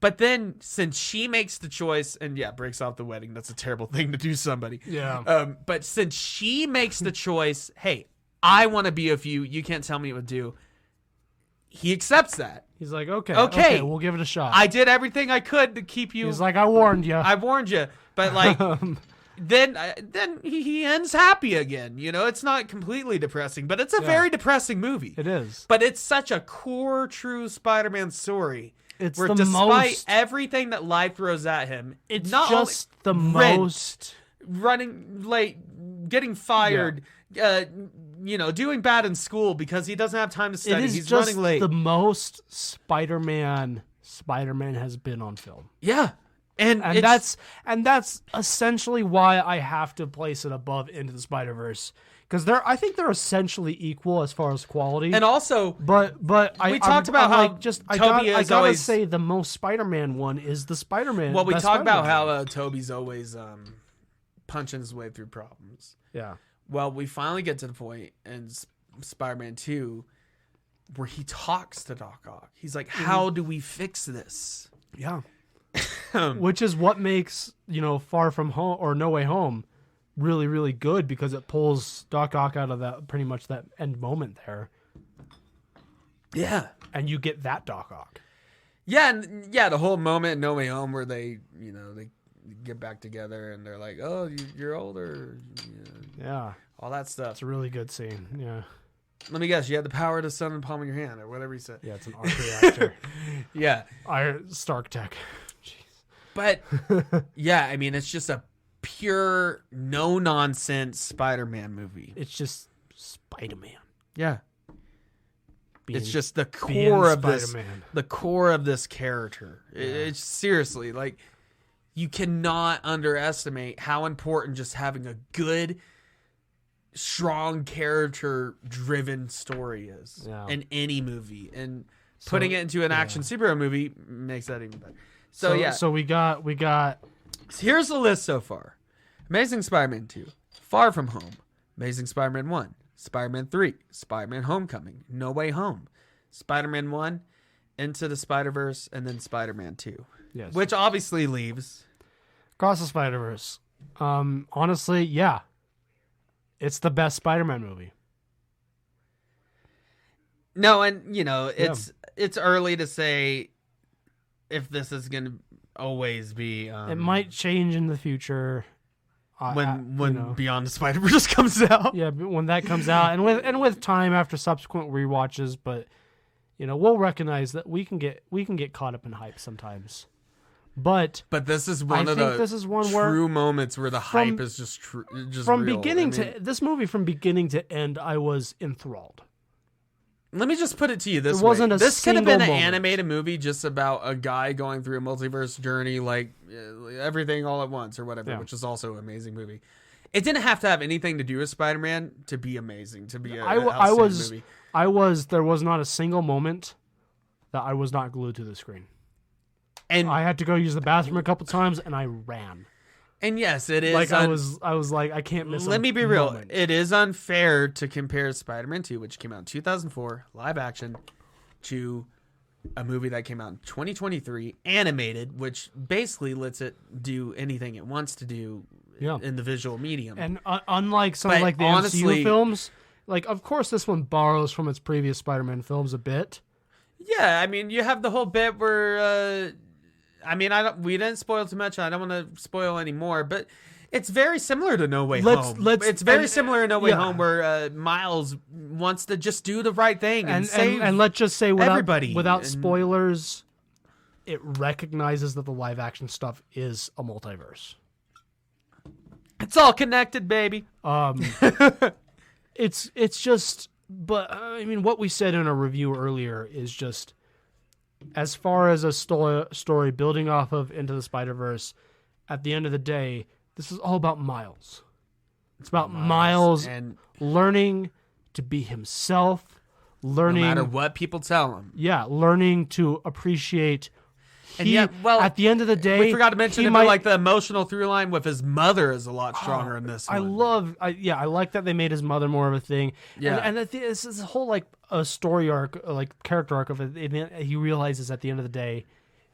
But then since she makes the choice and breaks off the wedding, that's a terrible thing to do to somebody. Yeah. But since she makes the choice, hey, I want to be with you. You can't tell me what to do. He accepts that. He's like, okay, we'll give it a shot. I did everything I could to keep you. He's like, I warned you. I warned you. But like, then he ends happy again. You know, it's not completely depressing, but it's a very depressing movie. It is. But it's such a core, true Spider-Man story. It's where the despite most, everything that life throws at him, it's not just the rent, most running late, getting fired, doing bad in school because he doesn't have time to study. It is He's just running late. the most Spider-Man has been on film. Yeah. And that's essentially why I have to place it above Into the Spider-Verse, because I think they're essentially equal as far as quality. And also, but we talked about how I gotta say the most Spider-Man one is the Spider-Man. Well, we best talked about Spider-Man. how Toby's always punching his way through problems. Yeah. Well, we finally get to the point in Spider-Man 2 where he talks to Doc Ock. He's like, how do we fix this? Yeah. Which is what makes, Far From Home or No Way Home really, really good, because it pulls Doc Ock out of that pretty much that end moment there. Yeah. And you get that Doc Ock. Yeah, and the whole moment in No Way Home where they get back together and they're like, oh, you're older. Yeah. All that stuff. It's a really good scene. Yeah. Let me guess, you had the power to sun in the palm of your hand or whatever he said. Yeah, it's an arc reactor. Yeah. Stark Tech. Jeez. But, yeah, I mean, it's just a pure, no-nonsense Spider-Man movie. It's just Spider-Man. Yeah. It's just the being core of this. Spider-Man. The core of this character. It's seriously, like, you cannot underestimate how important just having a good, strong character-driven story is in any movie. And putting it into an action superhero movie makes that even better. So we got. Here's the list so far: Amazing Spider-Man 2, Far From Home, Amazing Spider-Man 1, Spider-Man 3, Spider-Man Homecoming, No Way Home, Spider-Man 1, Into the Spider-Verse, and then Spider-Man 2. Yes. Which obviously leaves Across the Spider-Verse. Honestly, yeah. It's the best Spider-Man movie. No, and it's early to say if this is going to always be. It might change in the future. When Beyond the Spider-Verse comes out. Yeah, when that comes out, and with time after subsequent rewatches, but we'll recognize that we can get caught up in hype sometimes. But this is one of the true moments where the hype is just true. From beginning to this movie, from beginning to end, I was enthralled. Let me just put it to you this way. Wasn't a this could have been an single moment. animated movie just about a guy going through a multiverse journey, like everything all at once or whatever, which is also an amazing movie. It didn't have to have anything to do with Spider-Man to be amazing, to be movie. There was not a single moment that I was not glued to the screen. And I had to go use the bathroom a couple times, and I ran. And yes, it is. Like I was like, I can't miss. Let me be real. Moment. It is unfair to compare Spider-Man 2, which came out in 2004, live action, to a movie that came out in 2023, animated, which basically lets it do anything it wants to do in the visual medium. And unlike some like the MCU films, like of course this one borrows from its previous Spider-Man films a bit. Yeah, I mean, you have the whole bit where. We didn't spoil too much. I don't want to spoil any more, but it's very similar to No Way Home. It's very similar to No Way Home, where Miles wants to just do the right thing and save and let's just say everybody. Without spoilers, it recognizes that the live action stuff is a multiverse. It's all connected, baby. It's just, but I mean, what we said in a review earlier is just. As far as a story building off of Into the Spider-Verse, at the end of the day, This is all about Miles. It's about Miles and learning to be himself, learning no matter what people tell him. Yeah, learning to appreciate. And yet, well, at the end of the day, we forgot to mention he that like the emotional through line with his mother is a lot stronger in this one. I like that they made his mother more of a thing. Yeah. And this is a whole like a story arc, like character arc of it. He realizes at the end of the day,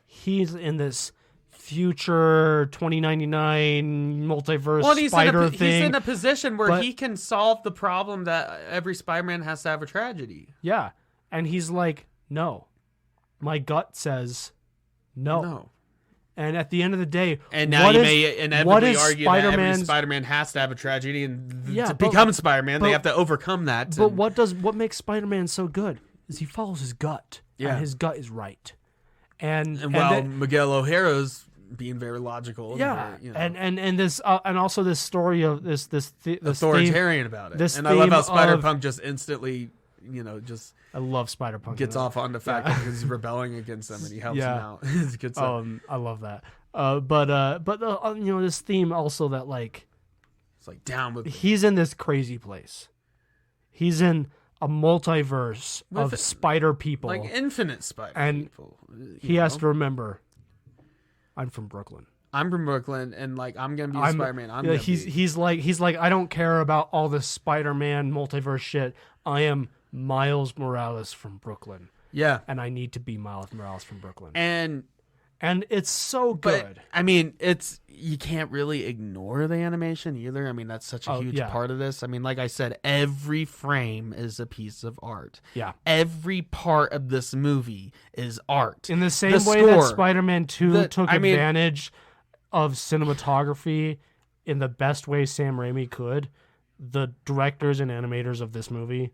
he's in this future 2099 multiverse spider thing. He's in a position where he can solve the problem that every Spider-Man has to have a tragedy. Yeah. And he's like, no. My gut says no. And at the end of the day, and now you may inevitably argue that every Spider-Man has to have a tragedy, and to become Spider-Man, they have to overcome that. But what makes Spider-Man so good is he follows his gut, and his gut is right. And Miguel O'Hara's being very logical. Yeah, and this and also this story of this authoritarian theme, about it. And I love how Spider-Punk just instantly, I love Spider-Punk. Gets off on the fact that he's rebelling against them and he helps him out. It's good stuff. I love that. But this theme also that like it's like down with he's in this crazy place. He's in a multiverse of spider people, like infinite spider people. He has to remember, I'm from Brooklyn. I'm from Brooklyn, and like I'm gonna be a Spider-Man. He's like I don't care about all this Spider-Man multiverse shit. I am Miles Morales from Brooklyn. Yeah, and I need to be Miles Morales from Brooklyn. And it's so good. But, I mean, you can't really ignore the animation either. I mean, that's such a huge part of this. I mean, like I said, every frame is a piece of art. Yeah. Every part of this movie is art. In the same way that Spider-Man 2 took advantage of cinematography in the best way Sam Raimi could, the directors and animators of this movie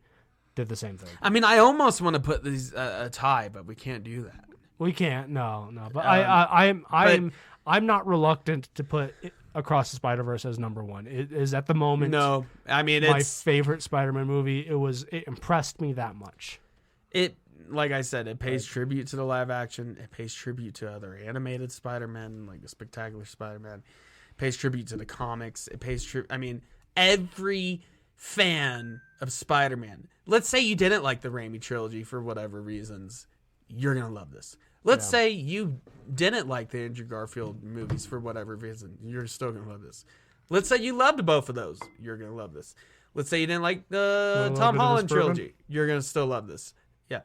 did the same thing. I mean, I almost want to put these a tie, but we can't do that. We can't, no. But I'm not reluctant to put Across the Spider-Verse as number one. It is at the moment. No, I mean my favorite Spider-Man movie. It impressed me that much. Like I said, it pays tribute to the live action. It pays tribute to other animated Spider-Man, like the Spectacular Spider-Man. It pays tribute to the comics. It pays tribute. I mean, every fan of Spider-Man. Let's say you didn't like the Raimi trilogy for whatever reasons. You're gonna love this. Let's say you didn't like the Andrew Garfield movies for whatever reason. You're still going to love this. Let's say you loved both of those. You're going to love this. Let's say you didn't like the Tom Holland trilogy. You're going to still love this. Yeah.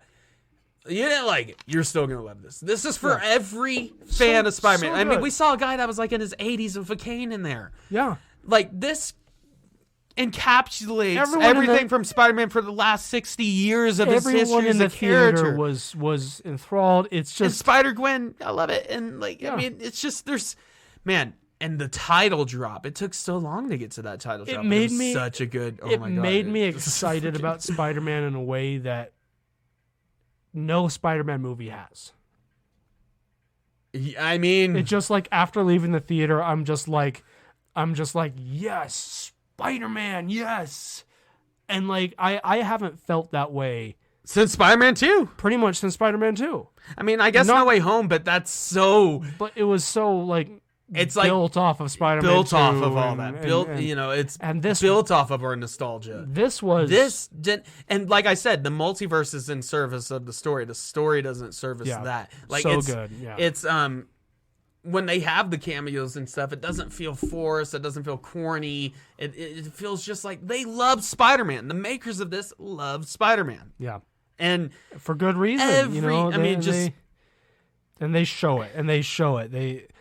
You didn't like it. You're still going to love this. This is for every fan of Spider-Man. I mean, we saw a guy that was like in his 80s with a cane in there. Yeah. Like this encapsulates everything from Spider-Man for the last 60 years of his history as a character. Was enthralled. It's just and Spider-Gwen, I love it. And I mean, it's just and the title drop. It took so long to get to that title drop. It was such a good. Oh my god! It made me excited about Spider-Man in a way that no Spider-Man movie has. I mean, it's just like after leaving the theater, I'm just like, yes. Spider-Man, yes. And like I haven't felt that way since Spider-Man 2. Pretty much since Spider-Man 2. I mean, I guess No Way Home, but that's so But it was so like it's built off of Spider-Man 2. Built off of all that. It's built off of our nostalgia. This didn't, and like I said, the multiverse is in service of the story. The story doesn't service that. Like so good. Yeah. It's when they have the cameos and stuff, it doesn't feel forced. It doesn't feel corny. It feels just like they love Spider-Man. The makers of this love Spider-Man. Yeah, and for good reason. They show it.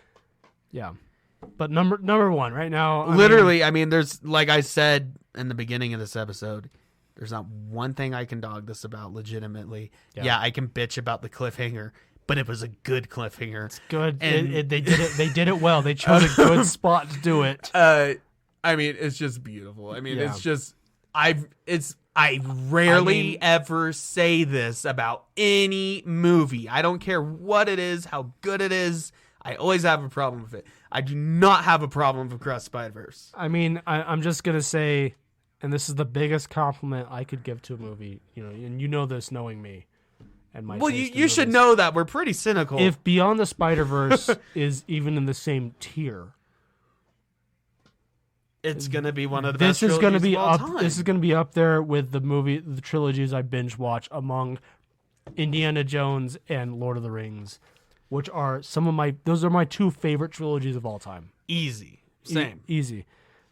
But number one right now. I mean, there's like I said in the beginning of this episode. There's not one thing I can dog this about legitimately. Yeah, I can bitch about the cliffhanger. But it was a good cliffhanger. It's good. And they did it well. They chose a good spot to do it. I mean, it's just beautiful. I mean, it's just I rarely ever say this about any movie. I don't care what it is, how good it is. I always have a problem with it. I do not have a problem with Across Spider-Verse. I mean, I'm just gonna say, and this is the biggest compliment I could give to a movie. And you know this, knowing me. Well, you should know that we're pretty cynical. If Beyond the Spider-Verse is even in the same tier It's gonna be one of the This best. is gonna trilogies be of all up. time. This is gonna be up there with the trilogies I binge watch among Indiana Jones and Lord of the Rings, which are those are my two favorite trilogies of all time. easy. Same. Easy.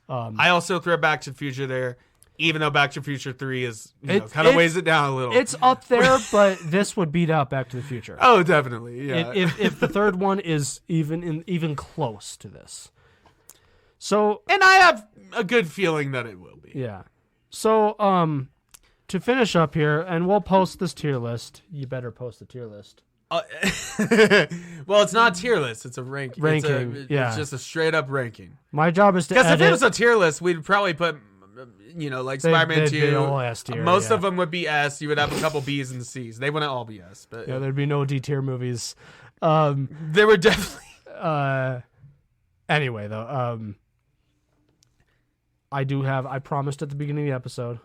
I also throw Back to the Future there, even though Back to the Future 3 is kind of It's- weighs it down a little. It's up there, but this would beat out Back to the Future. Oh, definitely. Yeah. If the third one is even close to this. So and I have a good feeling that it will be. yeah. So to finish up here, and we'll post this tier list. You better post the tier list. Well, it's not a tier list. It's a ranking. Ranking, yeah. It's just a straight up ranking. My job is to Because if edit. it was a tier list, we'd probably put, like Spider-Man they'd be 2. all S tier, Most yeah. of them would be S. You would have a couple B's and C's. They wouldn't all be S. But Yeah, there'd be no D tier movies. there were definitely. Anyway, though, I promised at the beginning of the episode.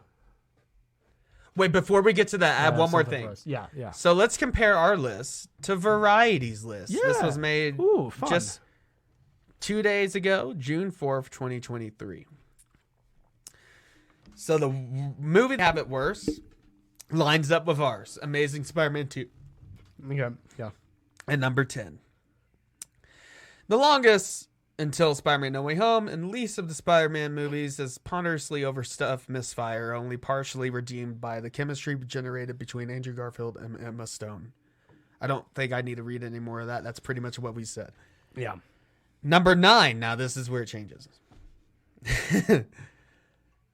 Wait, before we get to that, I have one more something thing. for us. Yeah, yeah. So let's compare our list to Variety's list. This Yeah. was made Ooh, fun. just 2 days ago, June 4th, 2023. So the movie that have it worse lines up with ours. Amazing Spider-Man 2 Okay, yeah. at number 10. The longest until Spider-Man No Way Home and least of the Spider-Man movies is ponderously overstuffed misfire, only partially redeemed by the chemistry generated between Andrew Garfield and Emma Stone. I don't think I need to read any more of that. That's pretty much what we said. Yeah. Number 9. Now this is where it changes.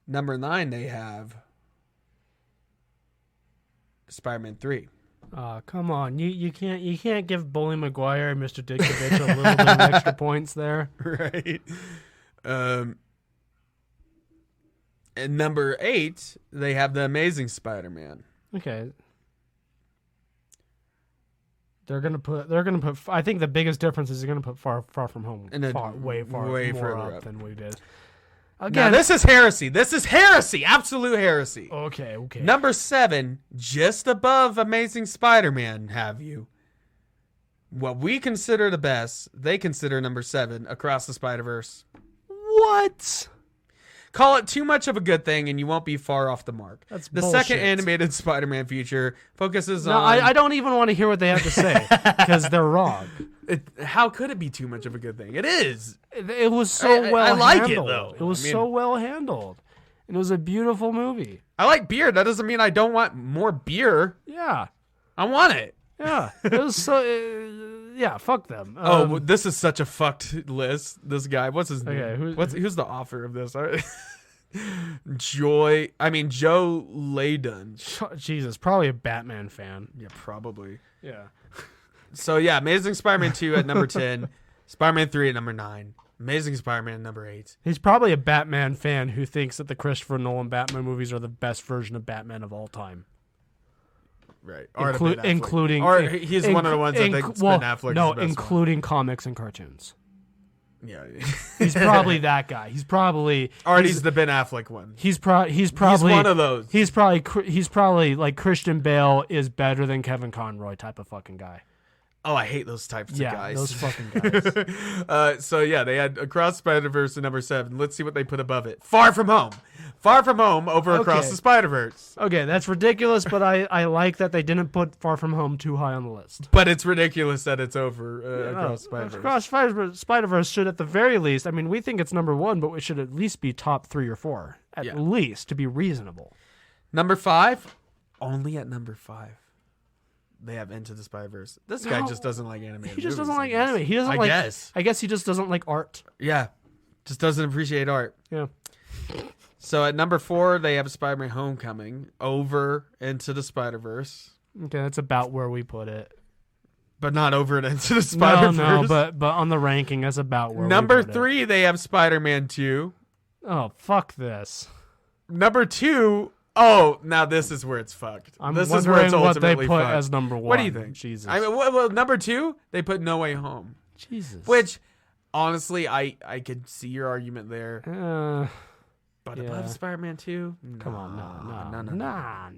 Number 9, they have Spider-Man 3. Come on. You can't give Bully Maguire and Mr. Dickovich a little bit of extra points there. Right. And number 8, they have the Amazing Spider-Man. Okay. They're gonna put. I think the biggest difference is they're gonna put Far From Home And then way way more further up up. than we did. Now Again, this is heresy. This is heresy. Absolute heresy. okay. Number 7, just above Amazing Spider-Man, have you. What we consider the best, they consider number 7, Across the Spider-Verse. What? Call it too much of a good thing and you won't be far off the mark. That's the bullshit. second animated Spider-Man feature focuses No, on... I don't even want to hear what they have to say because they're wrong. How could it be too much of a good thing? It is. It was so I well like it, handled. though. It was I mean- so well handled. And it was a beautiful movie. I like beer. That doesn't mean I don't want more beer. Yeah. I want it. Yeah. It was so. Yeah. Fuck them. Oh, this is such a fucked list. This guy, what's his name? Okay, Who's the author of this? Joe Layden. Jesus, probably a Batman fan. Yeah, probably. Yeah. So yeah, Amazing Spider-Man 2 at number 10, Spider-Man 3 at number 9, Amazing Spider-Man at number 8. He's probably a Batman fan who thinks that the Christopher Nolan Batman movies are the best version of Batman of all time. Right. Including, or he's one of the ones that thinks Ben Affleck no, is the best including comics and carcartoons. one. Yeah. He's probably that guy. He's probably He's the Ben Affleck one. he's probably He's one of those. He's probably like Christian Bale is better than Kevin Conroy type of fucking guy. Oh, I hate those types of guys. Those fucking guys. So yeah, they had Across Spider-Verse at number 7. Let's see what they put above it. Far From Home. Far From Home over Across Okay. the Spider-Verse. Okay, that's ridiculous, but I like that they didn't put Far From Home too high on the list. But it's ridiculous that it's over Across Spider-Verse. Across Spider-Verse should at the very least, I mean, we think it's number 1, but it should at least be top 3 or 4. At least, to be reasonable. Number 5, only at number 5. They have Into the Spider-Verse. This guy No. just doesn't like animated He just movies, doesn't I like guess. anime. He doesn't I like. guess. I guess he just doesn't like art. Yeah. Just doesn't appreciate art. Yeah. So at number 4, they have Spider-Man Homecoming over Into the Spider-Verse. Okay, that's about where we put it. But not over Into the Spider-Verse. No, but on the ranking, that's about where Number we put 3, they have Spider-Man 2. it. Oh, fuck this. Number 2, oh, now this is where it's fucked. I'm This is wondering where it's what they ultimately put fucked. as number 1. What do you think? Jesus. I mean, well, number 2, they put No Way Home. Jesus. Which, honestly, I could see your argument there. But yeah. above Spider-Man 2? Come on, no.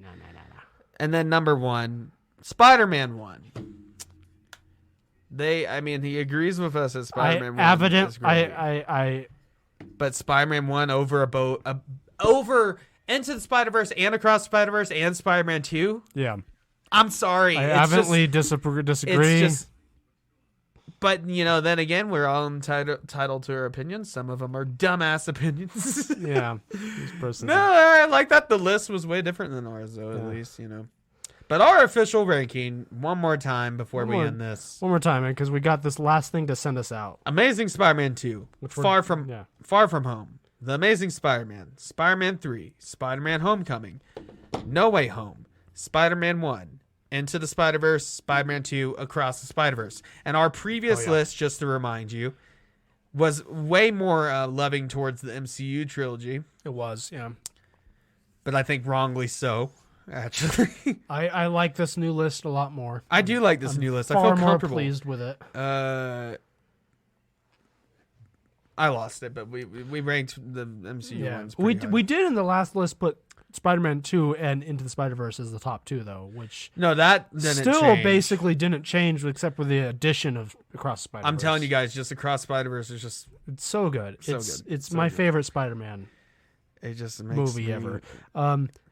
And then number 1, Spider-Man 1. He agrees with us that Spider-Man 1 is great. but Spider-Man 1 over Into the Spider-Verse and Across the Spider-Verse and Spider-Man 2. Yeah. I'm sorry. I It's adamantly just- disagree. It's just, but, then again, we're all entitled to our opinions. Some of them are dumbass opinions. Yeah. This person's No, I like that. The list was way different than ours, though, at least, But our official ranking, one more time before we end this. One more time, man, because we got this last thing to send us out. Amazing Spider-Man 2, Far From Home, The Amazing Spider-Man, Spider-Man 3, Spider-Man Homecoming, No Way Home, Spider-Man 1, Into the Spider-Verse, Spider-Man 2, Across the Spider-Verse. And our previous list, just to remind you, was way more loving towards the MCU trilogy. It was, yeah. But I think wrongly so, actually. I like this new list a lot more. I do like this new list. I Far feel more comfortable. pleased with it. I lost it, but we ranked the MCU ones We pretty high. we did in the last list put Spider-Man 2 and Into the Spider-Verse as the top two, though, which No, that didn't still change. basically didn't change except for the addition of Across the Spider-Verse. I'm telling you guys, just Across Spider-Verse is just It's so good. So it's good. it's So my good. favorite Spider-Man it just makes movie me ever.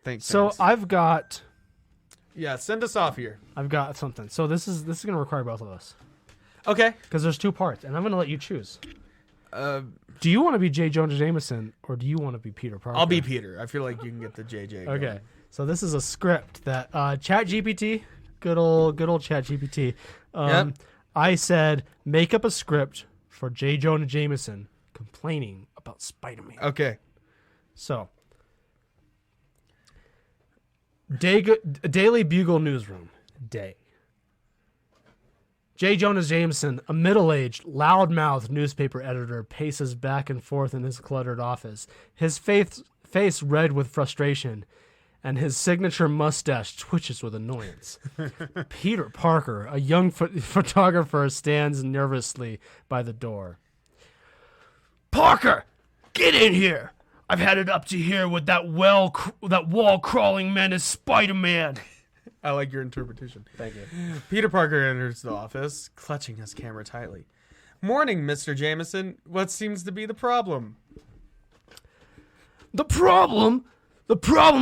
think So things. I've got Send us off here. something. So this is going to require both of us Okay. because there's two parts, and I'm going to let you choose. Do you want to be J. Jonah Jameson or do you want to be Peter Parker? I'll be Peter. I feel like you can get the JJ. Going. Okay. So this is a script that ChatGPT, good old ChatGPT. Yep. I said make up a script for J. Jonah Jameson complaining about Spider-Man. Okay. So, Daily Bugle Newsroom. Day. J. Jonah Jameson, a middle-aged, loud-mouthed newspaper editor, paces back and forth in his cluttered office, his face red with frustration, and his signature mustache twitches with annoyance. Peter Parker, a young photographer, stands nervously by the door. Parker, get in here! I've had it up to here with that wall-crawling menace Spider-Man. I like your interpretation. Thank you. Peter Parker enters the office, clutching his camera tightly. Morning, Mr. Jameson. What seems to be the problem? The problem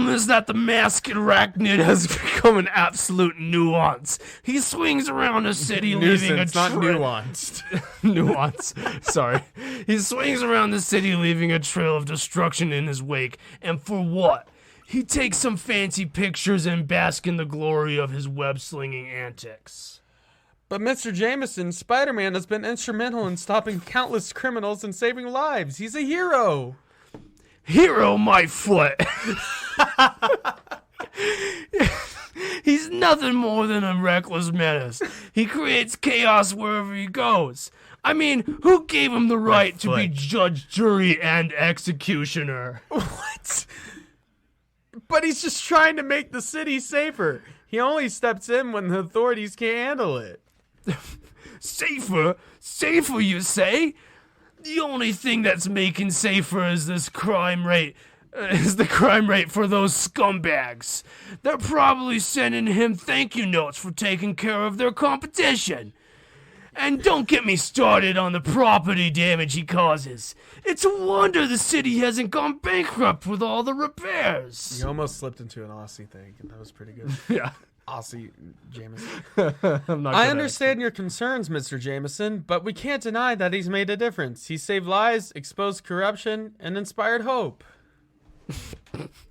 is that the masked arachnid has become an absolute nuance. He swings around the city leaving a Nuisance, not trail. nuanced. Nuance. Sorry. He swings around the city leaving a trail of destruction in his wake. And for what? He takes some fancy pictures and bask in the glory of his web-slinging antics. But Mr. Jameson, Spider-Man has been instrumental in stopping countless criminals and saving lives. He's a hero. Hero my foot. He's nothing more than a reckless menace. He creates chaos wherever he goes. I mean, who gave him the right to be judge, jury, and executioner? What? But he's just trying to make the city safer. He only steps in when the authorities can't handle it. Safer? Safer, you say? The only thing that's making safer is this crime rate. Is the crime rate for those scumbags. They're probably sending him thank you notes for taking care of their competition. And don't get me started on the property damage he causes. It's a wonder the city hasn't gone bankrupt with all the repairs. You almost slipped into an Aussie thing, and that was pretty good. Yeah. Aussie Jameson. I'm not I understand your concerns, Mr. Jameson, but we can't deny that he's made a difference. He saved lives, exposed corruption, and inspired hope.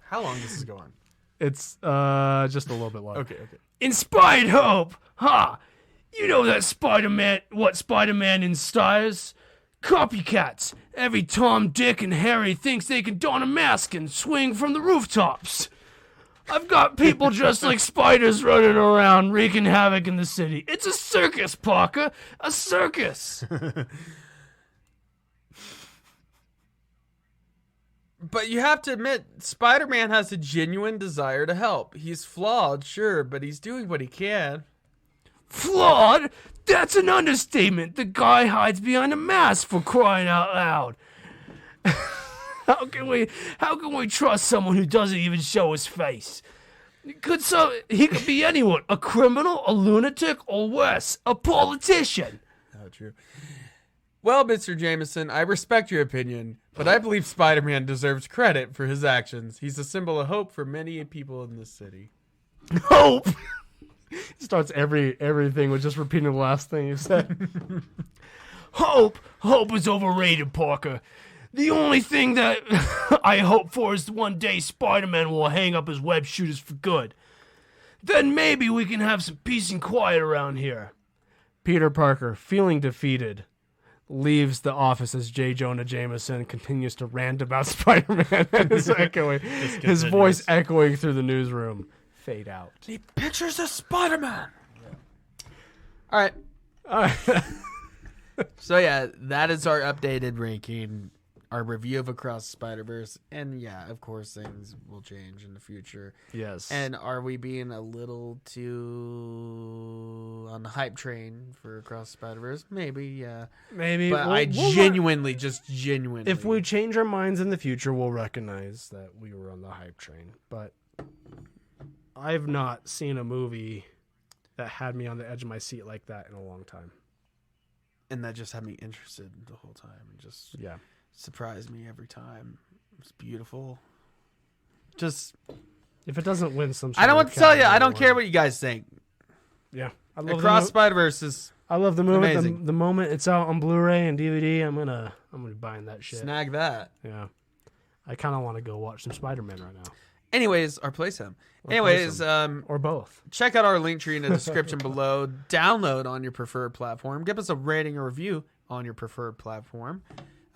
How long does this go on? It's just a little bit long. Okay. Inspired hope? Ha! You know that what Spider-Man inspires? Copycats. Every Tom, Dick, and Harry thinks they can don a mask and swing from the rooftops. I've got people dressed like spiders running around, wreaking havoc in the city. It's a circus, Parker. A circus. But you have to admit, Spider-Man has a genuine desire to help. He's flawed, sure, but he's doing what he can. Flawed? That's an understatement. The guy hides behind a mask, for crying out loud. How can we trust someone who doesn't even show his face? He could be anyone. A criminal, a lunatic, or worse, a politician. Oh, true. Well, Mr. Jameson, I respect your opinion, but I believe Spider-Man deserves credit for his actions. He's a symbol of hope for many people in this city. Hope. Starts everything with just repeating the last thing you said. Hope is overrated, Parker. The only thing that I hope for is one day Spider-Man will hang up his web shooters for good. Then maybe we can have some peace and quiet around here. Peter Parker, feeling defeated, leaves the office as J. Jonah Jameson continues to rant about Spider-Man and his voice echoing through the newsroom. Fade out. The pictures of Spider-Man. All right. So yeah, that is our updated ranking, our review of Across the Spider-Verse, and yeah, of course, things will change in the future. Yes. And are we being a little too on the hype train for Across the Spider-Verse? Maybe, yeah. Maybe. But I genuinely. If we change our minds in the future, we'll recognize that we were on the hype train. But I've not seen a movie that had me on the edge of my seat like that in a long time. And that just had me interested the whole time. And just surprised me every time. It was beautiful. Just... If it doesn't win some... I don't want to tell you. I don't care what you guys think. Yeah. Across Spider-Verse is... I love the movie. Amazing. The moment it's out on Blu-ray and DVD, I'm gonna be buying that shit. Snag that. Yeah. I kind of want to go watch some Spider-Man right now. Anyways, or play some. Or both. Check out our link tree in the description below. Download on your preferred platform. Give us a rating or review on your preferred platform.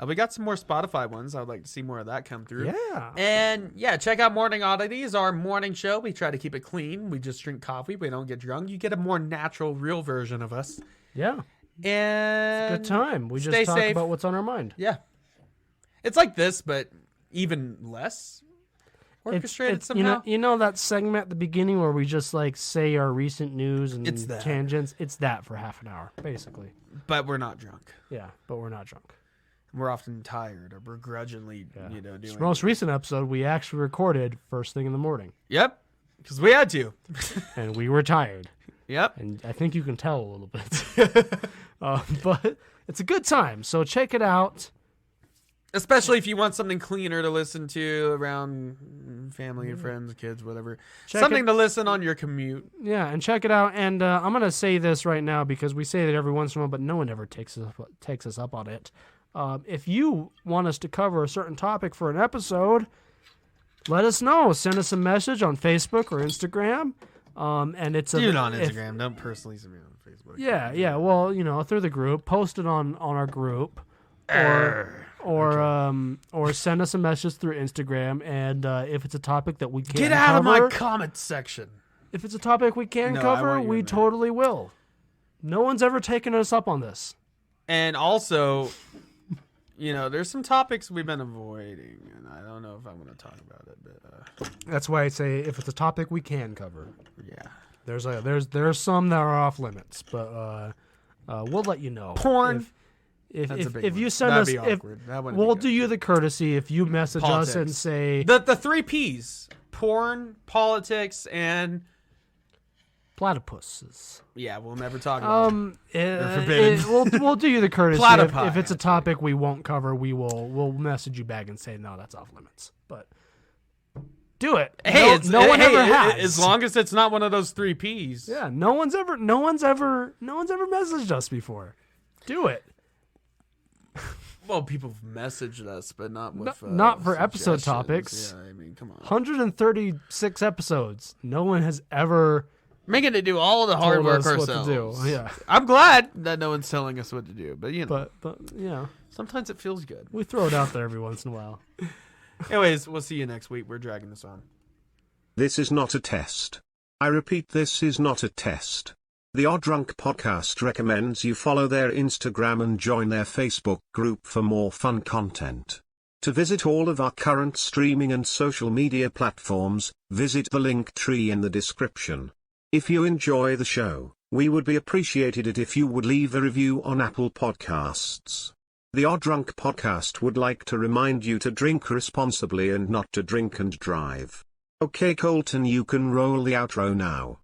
We got some more Spotify ones. I would like to see more of that come through. Yeah. And yeah, check out Morning Oddities, our morning show. We try to keep it clean. We just drink coffee. We don't get drunk. You get a more natural, real version of us. Yeah. And it's a good time. We just talk about what's on our mind. Yeah. It's like this, but even less orchestrated somehow. You know that segment at the beginning where we just like say our recent news and tangents? It's that for half an hour, basically. But we're not drunk. Yeah, but we're not drunk. We're often tired or begrudgingly, doing this most recent episode we actually recorded first thing in the morning. Yep, because we had to. And we were tired. Yep. And I think you can tell a little bit. But it's a good time, so check it out. Especially if you want something cleaner to listen to around family and friends, kids, whatever. Something to listen on your commute. Yeah, and check it out. And I'm going to say this right now because we say that every once in a while, but no one ever takes us up on it. If you want us to cover a certain topic for an episode, let us know. Send us a message on Facebook or Instagram. And it's do it on Instagram. Don't personally send me on Facebook. Yeah. Well, through the group, post it on our group, or send us a message through Instagram. And if it's a topic that we can't get out of my comment section. If it's a topic we can cover, we totally will. No one's ever taken us up on this. And also, there's some topics we've been avoiding, and I don't know if I want to talk about it. But that's why I say if it's a topic we can cover. Yeah. There's some that are off limits, but we'll let you know. Porn. If you send us, we'll do you the courtesy if you message us and say the 3 P's: porn, politics, and platypuses. Yeah, we'll never talk about They're forbidden. We'll do you the courtesy. If it's a topic we won't cover, we'll message you back and say no, that's off limits. But do it. Hey, no one ever has. As long as it's not one of those 3 P's. Yeah, no one's ever messaged us before. Do it. Well, people have messaged us, but not with not for episode topics. Yeah, I mean, come on. 136 episodes. No one has ever making it do all the hard work ourselves. What to do. Yeah, I'm glad that no one's telling us what to do, but but sometimes it feels good. We throw it out there every once in a while. Anyways, we'll see you next week. We're dragging this on. This is not a test. I repeat, this is not a test. The Odd Drunk Podcast recommends you follow their Instagram and join their Facebook group for more fun content. To visit all of our current streaming and social media platforms, visit the link tree in the description. If you enjoy the show, we would be appreciated it if you would leave a review on Apple Podcasts. The Odd Drunk Podcast would like to remind you to drink responsibly and not to drink and drive. Okay, Colton, you can roll the outro now.